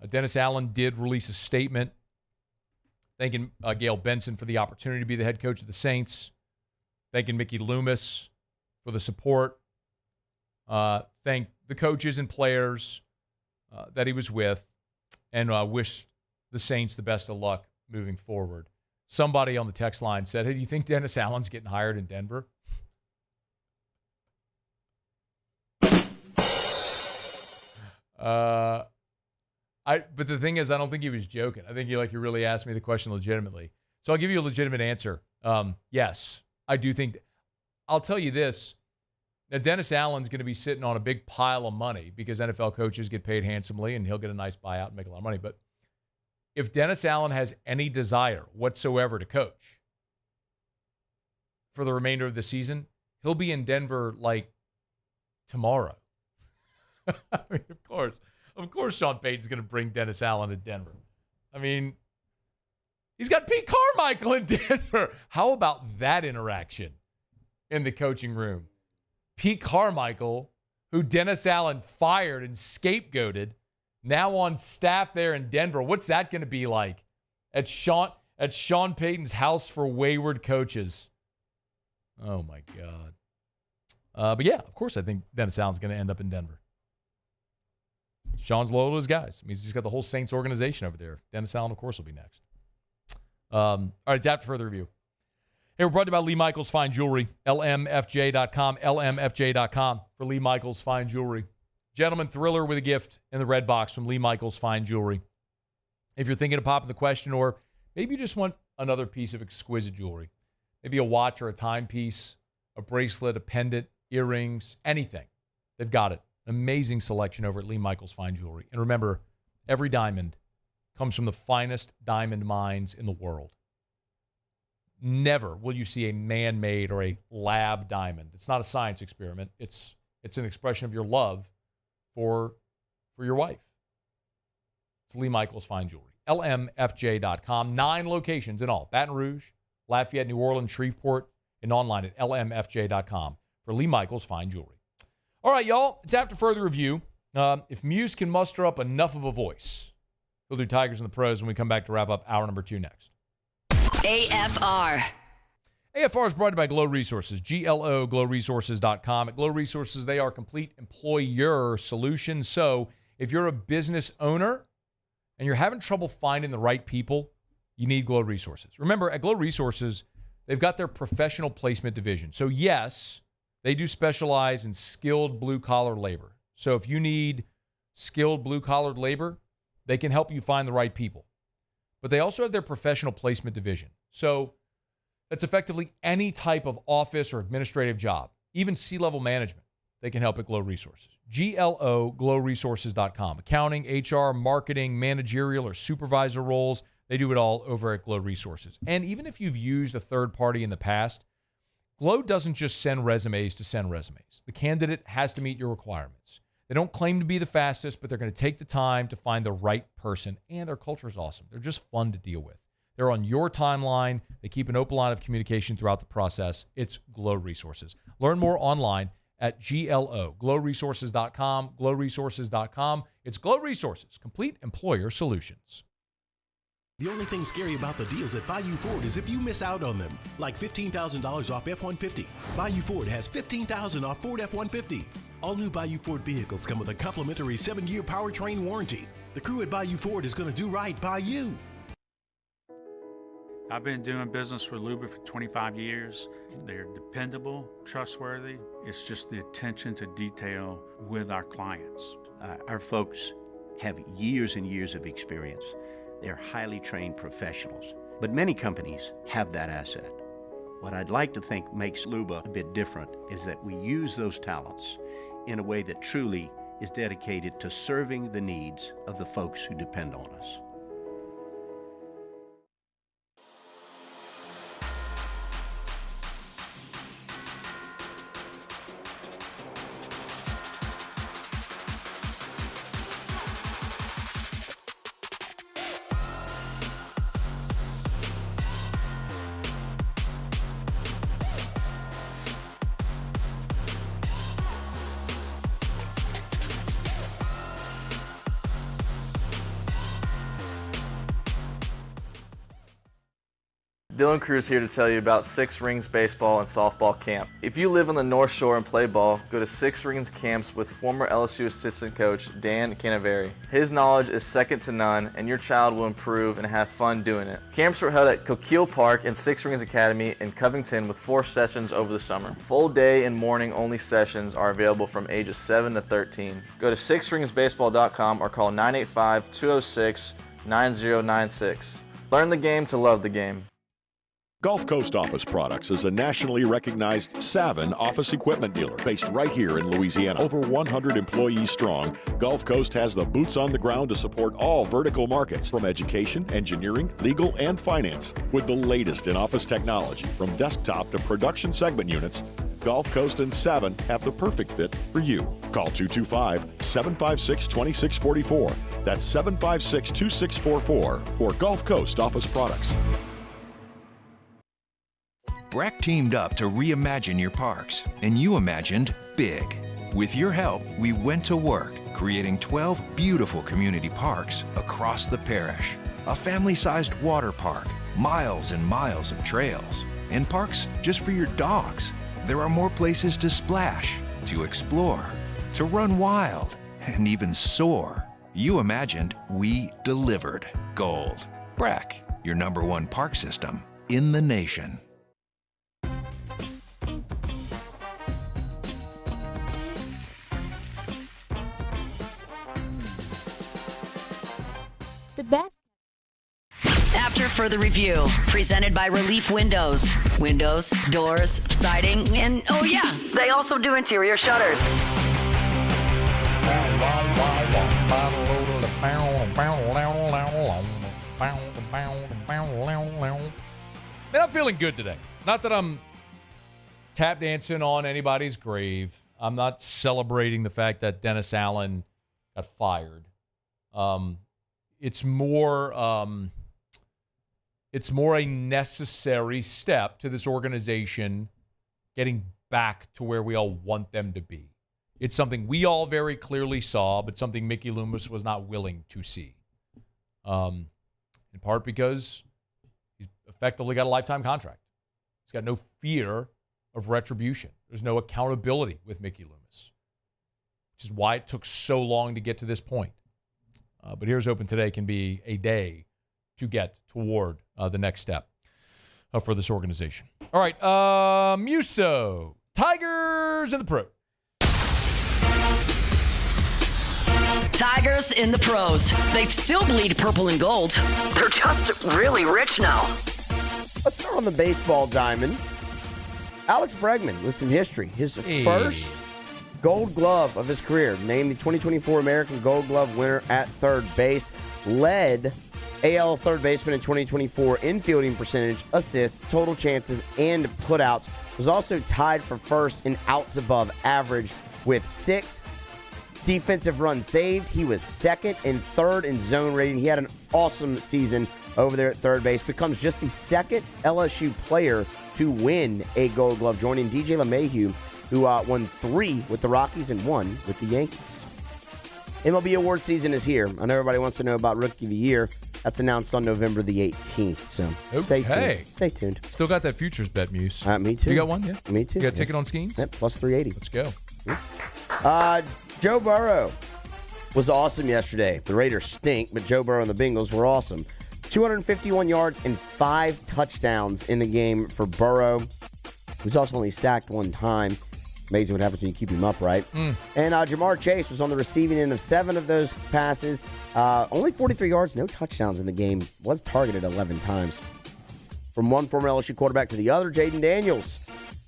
Dennis Allen did release a statement thanking Gail Benson for the opportunity to be the head coach of the Saints, thanking Mickey Loomis for the support, thank the coaches and players that he was with, and wish the Saints the best of luck moving forward. Somebody on the text line said, hey, do you think Dennis Allen's getting hired in Denver? But the thing is, I don't think he was joking. I think he really asked me the question legitimately. So I'll give you a legitimate answer. Yes, I do think. I'll tell you this. Now, Dennis Allen's going to be sitting on a big pile of money because NFL coaches get paid handsomely, and he'll get a nice buyout and make a lot of money. But if Dennis Allen has any desire whatsoever to coach for the remainder of the season, he'll be in Denver like tomorrow. I mean, of course Sean Payton's going to bring Dennis Allen to Denver. I mean, he's got Pete Carmichael in Denver. How about that interaction in the coaching room? Pete Carmichael, who Dennis Allen fired and scapegoated, now on staff there in Denver. What's that going to be like at Sean Payton's house for wayward coaches? Oh, my God. But, yeah, of course I think Dennis Allen's going to end up in Denver. Sean's loyal to his guys. I mean, he's just got the whole Saints organization over there. Dennis Allen, of course, will be next. All right, it's after further review. Hey, we're brought to you by Lee Michaels Fine Jewelry, lmfj.com, lmfj.com for Lee Michaels Fine Jewelry. Gentleman, thriller with a gift in the red box from Lee Michaels Fine Jewelry. If you're thinking of popping the question, or maybe you just want another piece of exquisite jewelry, maybe a watch or a timepiece, a bracelet, a pendant, earrings, anything, they've got it. Amazing selection over at Lee Michaels Fine Jewelry. And remember, every diamond comes from the finest diamond mines in the world. Never will you see a man-made or a lab diamond. It's not a science experiment. It's an expression of your love for your wife. It's Lee Michaels Fine Jewelry. lmfj.com. 9 locations in all. Baton Rouge, Lafayette, New Orleans, Shreveport, and online at lmfj.com for Lee Michaels Fine Jewelry. All right, y'all, it's after further review. If Muse can muster up enough of a voice, we'll do Tigers and the Pros when we come back to wrap up hour number 2 next. AFR. AFR is brought to you by Glow Resources, glowresources.com. At Glow Resources, they are complete employer solutions. So if you're a business owner and you're having trouble finding the right people, you need Glow Resources. Remember, at Glow Resources, they've got their professional placement division. So yes, they do specialize in skilled blue-collar labor. So if you need skilled blue-collar labor, they can help you find the right people. But they also have their professional placement division. So that's effectively any type of office or administrative job, even C-level management. They can help at Glow Resources. glowresources.com. Accounting, HR, marketing, managerial, or supervisor roles, they do it all over at Glow Resources. And even if you've used a third party in the past, Glow doesn't just send resumes to send resumes. The candidate has to meet your requirements. They don't claim to be the fastest, but they're going to take the time to find the right person, and their culture is awesome. They're just fun to deal with. They're on your timeline. They keep an open line of communication throughout the process. It's Glow Resources. Learn more online at glowresources.com, glowresources.com. It's Glow Resources, complete employer solutions. The only thing scary about the deals at Bayou Ford is if you miss out on them, like $15,000 off F-150. Bayou Ford has $15,000 off Ford F-150. All new Bayou Ford vehicles come with a complimentary 7-year powertrain warranty. The crew at Bayou Ford is going to do right by you. I've been doing business with Luba for 25 years. They're dependable, trustworthy. It's just the attention to detail with our clients. Our folks have years and years of experience. They're highly trained professionals. But many companies have that asset. What I'd like to think makes Luba a bit different is that we use those talents in a way that truly is dedicated to serving the needs of the folks who depend on us. Dylan Cruz here to tell you about Six Rings Baseball and Softball Camp. If you live on the North Shore and play ball, go to Six Rings Camps with former LSU assistant coach Dan Canaveri. His knowledge is second to none, and your child will improve and have fun doing it. Camps were held at Coquille Park and Six Rings Academy in Covington with 4 sessions over the summer. Full day and morning only sessions are available from ages 7 to 13. Go to sixringsbaseball.com or call 985-206-9096. Learn the game to love the game. Gulf Coast Office Products is a nationally recognized Savin office equipment dealer based right here in Louisiana. Over 100 employees strong, Gulf Coast has the boots on the ground to support all vertical markets, from education, engineering, legal, and finance. With the latest in office technology, from desktop to production segment units, Gulf Coast and Savin have the perfect fit for you. Call 225-756-2644. That's 756-2644 for Gulf Coast Office Products. Breck teamed up to reimagine your parks, and you imagined big. With your help, we went to work, creating 12 beautiful community parks across the parish. A family-sized water park, miles and miles of trails, and parks just for your dogs. There are more places to splash, to explore, to run wild, and even soar. You imagined, we delivered. Gold. Breck, your #1 park system in the nation. The best. After further review, presented by Relief Windows. Windows, doors, siding, and oh yeah, they also do interior shutters. Man, I'm feeling good today. Not that I'm tap dancing on anybody's grave. I'm not celebrating the fact that Dennis Allen got fired. It's more a necessary step to this organization getting back to where we all want them to be. It's something we all very clearly saw, but something Mickey Loomis was not willing to see. In part because he's effectively got a lifetime contract. He's got no fear of retribution. There's no accountability with Mickey Loomis, which is why it took so long to get to this point. But Here's Open today can be a day to get toward the next step for this organization. All right, Muso, Tigers in the Pro. Tigers in the pros. They still bleed purple and gold. They're just really rich now. Let's start on the baseball diamond. Alex Bregman with some history. His first Gold Glove of his career. Named the 2024 American Gold Glove winner at third base. Led AL third baseman in 2024 in fielding percentage, assists, total chances, and putouts. Was also tied for first in outs above average with 6 defensive runs saved. He was second and third in zone rating. He had an awesome season over there at third base. Becomes just the second LSU player to win a Gold Glove, joining DJ LeMahieu, who won 3 with the Rockies and 1 with the Yankees. MLB award season is here. I know everybody wants to know about Rookie of the Year. That's announced on November the 18th, so stay tuned. Stay tuned. Still got that futures bet, Muse. Me too. You got one? Yeah? Me too. You got a ticket on Skeens? Yep, plus 380. Let's go. Joe Burrow was awesome yesterday. The Raiders stink, but Joe Burrow and the Bengals were awesome. 251 yards and 5 touchdowns in the game for Burrow. He was also only sacked 1 time. Amazing what happens when you keep him upright. And Jamar Chase was on the receiving end of 7 of those passes. Only 43 yards, no touchdowns in the game. Was targeted 11 times. from one former LSU quarterback to the other, Jaden Daniels.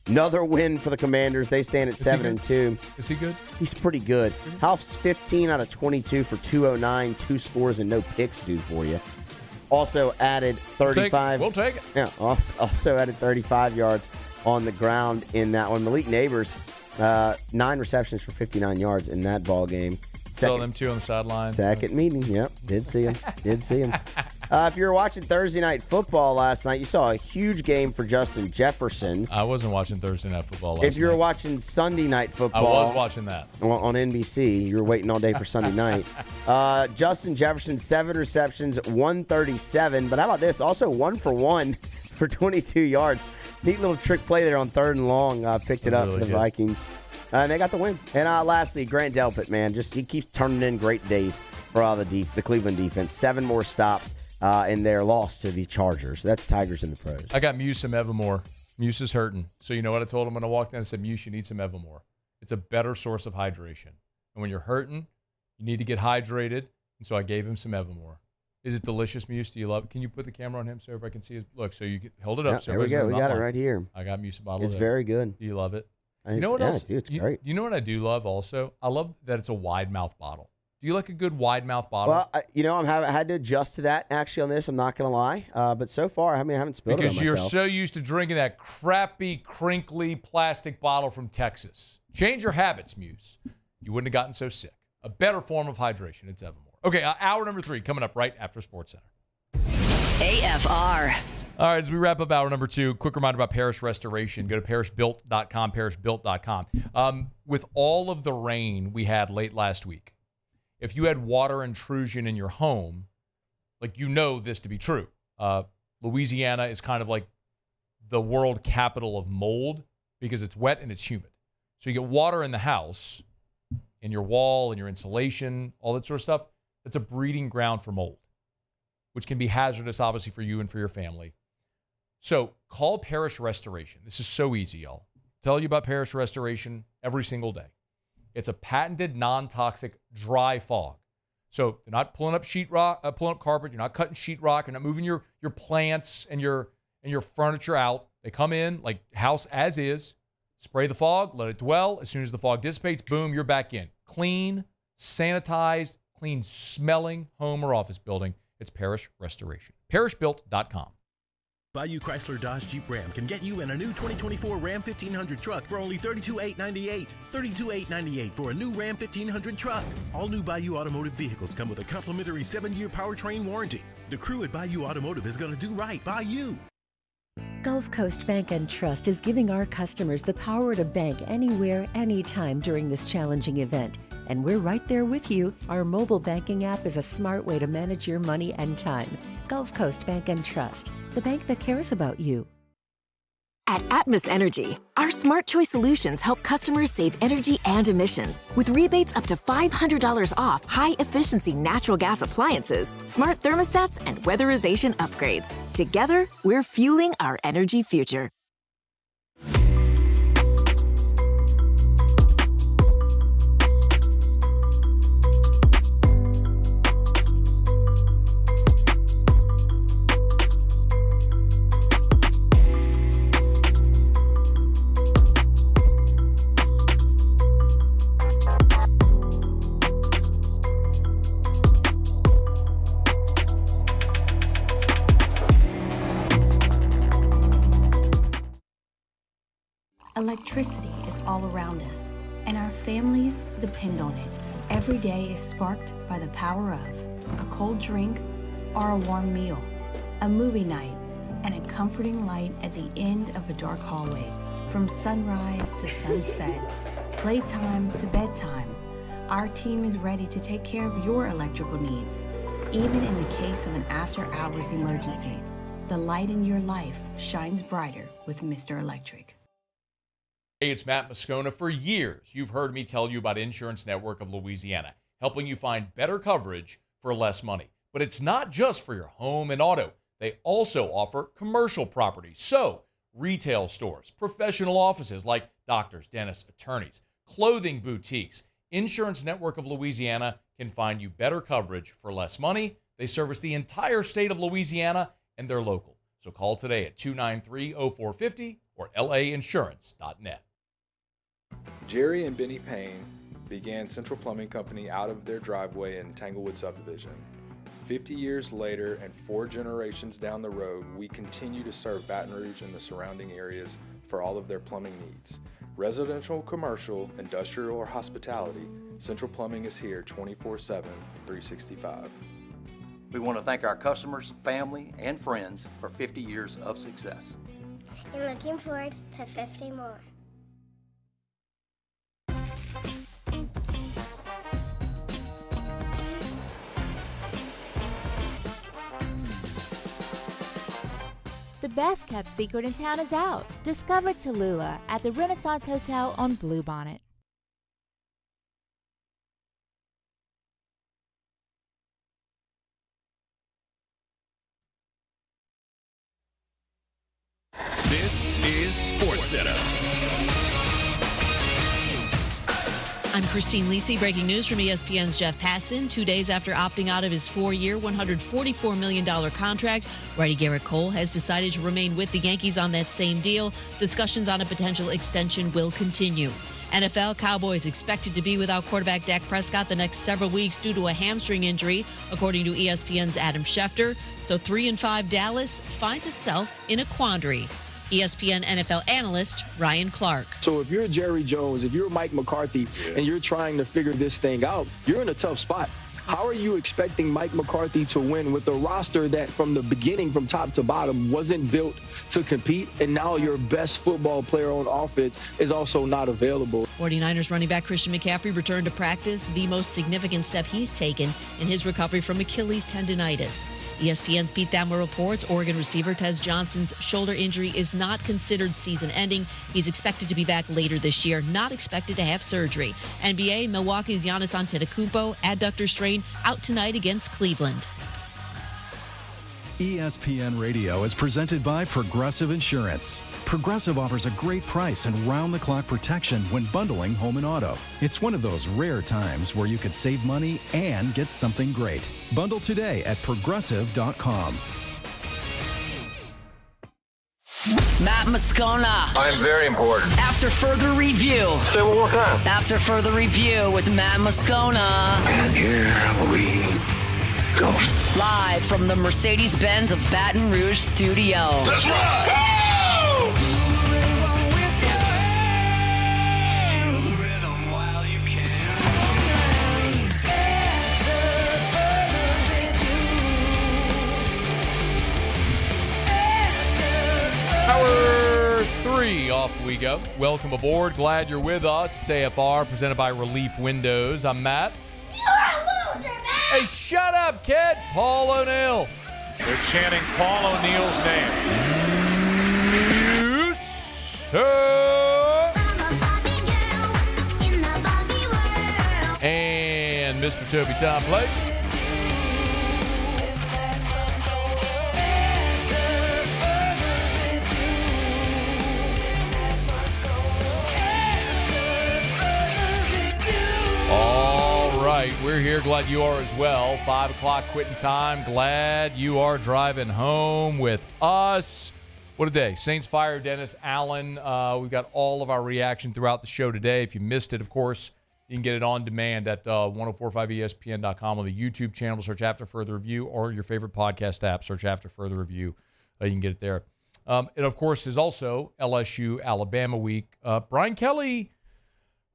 Another win for the Commanders. They stand at 7-2. Is he good? He's pretty good. How's 15 out of 22 for 209, 2 scores and no picks do for you? Also added 35. We'll take it. Yeah, also added 35 yards on the ground in that one. Malik Neighbors, 9 receptions for 59 yards in that ball game. Saw them two on the sideline. Second meeting, yep. Did see him. If you were watching Thursday Night Football last night, you saw a huge game for Justin Jefferson. I wasn't watching Thursday Night Football last night. If you were watching Sunday Night Football. I was watching that. On NBC. You were waiting all day for Sunday night. Justin Jefferson, 7 receptions, 137. But how about this? Also 1 for 1 for 22 yards. Neat little trick play there on 3rd and long. Picked it up for the Vikings. And they got the win. And lastly, Grant Delpit, man, he keeps turning in great days for the Cleveland defense. 7 more stops in their loss to the Chargers. That's Tigers in the pros. I got Muse some Evermore. Muse is hurting. So you know what I told him when I walked in? I said, Muse, you need some Evermore. It's a better source of hydration. And when you're hurting, you need to get hydrated. And so I gave him some Evermore. Is it delicious, Muse? Do you love it? Can you put the camera on him so everybody can see his look? So you can hold it up. So there we go. We got it right here. I got Muse a bottle. It's very good. Do you love it? You know know what else? Dude, it's great. You know what I do love also? I love that it's a wide mouth bottle. Do you like a good wide mouth bottle? Well, I had to adjust to that actually on this. I'm not going to lie. But so far, I haven't spilled it on myself. Because you're so used to drinking that crappy, crinkly plastic bottle from Texas. Change your habits, Muse. You wouldn't have gotten so sick. A better form of hydration. It's Evermore. Okay, hour number 3 coming up right after SportsCenter. AFR. All right, as we wrap up hour number 2, quick reminder about Parish Restoration. Go to parishbuilt.com, parishbuilt.com. With all of the rain we had late last week, if you had water intrusion in your home, you know this to be true. Louisiana is kind of like the world capital of mold because it's wet and it's humid. So you get water in the house, in your wall, in your insulation, all that sort of stuff. It's a breeding ground for mold, which can be hazardous, obviously, for you and for your family. So call Parish Restoration. This is so easy, y'all. Tell you about Parish Restoration every single day. It's a patented, non-toxic, dry fog. So you're not pulling up pulling up carpet. You're not cutting sheetrock. You're not moving your plants and your furniture out. They come in like house as is. Spray the fog. Let it dwell. As soon as the fog dissipates, boom, you're back in. Clean, sanitized, clean-smelling home or office building. It's Parish Restoration. Parishbuilt.com. Bayou Chrysler Dodge Jeep Ram can get you in a new 2024 Ram 1500 truck for only $32,898. $32,898 for a new Ram 1500 truck. All new Bayou Automotive vehicles come with a complimentary 7-year powertrain warranty. The crew at Bayou Automotive is going to do right by you. Gulf Coast Bank and Trust is giving our customers the power to bank anywhere, anytime during this challenging event. And we're right there with you. Our mobile banking app is a smart way to manage your money and time. Gulf Coast Bank and Trust, the bank that cares about you. At Atmos Energy, our Smart Choice solutions help customers save energy and emissions with rebates up to $500 off high-efficiency natural gas appliances, smart thermostats, and weatherization upgrades. Together, we're fueling our energy future. Electricity is all around us, and our families depend on it. Every day is sparked by the power of a cold drink or a warm meal, a movie night, and a comforting light at the end of a dark hallway. From sunrise to sunset, playtime to bedtime, our team is ready to take care of your electrical needs. Even in the case of an after-hours emergency, the light in your life shines brighter with Mr. Electric. Hey, it's Matt Moscona. For years, you've heard me tell you about Insurance Network of Louisiana, helping you find better coverage for less money. But it's not just for your home and auto. They also offer commercial properties. So, retail stores, professional offices like doctors, dentists, attorneys, clothing boutiques. Insurance Network of Louisiana can find you better coverage for less money. They service the entire state of Louisiana, and they're local. So call today at 293-0450 or lainsurance.net. Jerry and Benny Payne began Central Plumbing Company out of their driveway in Tanglewood subdivision. 50 years later and 4 generations down the road, we continue to serve Baton Rouge and the surrounding areas for all of their plumbing needs. Residential, commercial, industrial, or hospitality, Central Plumbing is here 24/7, 365. We want to thank our customers, family, and friends for 50 years of success. And looking forward to 50 more. The best kept secret in town is out. Discover Tallulah at the Renaissance Hotel on Bluebonnet. This is SportsCenter. I'm Christine Lisi. Breaking news from ESPN's Jeff Passan. 2 days after opting out of his 4-year, $144 million contract, righty Garrett Cole has decided to remain with the Yankees on that same deal. Discussions on a potential extension will continue. NFL Cowboys expected to be without quarterback Dak Prescott the next several weeks due to a hamstring injury, according to ESPN's Adam Schefter. So 3-5 Dallas finds itself in a quandary. ESPN NFL analyst Ryan Clark. So if you're Jerry Jones, if you're Mike McCarthy, and you're trying to figure this thing out, you're in a tough spot. How are you expecting Mike McCarthy to win with a roster that from the beginning, from top to bottom, wasn't built to compete, and now your best football player on offense is also not available? 49ers running back Christian McCaffrey returned to practice, the most significant step he's taken in his recovery from Achilles tendonitis. ESPN's Pete Thamel reports Oregon receiver Tez Johnson's shoulder injury is not considered season-ending. He's expected to be back later this year, not expected to have surgery. NBA, Milwaukee's Giannis Antetokounmpo, adductor strain, out tonight against Cleveland. ESPN Radio is presented by Progressive Insurance. Progressive offers a great price and round-the-clock protection when bundling home and auto. It's one of those rare times where you could save money and get something great. Bundle today at Progressive.com. Matt Moscona. I'm very important. After further review. Say it one more time. After further review with Matt Moscona. And here we go. Live from the Mercedes-Benz of Baton Rouge studio. Let's ride! Woo! Hour 3 off we go. Welcome aboard. Glad you're with us. It's AFR presented by Relief Windows. I'm Matt. You're a loser, man! Hey, shut up, kid! Paul O'Neill. They're chanting Paul O'Neill's name. You sir. And Mr. Toby Tom Blake. All right, we're here. Glad you are as well. 5 o'clock quitting time. Glad you are driving home with us. What a day. Saints fire Dennis Allen. We've got all of our reaction throughout the show today. If you missed it, of course, you can get it on demand at 1045ESPN.com on the YouTube channel. Search After Further Review, or your favorite podcast app. Search After Further Review. You can get it there. It, of course, is also LSU-Alabama week. Brian Kelly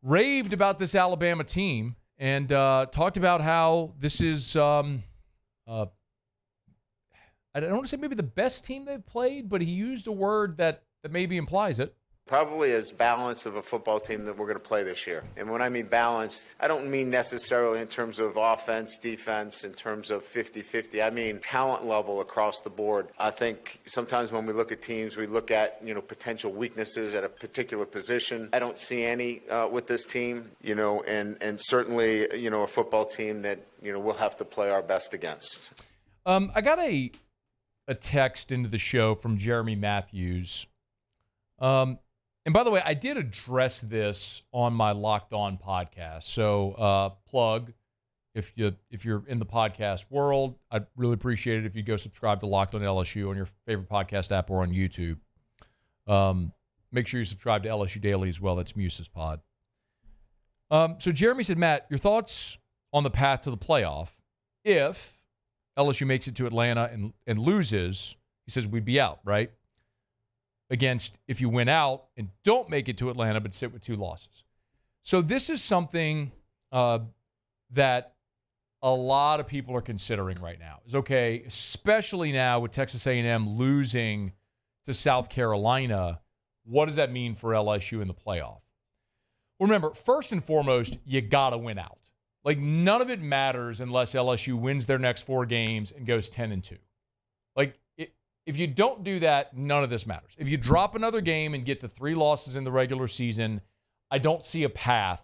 raved about this Alabama team and talked about how this is, I don't want to say maybe the best team they've played, but he used a word that maybe implies it. Probably as balanced of a football team that we're going to play this year. And when I mean balanced, I don't mean necessarily in terms of offense, defense, in terms of 50-50. I mean talent level across the board. I think sometimes when we look at teams, we look at, potential weaknesses at a particular position. I don't see any with this team, and certainly, a football team that, we'll have to play our best against. I got a text into the show from Jeremy Matthews. And by the way, I did address this on my Locked On podcast. So plug, if you're in the podcast world, I'd really appreciate it if you go subscribe to Locked on LSU on your favorite podcast app or on YouTube. Make sure you subscribe to LSU Daily as well. That's Muse's pod. So Jeremy said, Matt, your thoughts on the path to the playoff if LSU makes it to Atlanta and loses? He says we'd be out, right? Against if you win out and don't make it to Atlanta but sit with 2 losses. So this is something that a lot of people are considering right now. Is okay, especially now with Texas A&M losing to South Carolina. What does that mean for LSU in the playoff? Remember, first and foremost, you got to win out. Like, none of it matters unless LSU wins their next 4 games and goes 10-2. Like, if you don't do that, none of this matters. If you drop another game and get to 3 losses in the regular season, I don't see a path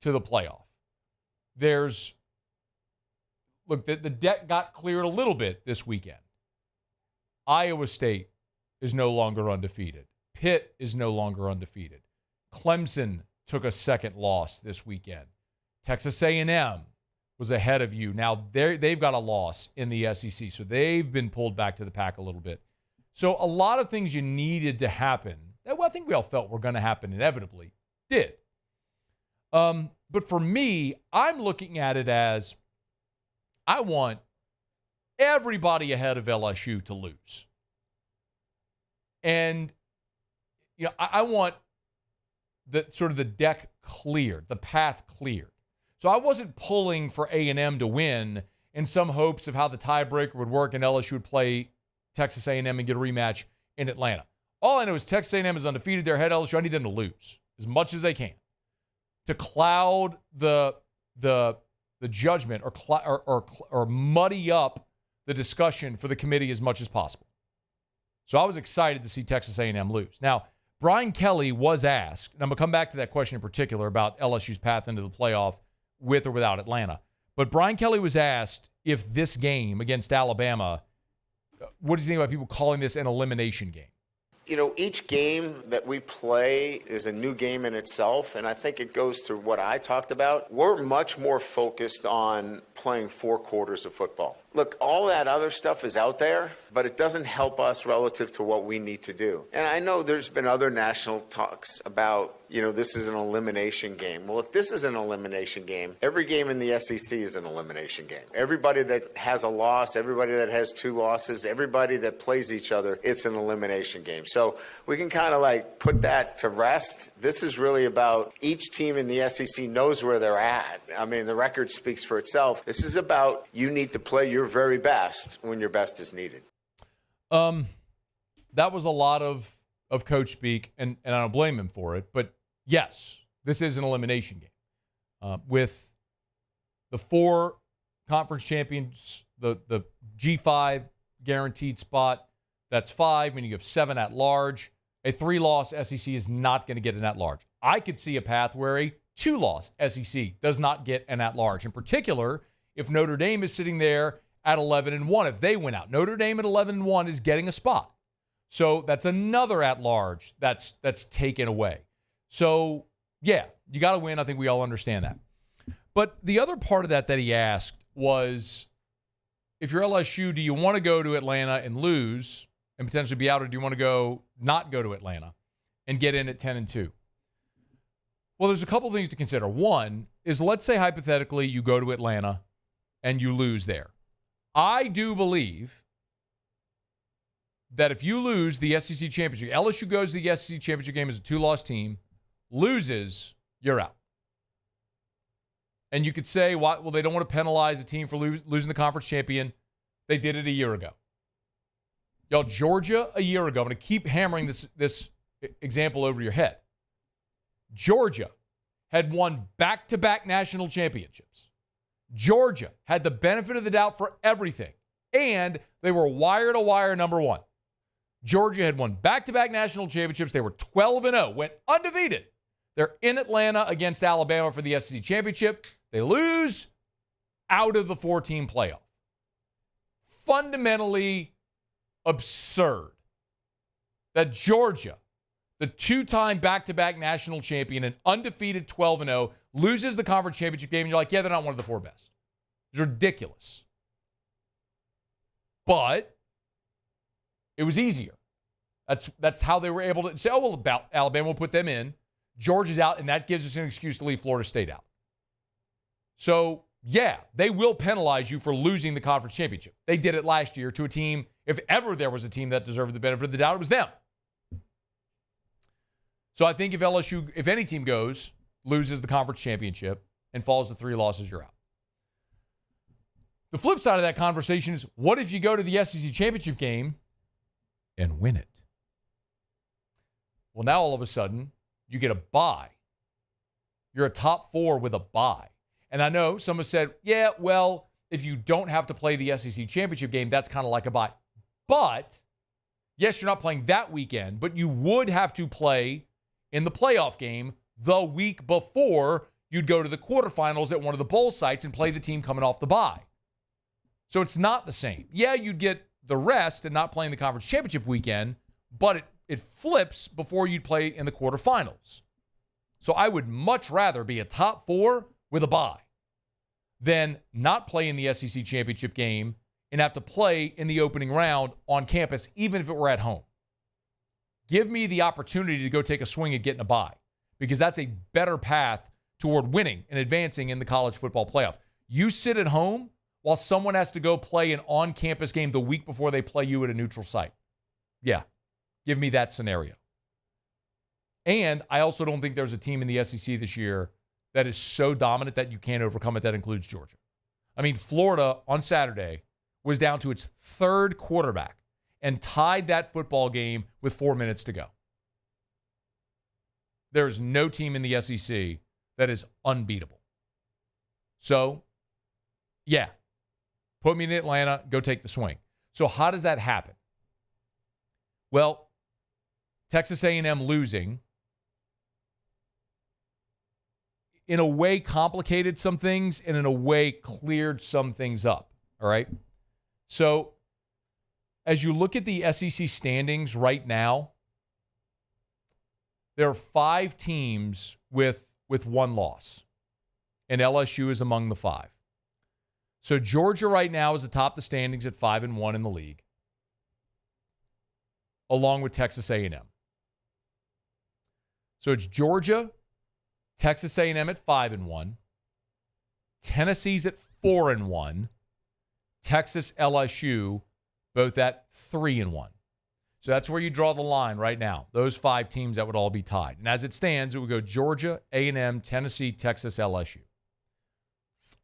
to the playoff. The debt got cleared a little bit this weekend. Iowa State is no longer undefeated. Pitt is no longer undefeated. Clemson took a second loss this weekend. Texas A&M was ahead of you. Now they've got a loss in the SEC, so they've been pulled back to the pack a little bit. So a lot of things you needed to happen that I think we all felt were going to happen inevitably did. But for me, I'm looking at it as I want everybody ahead of LSU to lose. And I want the deck cleared, the path cleared. So I wasn't pulling for A&M to win in some hopes of how the tiebreaker would work and LSU would play Texas A&M and get a rematch in Atlanta. All I know is Texas A&M is undefeated. They're ahead of LSU. I need them to lose as much as they can to cloud the judgment or muddy up the discussion for the committee as much as possible. So I was excited to see Texas A&M lose. Now, Brian Kelly was asked, and I'm going to come back to that question in particular about LSU's path into the playoff with or without Atlanta. But Brian Kelly was asked if this game against Alabama, what does he think about people calling this an elimination game? Each game that we play is a new game in itself, and I think it goes to what I talked about. We're much more focused on playing 4 quarters of football. Look, all that other stuff is out there, but it doesn't help us relative to what we need to do. And I know there's been other national talks about, this is an elimination game. Well, if this is an elimination game, every game in the SEC is an elimination game. Everybody that has a loss, everybody that has 2 losses, everybody that plays each other, it's an elimination game. So we can kind of put that to rest. This is really about each team in the SEC knows where they're at. I mean, the record speaks for itself. This is about you need to play your very best when your best is needed. That was a lot of coach speak, and I don't blame him for it. But yes, this is an elimination game. With the 4 conference champions, the G5 guaranteed spot, that's 5. When you have 7 at large, a 3-loss SEC is not going to get an at large. I could see a path where a 2-loss SEC does not get an at large. In particular, if Notre Dame is sitting there at 11-1, if they win out, Notre Dame at 11-1 is getting a spot. So that's another at-large that's taken away. So, yeah, you got to win. I think we all understand that. But the other part of that he asked was, if you're LSU, do you want to go to Atlanta and lose and potentially be out, or do you want to not go to Atlanta and get in at 10-2? Well, there's a couple things to consider. One is, let's say hypothetically you go to Atlanta and you lose there. I do believe that if you lose the SEC championship, LSU goes to the SEC championship game as a 2-loss team, loses, you're out. And you could say, well, they don't want to penalize a team for losing the conference champion. They did it a year ago. Y'all, Georgia a year ago, I'm going to keep hammering this example over your head. Georgia had won back-to-back national championships. Georgia had the benefit of the doubt for everything, and they were wire-to-wire number 1. Georgia had won back-to-back national championships. They were 12-0, went undefeated. They're in Atlanta against Alabama for the SEC championship. They lose, out of the 4-team playoff. Fundamentally absurd that Georgia, the two-time back-to-back national champion, an undefeated 12-0, loses the conference championship game, and you're like, yeah, they're not one of the four best. It's ridiculous. But it was easier. That's how they were able to say, oh, well, about Alabama will put them in. Georgia's out, and that gives us an excuse to leave Florida State out. So, yeah, they will penalize you for losing the conference championship. They did it last year to a team. If ever there was a team that deserved the benefit of the doubt, it was them. So I think if LSU, if any team goes, loses the conference championship and falls to 3 losses, you're out. The flip side of that conversation is, what if you go to the SEC championship game and win it? Well, now all of a sudden, you get a bye. You're a top 4 with a bye. And I know some have said, yeah, well, if you don't have to play the SEC championship game, that's kind of like a bye. But, yes, you're not playing that weekend, but you would have to play in the playoff game the week before you'd go to the quarterfinals at one of the bowl sites and play the team coming off the bye. So it's not the same. Yeah, you'd get the rest and not playing the conference championship weekend, but it flips before you'd play in the quarterfinals. So I would much rather be a top 4 with a bye than not play in the SEC championship game and have to play in the opening round on campus, even if it were at home. Give me the opportunity to go take a swing at getting a bye, because that's a better path toward winning and advancing in the college football playoff. You sit at home while someone has to go play an on-campus game the week before they play you at a neutral site. Yeah, give me that scenario. And I also don't think there's a team in the SEC this year that is so dominant that you can't overcome it. That includes Georgia. I mean, Florida on Saturday was down to its 3rd quarterback and tied that football game with 4 minutes to go. There is no team in the SEC that is unbeatable. So, yeah, put me in Atlanta, go take the swing. So how does that happen? Well, Texas A&M losing, in a way, complicated some things, and in a way, cleared some things up. All right? So, as you look at the SEC standings right now, there are 5 teams with 1 loss, and LSU is among the 5. So, Georgia right now is atop the standings at 5-1 in the league, along with Texas A&M. So, it's Georgia, Texas A&M at 5-1, Tennessee's at 4-1, Texas, LSU, both at 3-1. So that's where you draw the line right now. Those 5 teams that would all be tied. And as it stands, it would go Georgia, A&M, Tennessee, Texas, LSU.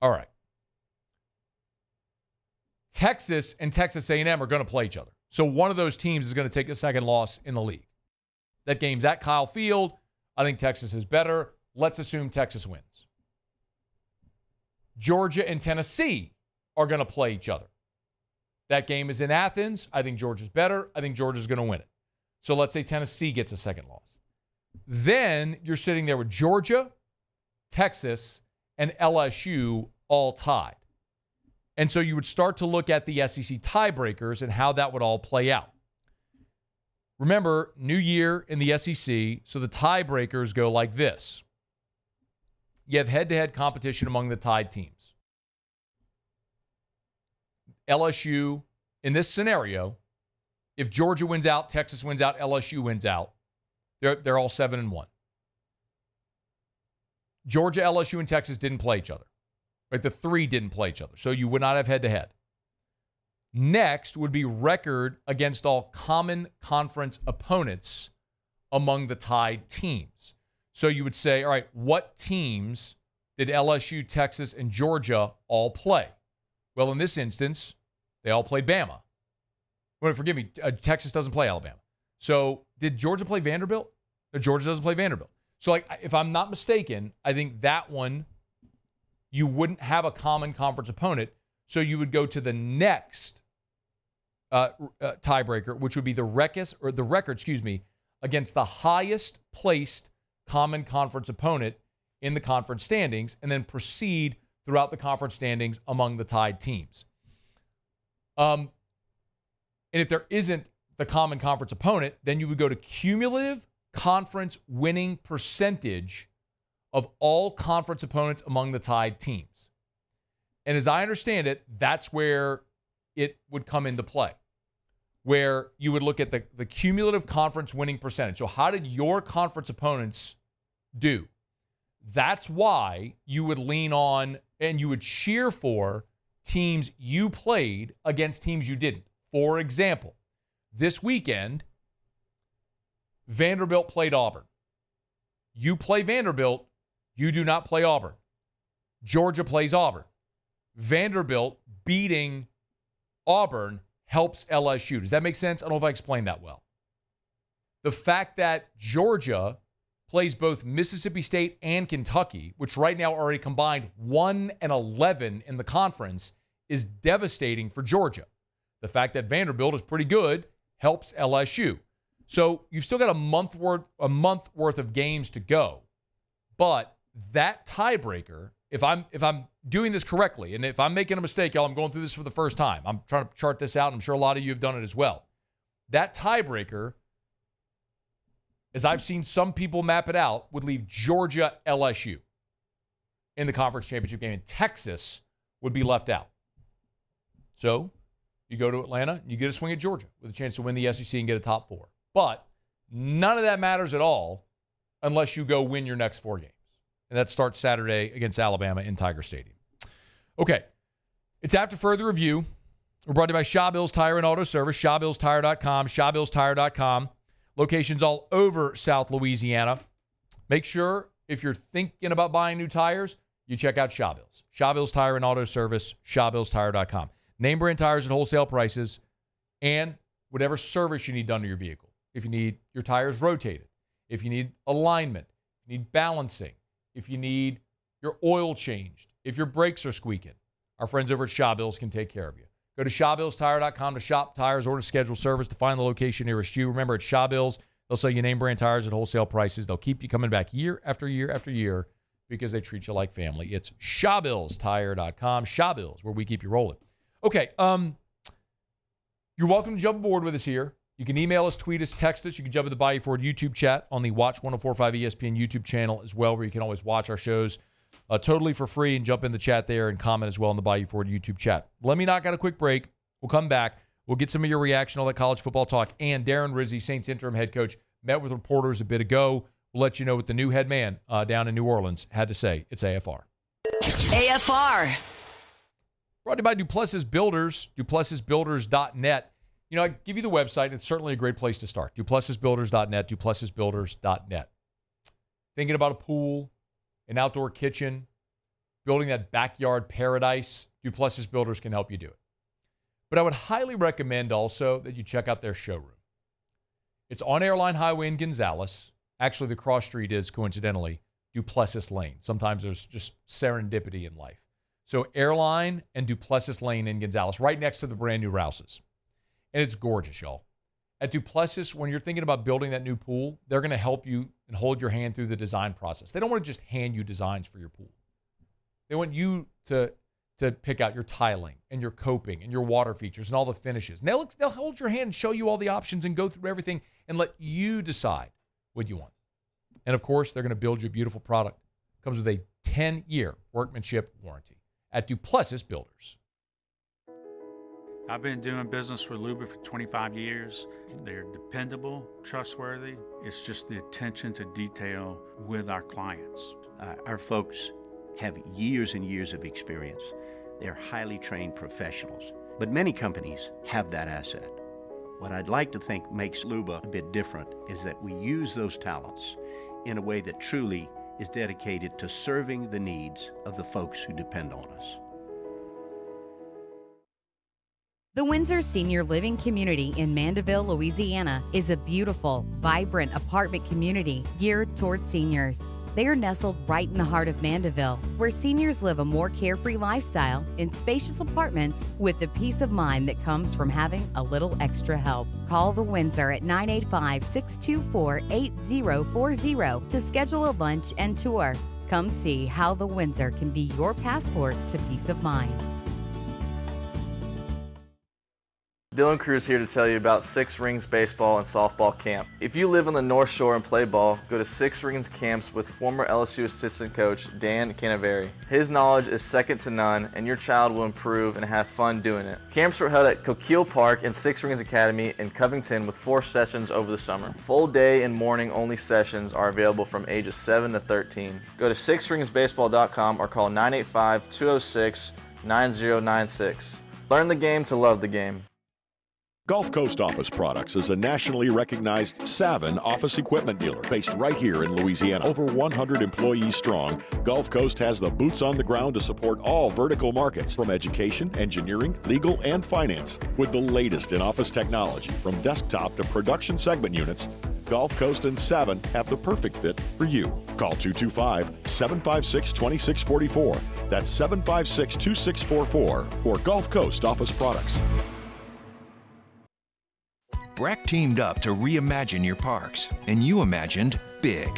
All right. Texas and Texas A&M are going to play each other. So one of those teams is going to take a second loss in the league. That game's at Kyle Field. I think Texas is better. Let's assume Texas wins. Georgia and Tennessee are going to play each other. That game is in Athens. I think Georgia's better. I think Georgia's going to win it. So let's say Tennessee gets a second loss. Then you're sitting there with Georgia, Texas, and LSU all tied. And so you would start to look at the SEC tiebreakers and how that would all play out. Remember, new year in the SEC, so the tiebreakers go like this. You have head-to-head competition among the tied teams. LSU, in this scenario, if Georgia wins out, Texas wins out, LSU wins out, they're all 7-1. Georgia, LSU, and Texas didn't play each other. Right? The 3 didn't play each other, so you would not have head-to-head. Next would be record against all common conference opponents among the tied teams. So you would say, all right, what teams did LSU, Texas, and Georgia all play? Well, in this instance, they all played Bama. Well, forgive me, Texas doesn't play Alabama. So did Georgia play Vanderbilt? No, Georgia doesn't play Vanderbilt. So like, if I'm not mistaken, I think that one, you wouldn't have a common conference opponent. So you would go to the next tiebreaker, which would be the record, against the highest placed common conference opponent in the conference standings, and then proceed throughout the conference standings among the tied teams. And if there isn't the common conference opponent, then you would go to cumulative conference winning percentage of all conference opponents among the tied teams. And as I understand it, that's where it would come into play, where you would look at the cumulative conference winning percentage. So how did your conference opponents do? That's why you would lean on and you would cheer for teams you played against teams you didn't. For example, this weekend, Vanderbilt played Auburn. You play Vanderbilt, you do not play Auburn. Georgia plays Auburn. Vanderbilt beating Auburn helps LSU. Does that make sense? I don't know if I explained that well. The fact that Georgia plays both Mississippi State and Kentucky, which right now are already combined 1-11 in the conference, is devastating for Georgia. The fact that Vanderbilt is pretty good helps LSU. So you've still got a month worth of games to go. But that tiebreaker, if I'm doing this correctly, and if I'm making a mistake, y'all, I'm going through this for the first time. I'm trying to chart this out, and I'm sure a lot of you have done it as well. That tiebreaker, as I've seen some people map it out, would leave Georgia LSU in the conference championship game, and Texas would be left out. So you go to Atlanta, you get a swing at Georgia with a chance to win the SEC and get a top 4. But none of that matters at all unless you go win your next 4 games. And that starts Saturday against Alabama in Tiger Stadium. Okay, it's After Further Review. We're brought to you by Shaw Bills Tire and Auto Service, ShawBillsTire.com, ShawBillsTire.com. Locations all over South Louisiana. Make sure if you're thinking about buying new tires, you check out Shaw Bills. Shaw Bills Tire and Auto Service, ShawBillsTire.com. Name brand tires at wholesale prices and whatever service you need done to your vehicle. If you need your tires rotated, if you need alignment, if you need balancing, if you need your oil changed, if your brakes are squeaking, our friends over at Shaw Bills can take care of you. Go to ShawBillsTire.com to shop tires or to schedule service to find the location nearest you. Remember, at Shaw Bills, they'll sell you name brand tires at wholesale prices. They'll keep you coming back year after year after year because they treat you like family. It's ShawBillsTire.com. Shaw Bills, where we keep you rolling. Okay, you're welcome to jump aboard with us here. You can email us, tweet us, text us. You can jump in the Bayou Ford YouTube chat on the Watch 104.5 ESPN YouTube channel as well, where you can always watch our shows totally for free and jump in the chat there and comment as well on the Bayou Ford YouTube chat. Let me knock out a quick break. We'll come back. We'll get some of your reaction, all that college football talk. And Darren Rizzy, Saints interim head coach, met with reporters a bit ago. We'll let you know what the new head man down in New Orleans had to say. It's AFR. AFR. Brought to you by Duplessis Builders, DuplessisBuilders.net. You know, I give you the website. It's certainly a great place to start. DuplessisBuilders.net, DuplessisBuilders.net. Thinking about a pool, an outdoor kitchen, building that backyard paradise, Duplessis Builders can help you do it. But I would highly recommend also that you check out their showroom. It's on Airline Highway in Gonzales. Actually, the cross street is, coincidentally, Duplessis Lane. Sometimes there's just serendipity in life. So Airline and Duplessis Lane in Gonzales, right next to the brand new Rouses. And it's gorgeous, y'all. At Duplessis, when you're thinking about building that new pool, they're going to help you and hold your hand through the design process. They don't want to just hand you designs for your pool. They want you to pick out your tiling and your coping and your water features and all the finishes. And they'll hold your hand and show you all the options and go through everything and let you decide what you want. And, of course, they're going to build you a beautiful product. It comes with a 10-year workmanship warranty at Duplessis Builders. I've been doing business with Luba for 25 years. They're dependable, trustworthy. It's just the attention to detail with our clients. Our folks have years and years of experience. They're highly trained professionals, but many companies have that asset. What I'd like to think makes Luba a bit different is that we use those talents in a way that truly is dedicated to serving the needs of the folks who depend on us. The Windsor Senior Living Community in Mandeville, Louisiana is a beautiful, vibrant apartment community geared towards seniors. They are nestled right in the heart of Mandeville, where seniors live a more carefree lifestyle in spacious apartments with the peace of mind that comes from having a little extra help. Call the Windsor at 985-624-8040 to schedule a lunch and tour. Come see how the Windsor can be your passport to peace of mind. Dylan Cruz here to tell you about Six Rings Baseball and Softball Camp. If you live on the North Shore and play ball, go to Six Rings Camps with former LSU assistant coach Dan Canaveri. His knowledge is second to none, and your child will improve and have fun doing it. Camps were held at Coquille Park and Six Rings Academy in Covington with 4 sessions over the summer. Full day and morning only sessions are available from ages 7 to 13. Go to sixringsbaseball.com or call 985-206-9096. Learn the game to love the game. Gulf Coast Office Products is a nationally recognized Savin office equipment dealer based right here in Louisiana. Over 100 employees strong, Gulf Coast has the boots on the ground to support all vertical markets, from education, engineering, legal, and finance. With the latest in office technology, from desktop to production segment units, Gulf Coast and Savin have the perfect fit for you. Call 225-756-2644. That's 756-2644 for Gulf Coast Office Products. Breck teamed up to reimagine your parks, and you imagined big.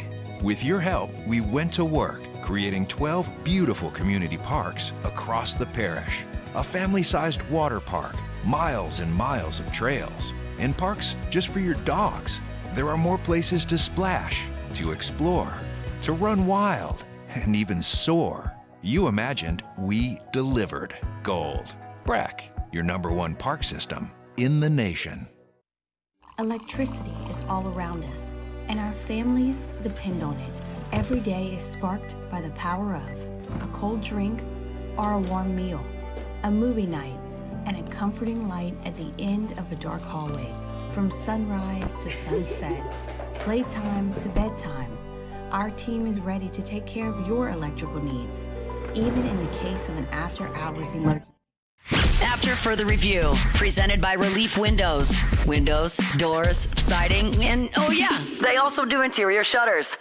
With your help, we went to work, creating 12 beautiful community parks across the parish. A family-sized water park, miles and miles of trails, and parks just for your dogs. There are more places to splash, to explore, to run wild, and even soar. You imagined, we delivered. Gold. Breck, your #1 park system in the nation. Electricity is all around us, and our families depend on it. Every day is sparked by the power of a cold drink or a warm meal, a movie night, and a comforting light at the end of a dark hallway. From sunrise to sunset, playtime to bedtime, our team is ready to take care of your electrical needs, even in the case of an after-hours emergency. After further review, presented by Relief Windows. Windows, doors, siding, and oh yeah, they also do interior shutters.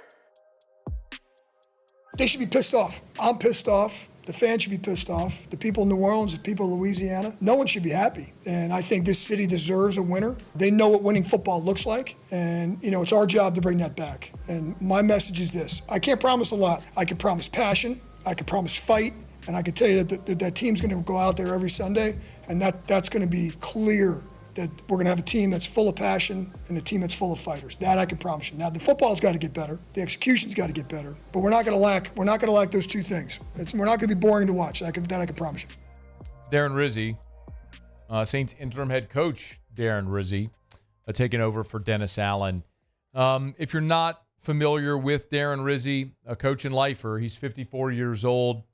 They should be pissed off. I'm pissed off. The fans should be pissed off. The people in New Orleans, the people of Louisiana, no one should be happy. And I think this city deserves a winner. They know what winning football looks like. And, it's our job to bring that back. And my message is this. I can't promise a lot. I can promise passion. I can promise fight. And I can tell you that team's going to go out there every Sunday, and that's going to be clear that we're going to have a team that's full of passion and a team that's full of fighters. That I can promise you. Now the football's got to get better, the execution's got to get better, but we're not going to lack those two things. We're not going to be boring to watch. That I can promise you. Darren Rizzy, Saints interim head coach Darren Rizzy, taking over for Dennis Allen. If you're not familiar with Darren Rizzy, a coach and lifer, he's 54 years old.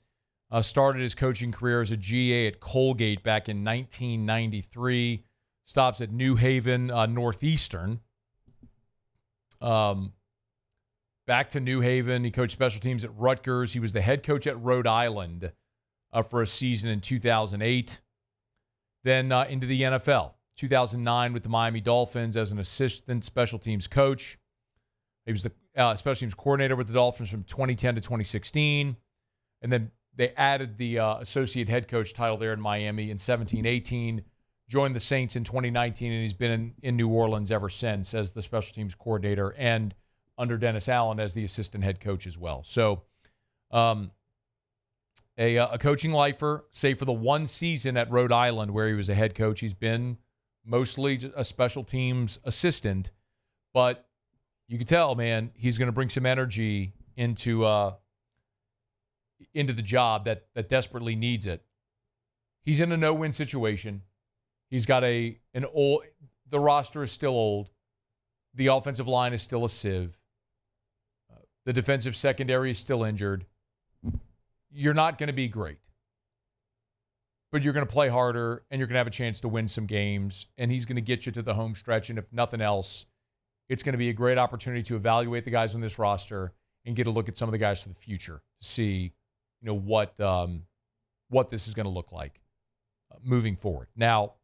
Started his coaching career as a GA at Colgate back in 1993. Stops at New Haven Northeastern. Back to New Haven. He coached special teams at Rutgers. He was the head coach at Rhode Island for a season in 2008. Then into the NFL. 2009 with the Miami Dolphins as an assistant special teams coach. He was the special teams coordinator with the Dolphins from 2010 to 2016. And then they added the associate head coach title there in Miami in 17-18, joined the Saints in 2019, and he's been in New Orleans ever since as the special teams coordinator and under Dennis Allen as the assistant head coach as well. So a coaching lifer, save for the one season at Rhode Island where he was a head coach. He's been mostly a special teams assistant, but you can tell, man, he's going to bring some energy into the job that desperately needs it. He's in a no-win situation. He's got the roster is still old. The offensive line is still a sieve. The defensive secondary is still injured. You're not going to be great. But you're going to play harder, and you're going to have a chance to win some games, and he's going to get you to the home stretch, and if nothing else, it's going to be a great opportunity to evaluate the guys on this roster and get a look at some of the guys for the future to see what this is going to look like moving forward. Now,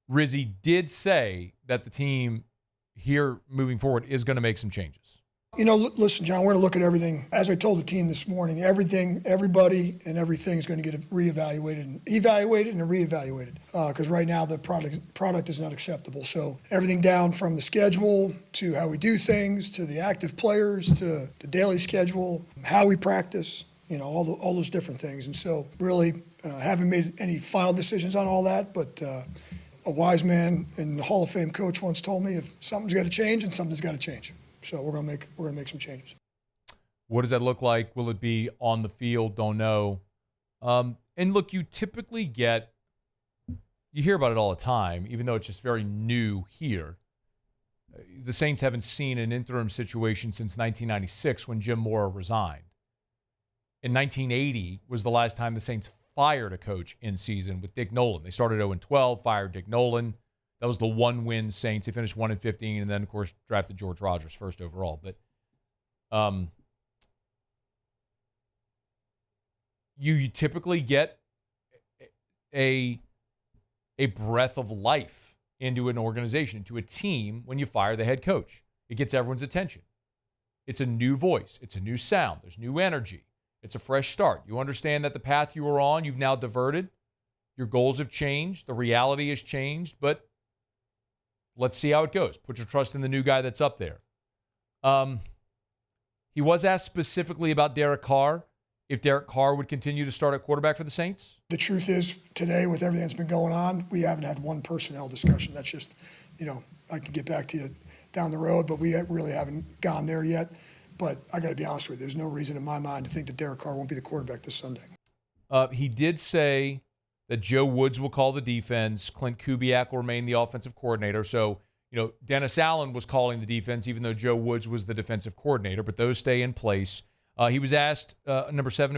Rizzy did say that the team here moving forward is going to make some changes. Listen, John, we're going to look at everything. As I told the team this morning, everybody and everything is going to get reevaluated and reevaluated because right now the product is not acceptable. So everything down from the schedule to how we do things to the active players to the daily schedule, how we practice, all those different things. And so really haven't made any final decisions on all that, but a wise man and Hall of Fame coach once told me, if something's got to change, and something's got to change. So we're gonna make some changes. What does that look like? Will it be on the field? Don't know. And look, you typically you hear about it all the time, even though it's just very new here. The Saints haven't seen an interim situation since 1996 when Jim Mora resigned. In 1980 was the last time the Saints fired a coach in season with Dick Nolan. They started 0-12, fired Dick Nolan. That was the one-win Saints. They finished 1-15, and then, of course, drafted George Rogers first overall. But you typically get a breath of life into an organization, into a team when you fire the head coach. It gets everyone's attention. It's a new voice. It's a new sound. There's new energy. It's a fresh start. You understand that the path you were on, you've now diverted. Your goals have changed. The reality has changed, but let's see how it goes. Put your trust in the new guy that's up there. He was asked specifically about Derek Carr, if Derek Carr would continue to start at quarterback for the Saints. The truth is, today, with everything that's been going on, we haven't had one personnel discussion. That's just, I can get back to you down the road, but we really haven't gone there yet. But I got to be honest with you, there's no reason in my mind to think that Derek Carr won't be the quarterback this Sunday. He did say that Joe Woods will call the defense. Clint Kubiak will remain the offensive coordinator. So, Dennis Allen was calling the defense, even though Joe Woods was the defensive coordinator, but those stay in place. He was asked, number 7,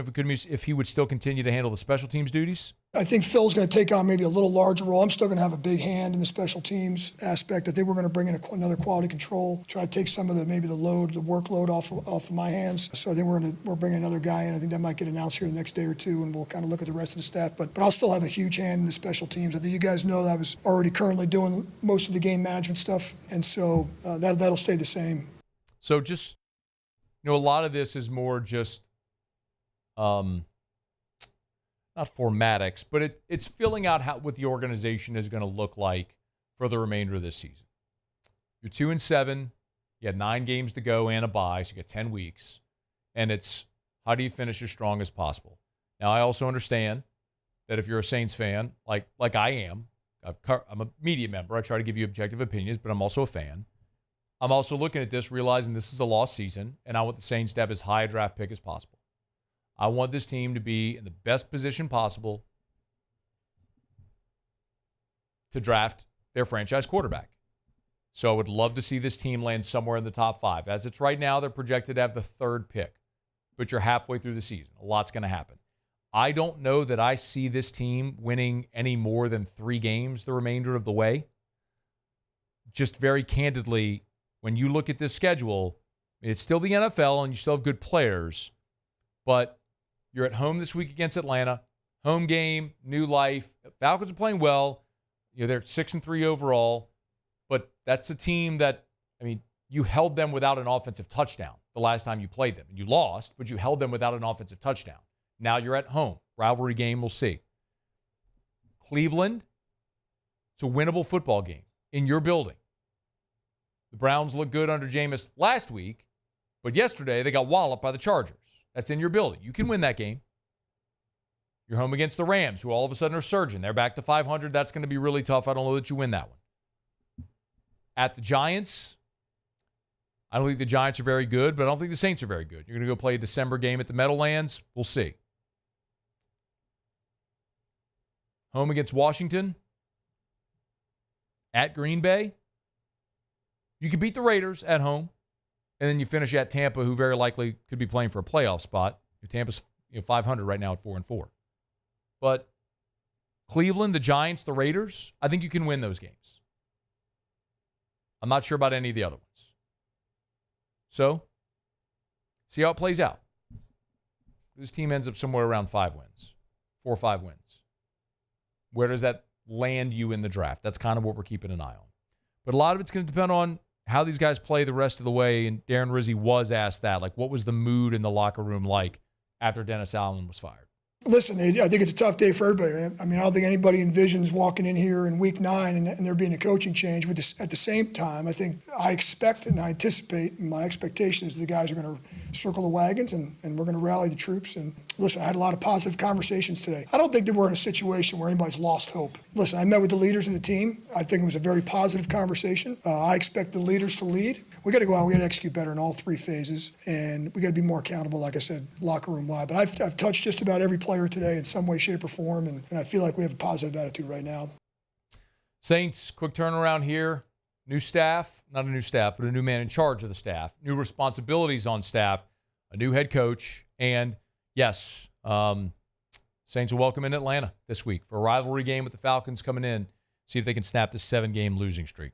if he would still continue to handle the special teams duties. I think Phil's going to take on maybe a little larger role. I'm still going to have a big hand in the special teams aspect. I think we're going to bring in another quality control, try to take some of the workload off of my hands. So I think we're bringing another guy in. I think that might get announced here the next day or two, and we'll kind of look at the rest of the staff. But I'll still have a huge hand in the special teams. I think you guys know that I was already currently doing most of the game management stuff, and so that'll stay the same. So just, a lot of this is more just not formatics, but it's filling out what the organization is going to look like for the remainder of this season. You're 2-7. You had 9 games to go and a bye, so you get 10 weeks. And it's how do you finish as strong as possible? Now, I also understand that if you're a Saints fan, like I am, I'm a media member. I try to give you objective opinions, but I'm also a fan. I'm also looking at this, realizing this is a lost season, and I want the Saints to have as high a draft pick as possible. I want this team to be in the best position possible to draft their franchise quarterback. So I would love to see this team land somewhere in the top 5. As it's right now, they're projected to have the 3rd pick, but you're halfway through the season. A lot's going to happen. I don't know that I see this team winning any more than 3 games the remainder of the way. Just very candidly, when you look at this schedule, it's still the NFL and you still have good players, but you're at home this week against Atlanta. Home game, new life. Falcons are playing well. They're 6-3 overall, but that's a team that, you held them without an offensive touchdown the last time you played them. You lost, but you held them without an offensive touchdown. Now you're at home. Rivalry game, we'll see. Cleveland, it's a winnable football game in your building. The Browns looked good under Jameis last week, but yesterday they got walloped by the Chargers. That's in your building. You can win that game. You're home against the Rams, who all of a sudden are surging. They're back to 500. That's going to be really tough. I don't know that you win that one. At the Giants, I don't think the Giants are very good, but I don't think the Saints are very good. You're going to go play a December game at the Meadowlands. We'll see. Home against Washington. At Green Bay. You can beat the Raiders at home. And then you finish at Tampa, who very likely could be playing for a playoff spot. Tampa's 500 right now at 4-4. But Cleveland, the Giants, the Raiders, I think you can win those games. I'm not sure about any of the other ones. So, see how it plays out. This team ends up somewhere around 5 wins, 4 or 5 wins. Where does that land you in the draft? That's kind of what we're keeping an eye on. But a lot of it's going to depend on how these guys play the rest of the way, and Darren Rizzy was asked that. What was the mood in the locker room like after Dennis Allen was fired? Listen, I think it's a tough day for everybody. I mean, I don't think anybody envisions walking in here in week 9 and there being a coaching change. At the same time, I think I expect and I anticipate, and my expectation is the guys are going to circle the wagons and we're going to rally the troops. And listen, I had a lot of positive conversations today. I don't think that we're in a situation where anybody's lost hope. Listen, I met with the leaders of the team. I think it was a very positive conversation. I expect the leaders to lead. We got to go out. We got to execute better in all 3 phases, and we got to be more accountable. Like I said, locker room wide. But I've touched just about every player today in some way, shape, or form, and I feel like we have a positive attitude right now. Saints, quick turnaround here. New staff, not a new staff, but a new man in charge of the staff. New responsibilities on staff, a new head coach, and yes, Saints will welcome in Atlanta this week for a rivalry game with the Falcons coming in. See if they can snap this 7-game losing streak.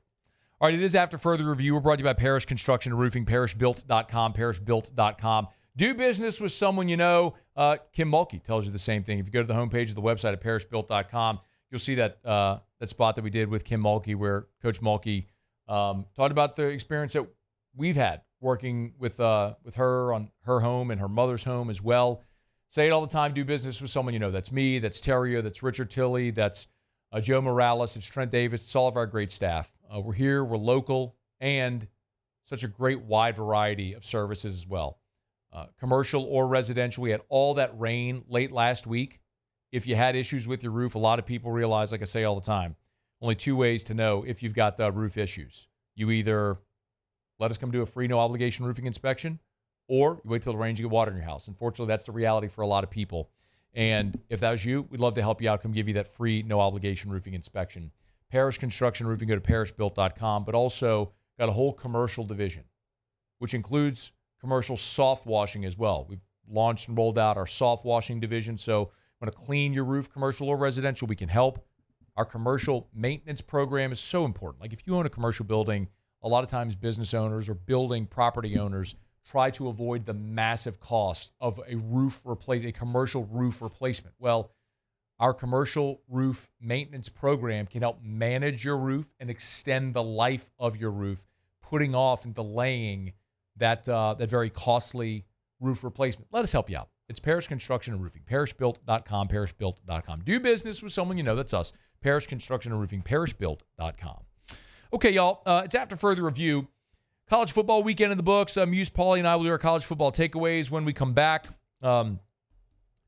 All right, it is After Further Review. We're brought to you by Parish Construction and Roofing, parishbuilt.com, parishbuilt.com. Do business with someone you know. Kim Mulkey tells you the same thing. If you go to the homepage of the website at parishbuilt.com, you'll see that spot that we did with Kim Mulkey where Coach Mulkey talked about the experience that we've had working with her on her home and her mother's home as well. Say it all the time, do business with someone you know. That's me, that's Terrio, that's Richard Tilley, that's Joe Morales, it's Trent Davis, it's all of our great staff. We're here, we're local, and such a great wide variety of services as well. Commercial or residential. We had all that rain late last week. If you had issues with your roof, a lot of people realize, like I say all the time, only 2 ways to know if you've got roof issues. You either let us come do a free, no-obligation roofing inspection, or you wait till it rains, you get water in your house. Unfortunately, that's the reality for a lot of people. And if that was you, we'd love to help you out, come give you that free, no-obligation roofing inspection. Parish Construction Roofing, go to parishbuilt.com, but also got a whole commercial division, which includes commercial soft washing as well. We've launched and rolled out our soft washing division, so want to clean your roof, commercial or residential, we can help. Our commercial maintenance program is so important. Like if you own a commercial building, a lot of times business owners or building property owners try to avoid the massive cost of a commercial roof replacement. Well, our commercial roof maintenance program can help manage your roof and extend the life of your roof, putting off and delaying that very costly roof replacement. Let us help you out. It's Parish Construction and Roofing, parishbuilt.com, parishbuilt.com. Do business with someone you know. That's us. Parish Construction and Roofing, parishbuilt.com. Okay, y'all, it's After Further Review. College football weekend in the books. Muse, Paulie, and I will do our college football takeaways when we come back.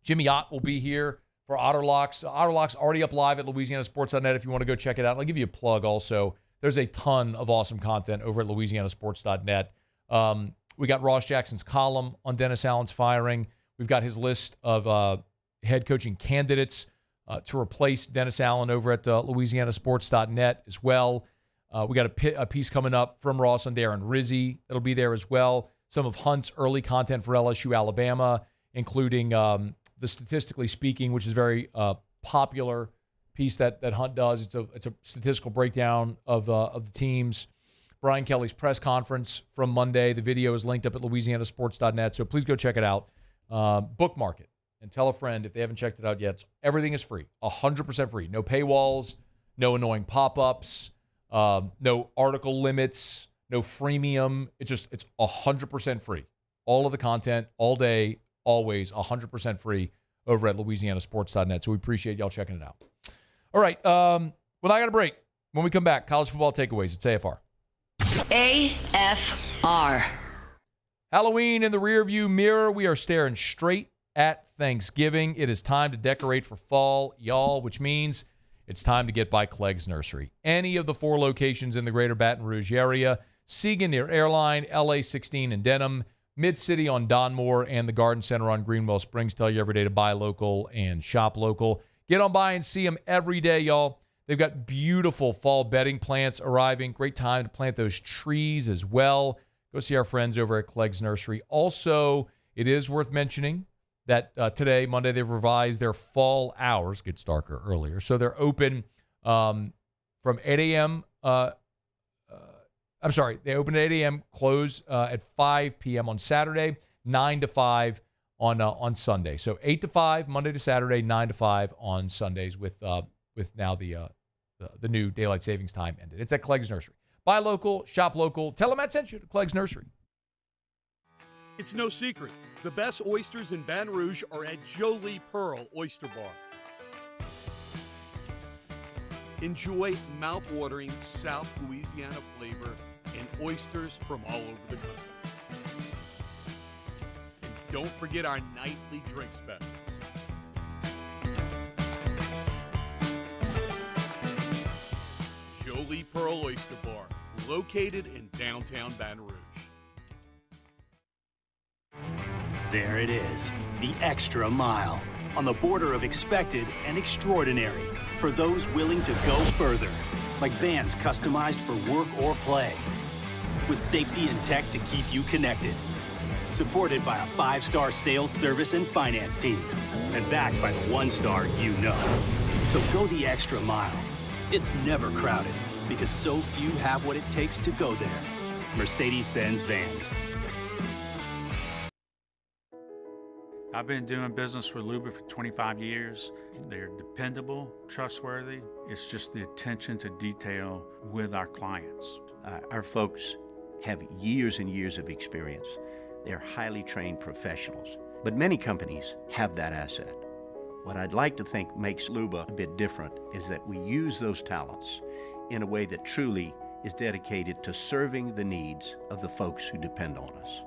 Jimmy Ott will be here for Otterlocks. Otterlocks already up live at LouisianaSports.net if you want to go check it out. I'll give you a plug also. There's a ton of awesome content over at LouisianaSports.net. We got Ross Jackson's column on Dennis Allen's firing. We've got his list of head coaching candidates to replace Dennis Allen over at LouisianaSports.net as well. We got a piece coming up from Ross on Darren Rizzy. That'll be there as well. Some of Hunt's early content for LSU-Alabama, including the Statistically Speaking, which is a very popular piece that Hunt does. It's a statistical breakdown of the teams. Brian Kelly's press conference from Monday. The video is linked up at LouisianaSports.net, so please go check it out. Bookmark it and tell a friend if they haven't checked it out yet. Everything is free, 100% free. No paywalls, no annoying pop-ups, no article limits, no freemium. It's 100% free. All of the content, all day, always 100% free over at LouisianaSports.net. So we appreciate y'all checking it out. All right. Well, I got a break. When we come back, college football takeaways. It's AFR. AFR. Halloween in the rearview mirror. We are staring straight at Thanksgiving. It is time to decorate for fall, y'all, which means it's time to get by Clegg's Nursery. Any of the 4 locations in the greater Baton Rouge area, Siegen near Airline, LA 16 in Denham, Mid-City on Donmore, and the Garden Center on Greenwell Springs tell you every day to buy local and shop local. Get on by and see them every day, y'all. They've got beautiful fall bedding plants arriving. Great time to plant those trees as well. Go see our friends over at Clegg's Nursery. Also, it is worth mentioning that today, Monday, they've revised their fall hours. It gets darker earlier. So they're open from 8 a.m. They open at 8 a.m., close at 5 p.m. on Saturday, 9 to 5 on Sunday. So 8 to 5, Monday to Saturday, 9 to 5 on Sundays with now the new daylight savings time ended. It's at Clegg's Nursery. Buy local, shop local. Tell them Matt sent you to Clegg's Nursery. It's no secret. The best oysters in Baton Rouge are at Jolie Pearl Oyster Bar. Enjoy mouth-watering South Louisiana flavor and oysters from all over the country. And don't forget our nightly drink specials. Jolie Pearl Oyster Bar, located in downtown Baton Rouge. There it is, the extra mile, on the border of expected and extraordinary for those willing to go further, like vans customized for work or play, with safety and tech to keep you connected, supported by a 5-star sales, service, and finance team, and backed by the 1-star you know. So go the extra mile. It's never crowded because so few have what it takes to go there. Mercedes-Benz Vans. I've been doing business with Luba for 25 years. They're dependable, trustworthy. It's just the attention to detail with our clients. Our folks have years and years of experience. They're highly trained professionals, but many companies have that asset. What I'd like to think makes Luba a bit different is that we use those talents in a way that truly is dedicated to serving the needs of the folks who depend on us.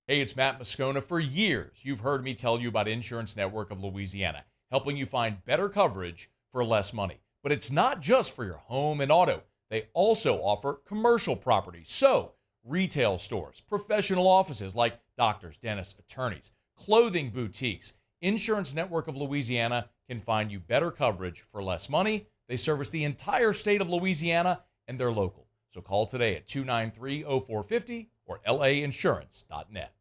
Hey, it's Matt Moscona. For years, you've heard me tell you about Insurance Network of Louisiana, helping you find better coverage for less money. But it's not just for your home and auto. They also offer commercial property. So, retail stores, professional offices like doctors, dentists, attorneys, clothing boutiques. Insurance Network of Louisiana can find you better coverage for less money. They service the entire state of Louisiana, and they're local. So call today at 293-0450 or lainsurance.net.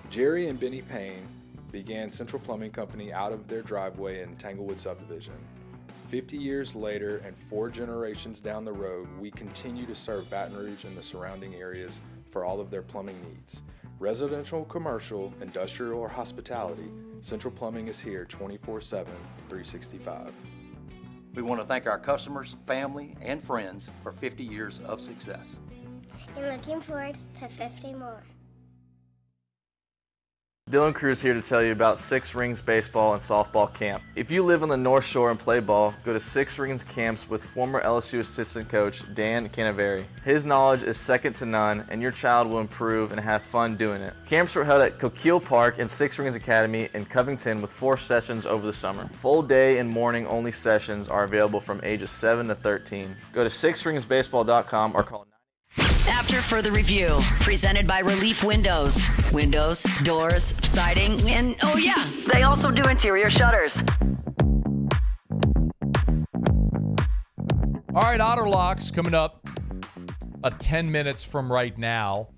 Jerry and Benny Payne began Central Plumbing Company out of their driveway in Tanglewood subdivision. 50 years later and 4 generations down the road, we continue to serve Baton Rouge and the surrounding areas for all of their plumbing needs. Residential, commercial, industrial, or hospitality, Central Plumbing is here 24/7, 365. We want to thank our customers, family, and friends for 50 years of success. And looking forward to 50 more. Dylan Cruz here to tell you about Six Rings Baseball and Softball Camp. If you live on the North Shore and play ball, go to Six Rings Camps with former LSU assistant coach Dan Canaveri. His knowledge is second to none, and your child will improve and have fun doing it. Camps were held at Coquille Park and Six Rings Academy in Covington with 4 sessions over the summer. Full day and morning only sessions are available from ages 7 to 13. Go to sixringsbaseball.com or call 9. After further review, presented by Relief Windows. Windows, doors, siding, and oh yeah, they also do interior shutters. All right, Otter Locks coming up 10 minutes from right now.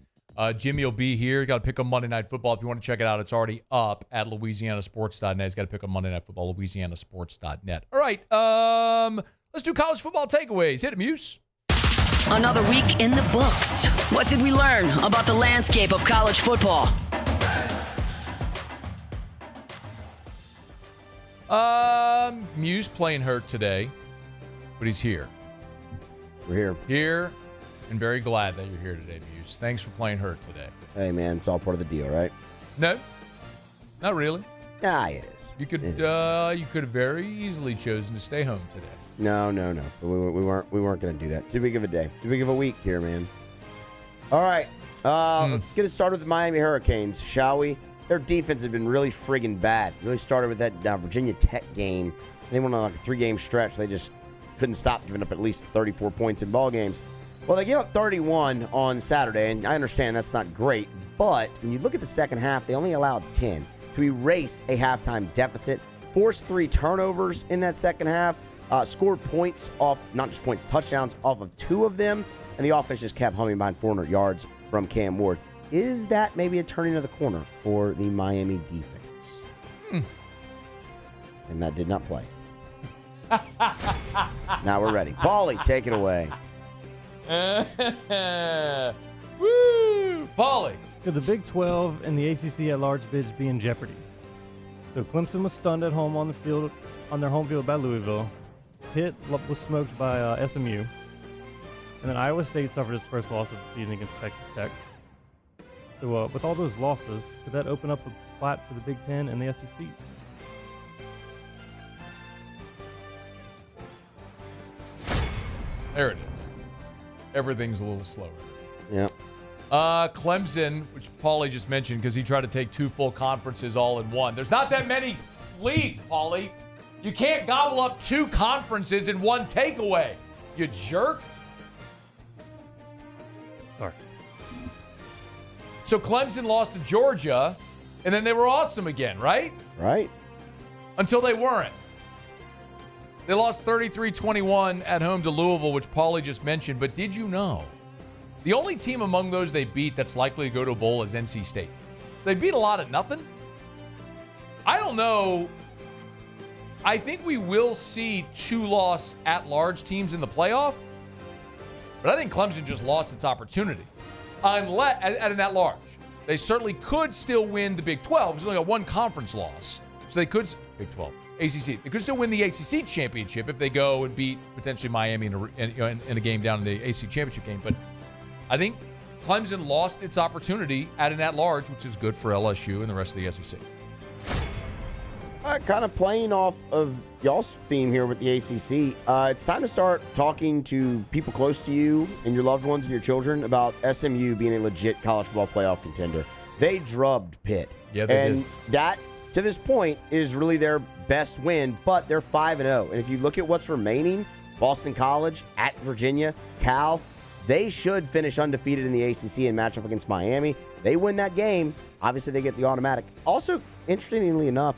Jimmy will be here. Got to pick up Monday Night Football. If you want to check it out, it's already up at louisianasports.net. He's got to pick up Monday Night Football, louisianasports.net. All right, let's do college football takeaways. Hit it, Muse. Another week in the books. What did we learn about the landscape of college football? Muse playing hurt today, but he's here. We're here. Here, and very glad that you're here today, Muse. Thanks for playing hurt today. Hey, man, it's all part of the deal, right? No, not really. Nah, it is. You could have very easily chosen to stay home today. No. We weren't going to do that. Too big of a day. Too big of a week here, man. All right. Let's get it started with the Miami Hurricanes, shall we? Their defense has been really friggin' bad. Really started with that Virginia Tech game. They went on like a 3-game stretch. They just couldn't stop giving up at least 34 points in ball games. Well, they gave up 31 on Saturday, and I understand that's not great. But when you look at the second half, they only allowed 10 to erase a halftime deficit. Forced 3 turnovers in that second half. Scored points off, not just points, touchdowns off of 2 of them, and the offense just kept humming behind 400 yards from Cam Ward. Is that maybe a turning of the corner for the Miami defense? And that did not play. Now we're ready. Paulie, take it away. Woo! Paulie. Could the Big 12 and the ACC at large bids be in jeopardy? So Clemson was stunned at home on their home field by Louisville. Pitt was smoked by SMU. And then Iowa State suffered its first loss of the season against Texas Tech. So with all those losses, could that open up a spot for the Big Ten and the SEC? There it is. Everything's a little slower. Yeah. Clemson, which Paulie just mentioned because he tried to take 2 full conferences all in one. There's not that many leagues, Paulie. You can't gobble up 2 conferences in one takeaway, you jerk. Sorry. So Clemson lost to Georgia, and then they were awesome again, right? Right. Until they weren't. They lost 33-21 at home to Louisville, which Paulie just mentioned. But did you know the only team among those they beat that's likely to go to a bowl is NC State? So they beat a lot of nothing. I don't know. I think we will see 2-loss at-large teams in the playoff. But I think Clemson just lost its opportunity. Unless, at an at-large. They certainly could still win the Big 12. It's only got 1 conference loss. So they could, Big 12, ACC. They could still win the ACC championship if they go and beat potentially Miami in a game down in the ACC championship game. But I think Clemson lost its opportunity at an at-large, which is good for LSU and the rest of the SEC. Kind of playing off of y'all's theme here with the ACC, it's time to start talking to people close to you and your loved ones and your children about SMU being a legit college football playoff contender. They drubbed Pitt. Yeah, they did. That, to this point, is really their best win, but they're 5-0. And if you look at what's remaining, Boston College, at Virginia, Cal, they should finish undefeated in the ACC and match up against Miami. They win that game. Obviously, they get the automatic. Also, interestingly enough,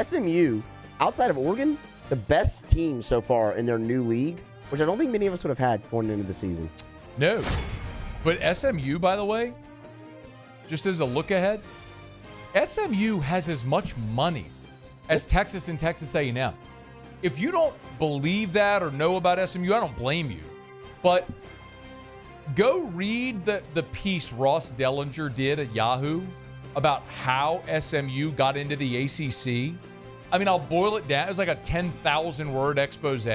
SMU, outside of Oregon, the best team so far in their new league, which I don't think many of us would have had going into the season. No. But SMU, by the way, just as a look ahead, SMU has as much money as Texas and Texas A&M. If you don't believe that or know about SMU, I don't blame you. But go read the piece Ross Dellinger did at Yahoo about how SMU got into the ACC. I mean, I'll boil it down. It was like a 10,000-word expose.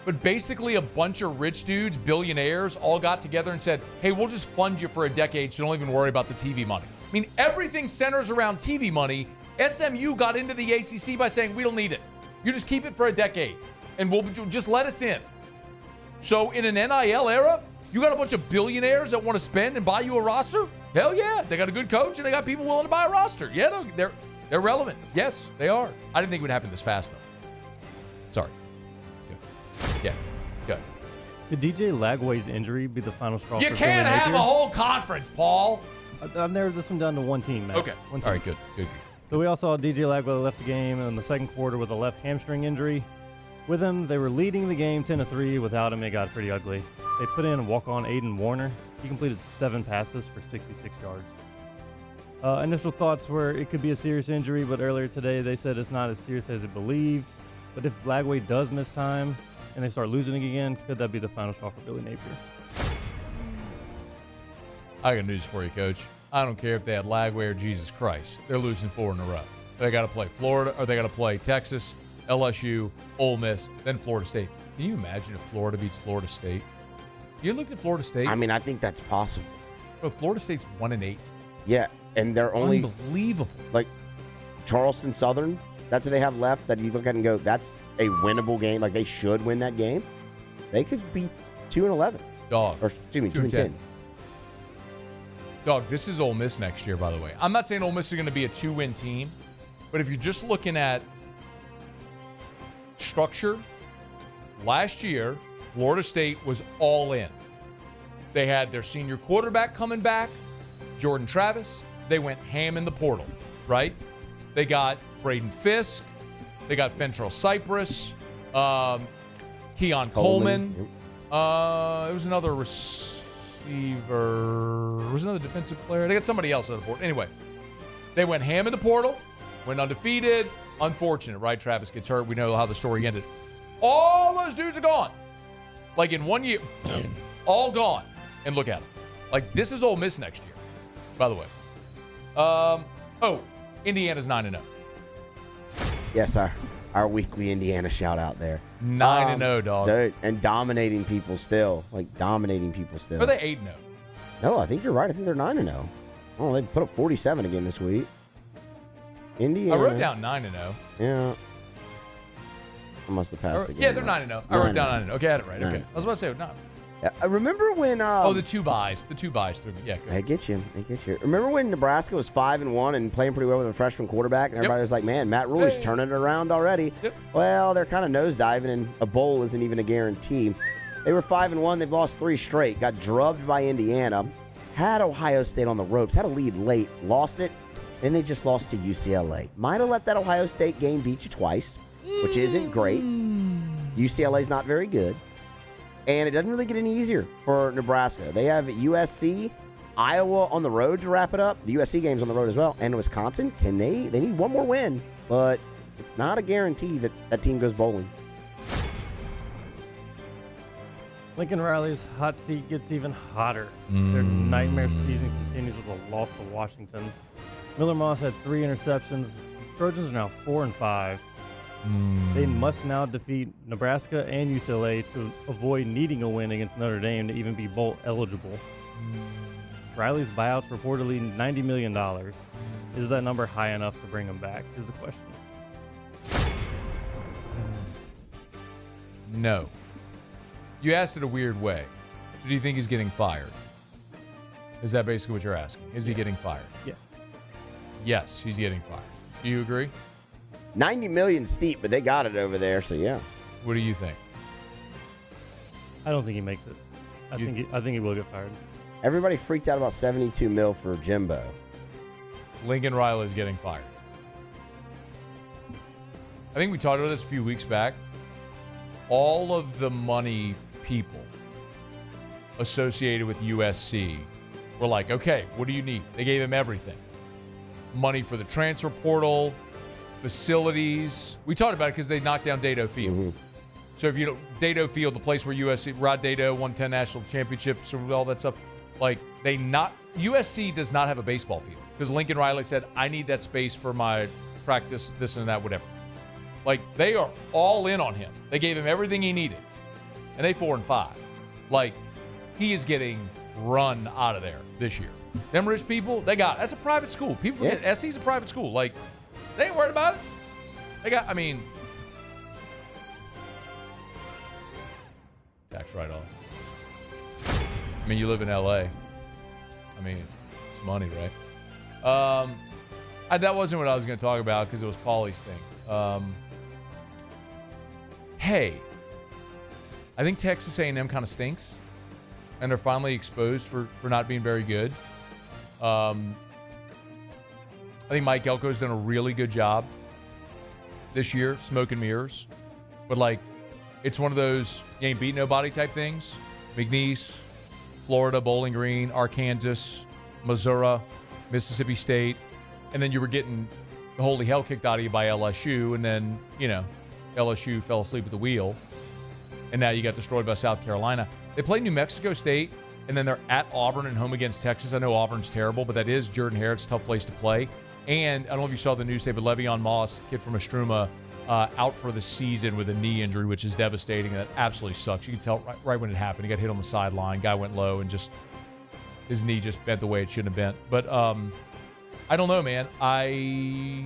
But basically a bunch of rich dudes, billionaires, all got together and said, hey, we'll just fund you for a decade so don't even worry about the TV money. I mean, everything centers around TV money. SMU got into the ACC by saying, we don't need it. You just keep it for a decade, and we'll just let us in. So in an NIL era, you got a bunch of billionaires that want to spend and buy you a roster? Hell yeah. They got a good coach, and they got people willing to buy a roster. Yeah, they're relevant. Yes, they are. I didn't think it would happen this fast, though. Sorry. Good. Yeah, good. Could DJ Lagway's injury be the final straw? You can't have a whole conference, Paul. I've narrowed this one down to one team, Matt. Okay. One team. All right, good. So we all saw DJ Lagway left the game in the second quarter with a left hamstring injury. With him, they were leading the game 10-3. Without him, it got pretty ugly. They put in walk-on Aiden Warner. He completed 7 passes for 66 yards. Initial thoughts were it could be a serious injury, but earlier today they said it's not as serious as it believed. But if Lagway does miss time and they start losing again, could that be the final straw for Billy Napier? I got news for you, Coach. I don't care if they had Lagway or Jesus Christ. They're losing 4 in a row. They got to play Florida, or they got to play Texas, LSU, Ole Miss, then Florida State. Can you imagine if Florida beats Florida State? You looked at Florida State? I mean, I think that's possible. But Florida State's 1-8. Yeah, and they're only unbelievable. Like Charleston Southern, that's what they have left that you look at and go, that's a winnable game. Like they should win that game. They could be 2-11. Dog. Or excuse me, 2-10. Dog, this is Ole Miss next year, by the way. I'm not saying Ole Miss is going to be a 2-win team, but if you're just looking at structure, last year, Florida State was all in. They had their senior quarterback coming back, Jordan Travis. They went ham in the portal, right? They got Braden Fisk. They got Fentrell Cypress, Keon Coleman. It was another receiver. Was another defensive player. They got somebody else on the board. Anyway, they went ham in the portal, went undefeated. Unfortunate, right? Travis gets hurt. We know how the story ended. All those dudes are gone. Like in 1 year, all gone. And look at them. Like this is Ole Miss next year, by the way. Indiana's 9-0. Yes, our weekly Indiana shout out there. 9-0, dog. Dude, and dominating people still. Dominating people still. Are they 8-0? No, I think you're right. I think they're 9-0. Oh, they put up 47 again this week. Indiana. I wrote down 9-0. Yeah. I must have passed the game. Yeah, they're 9-0. I wrote down 9-0. Okay, I had it right. 9-0. Okay. I was about to say, no. I remember when... the two buys. The two buys threw me. Yeah, good. I get you. Remember when Nebraska was 5-1 and playing pretty well with a freshman quarterback, and everybody was like, man, Matt Rule's turning it around already. Yep. Well, they're kind of nosediving, and a bowl isn't even a guarantee. They were 5-1. They've lost 3 straight. Got drubbed by Indiana. Had Ohio State on the ropes. Had a lead late. Lost it. And they just lost to UCLA. Might have let that Ohio State game beat you twice, which isn't great. UCLA's not very good. And it doesn't really get any easier for Nebraska. They have USC, Iowa on the road to wrap it up. The USC game's on the road as well. And Wisconsin, they need one more win. But it's not a guarantee that that team goes bowling. Lincoln Riley's hot seat gets even hotter. Their nightmare season continues with a loss to Washington. Miller Moss had 3 interceptions. Trojans are now 4-5. They must now defeat Nebraska and UCLA to avoid needing a win against Notre Dame to even be bowl eligible. Riley's buyout's reportedly $90 million. Is that number high enough to bring him back, is the question. No. You asked it a weird way. So do you think he's getting fired? Is that basically what you're asking? Is he getting fired? Yeah. Yes, he's getting fired. Do you agree? 90 million steep, but they got it over there, so yeah. What do you think? I don't think he makes it. I think he will get fired. Everybody freaked out about 72 mil for Jimbo. Lincoln Riley is getting fired. I think we talked about this a few weeks back. All of the money people associated with USC were like, okay, what do you need? They gave him everything. Money for the transfer portal, facilities. We talked about it because they knocked down Dado Field. So if you know Dado Field, the place where Rod Dado won 10 national championships and all that stuff, USC does not have a baseball field because Lincoln Riley said, I need that space for my practice, this and that, whatever. They are all in on him. They gave him everything he needed. And they 4-5. He is getting run out of there this year. Them rich people, that's a private school. People forget SC's a private school. They ain't worried about it. Tax write-off. You live in LA. It's money, right? That wasn't what I was going to talk about because it was Paulie's thing. Hey, I think Texas A&M kind of stinks, and they're finally exposed for not being very good. I think Mike Elko's done a really good job this year, smoke and mirrors. But, it's one of those you ain't beat nobody type things. McNeese, Florida, Bowling Green, Arkansas, Missouri, Mississippi State. And then you were getting the holy hell kicked out of you by LSU. And then, LSU fell asleep at the wheel. And now you got destroyed by South Carolina. They play New Mexico State. And then they're at Auburn and home against Texas. I know Auburn's terrible, but that is Jordan Hare. It's a tough place to play. And I don't know if you saw the news today, but Le'Veon Moss, kid from Estruma, out for the season with a knee injury, which is devastating. And that absolutely sucks. You can tell right when it happened. He got hit on the sideline. Guy went low and his knee just bent the way it shouldn't have bent. But I don't know, man. I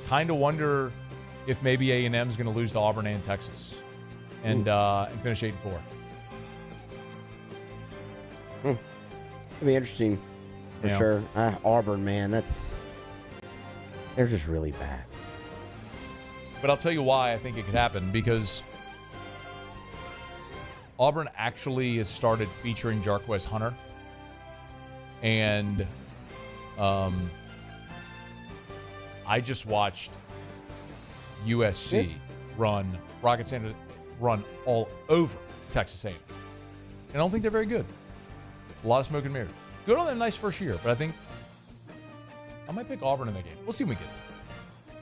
kind of wonder if maybe A&M is going to lose to Auburn and Texas and finish 8-4. It'll be interesting for sure. Auburn, man, they're just really bad. But I'll tell you why I think it could happen, because Auburn actually has started featuring Jarquez Hunter. And I just watched USC run Rocket Sanders run all over Texas A&M. And I don't think they're very good. A lot of smoke and mirrors. Good on them, nice first year, but I think I might pick Auburn in that game. We'll see when we get there.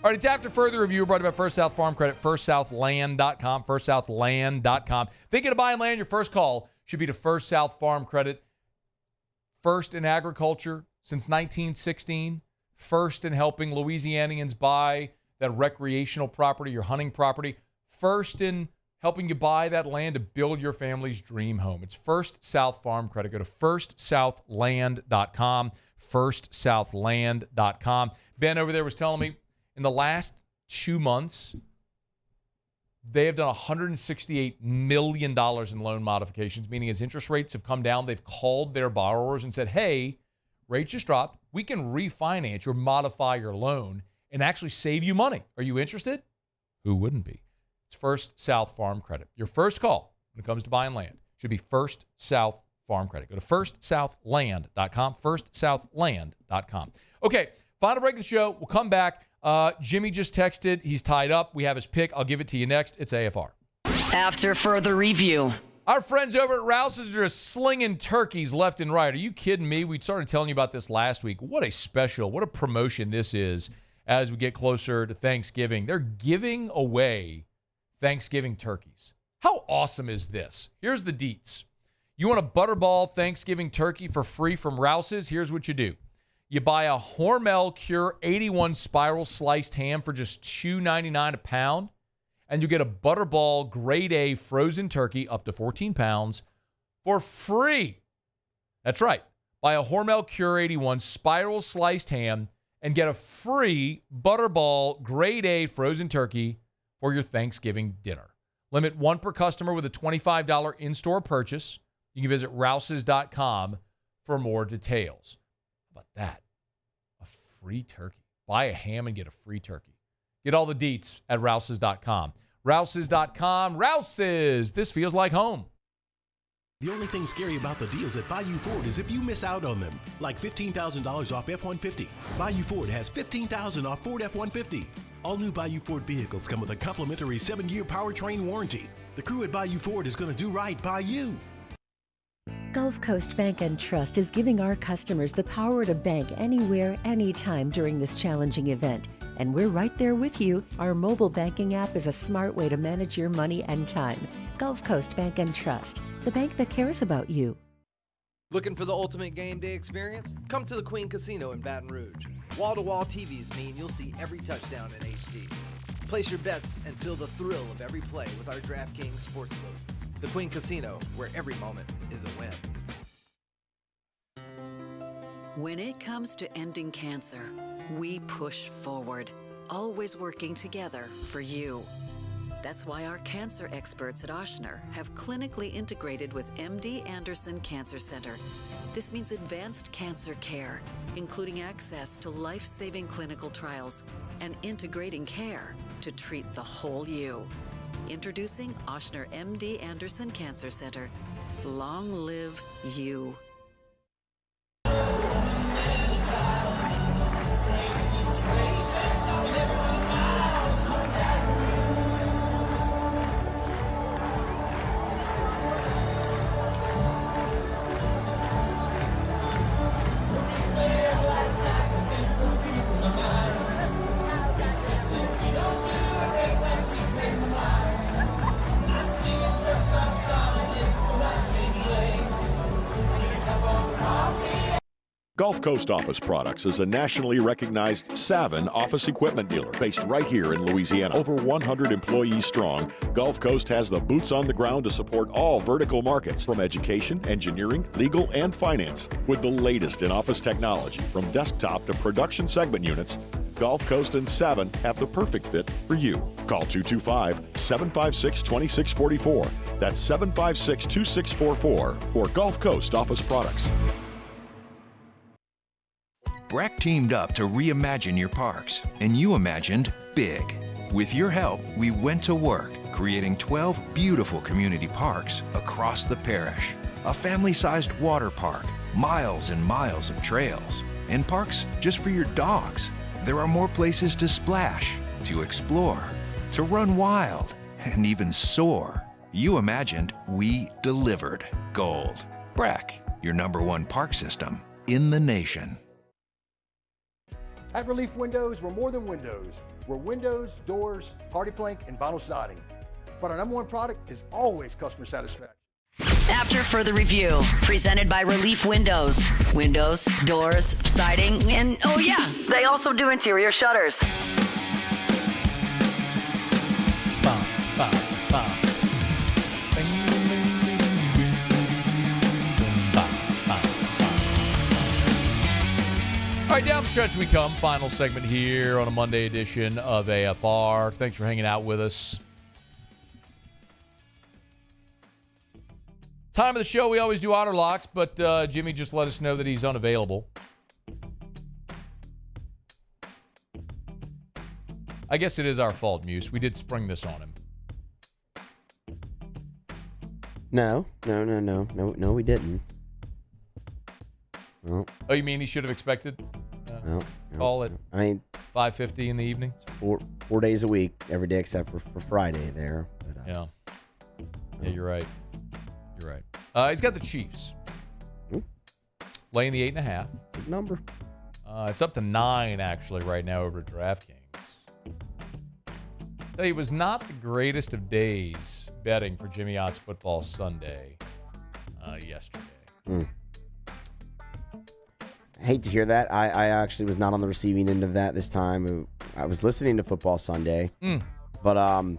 All right, it's After Further Review brought to you by First South Farm Credit, firstsouthland.com, firstsouthland.com. Thinking of buying land? Your first call should be to First South Farm Credit. First in agriculture since 1916. First in helping Louisianians buy that recreational property, your hunting property, first in helping you buy that land to build your family's dream home. It's First South Farm Credit. Go to firstsouthland.com, firstsouthland.com. Ben over there was telling me in the last 2 months, they have done $168 million in loan modifications, meaning as interest rates have come down, they've called their borrowers and said, hey, rates just dropped. We can refinance or modify your loan and actually save you money. Are you interested? Who wouldn't be? It's First South Farm Credit. Your first call when it comes to buying land should be First South Farm Credit. Go to firstsouthland.com, firstsouthland.com. Okay, final break of the show. We'll come back. Jimmy just texted. He's tied up. We have his pick. I'll give it to you next. It's AFR. After further review. Our friends over at Rouse's are just slinging turkeys left and right. Are you kidding me? We started telling you about this last week. What a special, what a promotion this is as we get closer to Thanksgiving. They're giving away Thanksgiving turkeys. How awesome is this? Here's the deets. You want a Butterball Thanksgiving turkey for free from Rouse's? Here's what you do. You buy a Hormel Cure 81 spiral sliced ham for just $2.99 a pound, and you get a Butterball Grade A frozen turkey up to 14 pounds for free. That's right. Buy a Hormel Cure 81 spiral sliced ham and get a free Butterball Grade A frozen turkey for your Thanksgiving dinner. Limit one per customer with a $25 in-store purchase. You can visit rouses.com for more details. How about that? A free turkey. Buy a ham and get a free turkey. Get all the deets at rouses.com. Rouses.com. Rouses. This feels like home. The only thing scary about the deals at Bayou Ford is if you miss out on them, like $15,000 off F-150. Bayou Ford has $15,000 off Ford F-150. All new Bayou Ford vehicles come with a complimentary 7-year powertrain warranty. The crew at Bayou Ford is going to do right by you. Gulf Coast Bank and Trust is giving our customers the power to bank anywhere, anytime during this challenging event. And we're right there with you. Our mobile banking app is a smart way to manage your money and time. Gulf Coast Bank and Trust, the bank that cares about you. Looking for the ultimate game day experience? Come to the Queen Casino in Baton Rouge. Wall-to-wall TVs mean you'll see every touchdown in HD. Place your bets and feel the thrill of every play with our DraftKings Sportsbook. The Queen Casino, where every moment is a win. When it comes to ending cancer, we push forward, always working together for you. That's why our cancer experts at Ochsner have clinically integrated with MD Anderson Cancer Center. This means advanced cancer care, including access to life-saving clinical trials and integrating care to treat the whole you. Introducing Ochsner MD Anderson Cancer Center. Long live you. Gulf Coast Office Products is a nationally recognized Savin office equipment dealer based right here in Louisiana. Over 100 employees strong, Gulf Coast has the boots on the ground to support all vertical markets, from education, engineering, legal, and finance. With the latest in office technology, from desktop to production segment units, Gulf Coast and Savin have the perfect fit for you. Call 225-756-2644. That's 756-2644 for Gulf Coast Office Products. Breck teamed up to reimagine your parks, and you imagined big. With your help, we went to work, creating 12 beautiful community parks across the parish. A family-sized water park, miles and miles of trails, and parks just for your dogs. There are more places to splash, to explore, to run wild, and even soar. You imagined, we delivered. Gold. Breck, your #1 park system in the nation. At Relief Windows, we're more than windows. We're windows, doors, hardy plank, and vinyl siding. But our #1 product is always customer satisfaction. After further review, presented by Relief Windows. Windows, doors, siding, and oh yeah, they also do interior shutters. All right, down the stretch we come. Final segment here on a Monday edition of AFR. Thanks for hanging out with us. Time of the show, we always do Otter Locks, but Jimmy just let us know that he's unavailable. I guess it is our fault, Muse. We did spring this on him. No, we didn't. No. Oh, you mean he should have expected? No. Call it. I mean, 5:50 in the evening. It's four days a week, every day except for Friday there. But, yeah, you're right. You're right. He's got the Chiefs. Laying the 8.5. Good number. It's up to 9 actually right now over at DraftKings. Tell you, it was not the greatest of days betting for Jimmy Ott's Football Sunday yesterday. I hate to hear that. I actually was not on the receiving end of that this time. I was listening to Football Sunday, but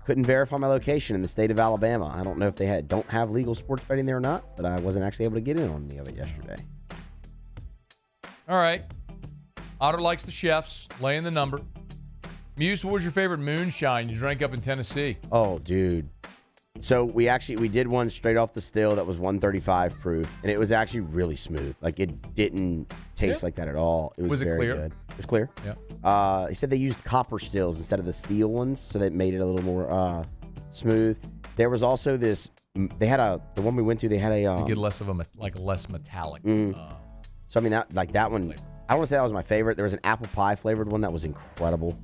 couldn't verify my location in the state of Alabama. I don't know if they don't have legal sports betting there or not, but I wasn't actually able to get in on any of it yesterday. All right. Otter likes the chefs, laying the number. Muse, what was your favorite moonshine you drank up in Tennessee? Oh, dude. So we did one straight off the still that was 135 proof, and it was actually really smooth. Like, it didn't taste like that at all. It was it very clear? good. It was clear. Yeah. He said they used copper stills instead of the steel ones, so that made it a little more smooth. There was also this. They had the one we went to. They had a. You get less of a less metallic. So I mean that one. Flavor. I don't want to say that was my favorite. There was an apple pie flavored one that was incredible.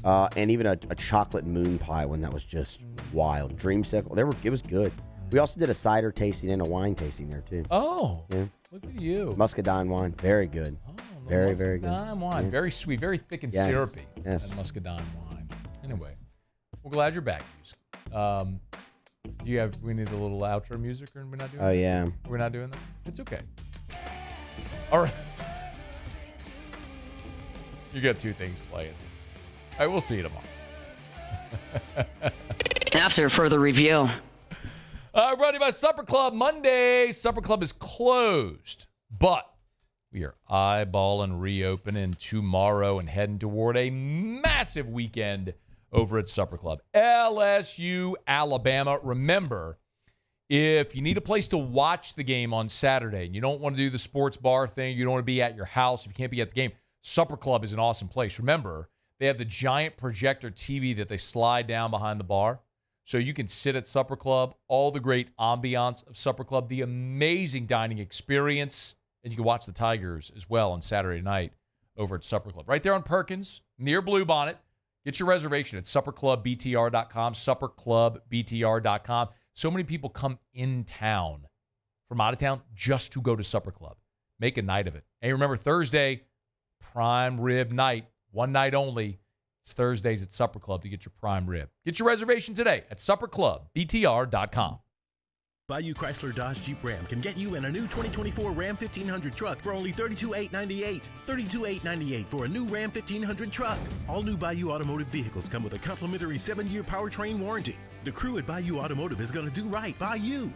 And even a chocolate moon pie one that was just wild. Dreamsicle. It was good. We also did a cider tasting and a wine tasting there too. Oh, yeah. Look at you. Muscadine wine, very good. Oh, very good. Muscadine wine, very sweet, very thick and syrupy. Yes. That muscadine wine. Anyway, we're glad you're back. We need a little outro music, or we're not doing? Oh yeah. We're not doing that. It's okay. All right. You got 2 things playing. All right, we'll see you tomorrow. After further review. Brought to you by Supper Club. Monday, Supper Club is closed, but we are eyeballing reopening tomorrow and heading toward a massive weekend over at Supper Club. LSU, Alabama. Remember, if you need a place to watch the game on Saturday and you don't want to do the sports bar thing, you don't want to be at your house, if you can't be at the game, Supper Club is an awesome place. Remember, they have the giant projector TV that they slide down behind the bar. So you can sit at Supper Club, all the great ambiance of Supper Club, the amazing dining experience, and you can watch the Tigers as well on Saturday night over at Supper Club. Right there on Perkins, near Bluebonnet. Get your reservation at supperclubbtr.com, supperclubbtr.com. So many people come in town from out of town just to go to Supper Club. Make a night of it. And remember, Thursday, prime rib night. One night only. It's Thursdays at Supper Club to get your prime rib. Get your reservation today at supperclubbtr.com. Bayou Chrysler Dodge Jeep Ram can get you in a new 2024 Ram 1500 truck for only $32,898. $32,898 for a new Ram 1500 truck. All new Bayou Automotive vehicles come with a complimentary 7-year powertrain warranty. The crew at Bayou Automotive is going to do right by you.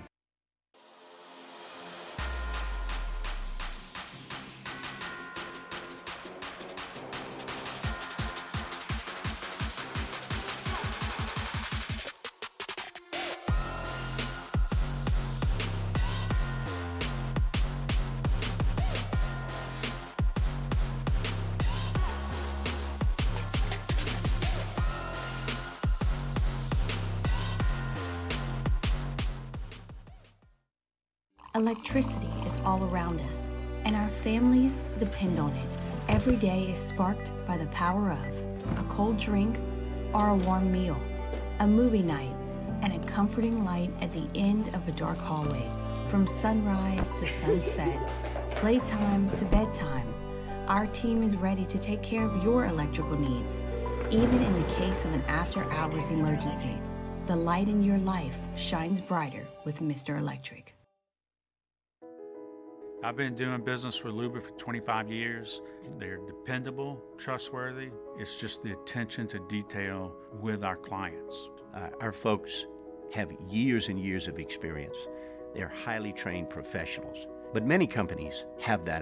Electricity is all around us, and our families depend on it. Every day is sparked by the power of a cold drink or a warm meal, a movie night, and a comforting light at the end of a dark hallway. From sunrise to sunset, playtime to bedtime, our team is ready to take care of your electrical needs. Even in the case of an after-hours emergency, the light in your life shines brighter with Mr. Electric. I've been doing business with Luba for 25 years. They're dependable, trustworthy. It's just the attention to detail with our clients. Our folks have years and years of experience. They're highly trained professionals. But many companies have that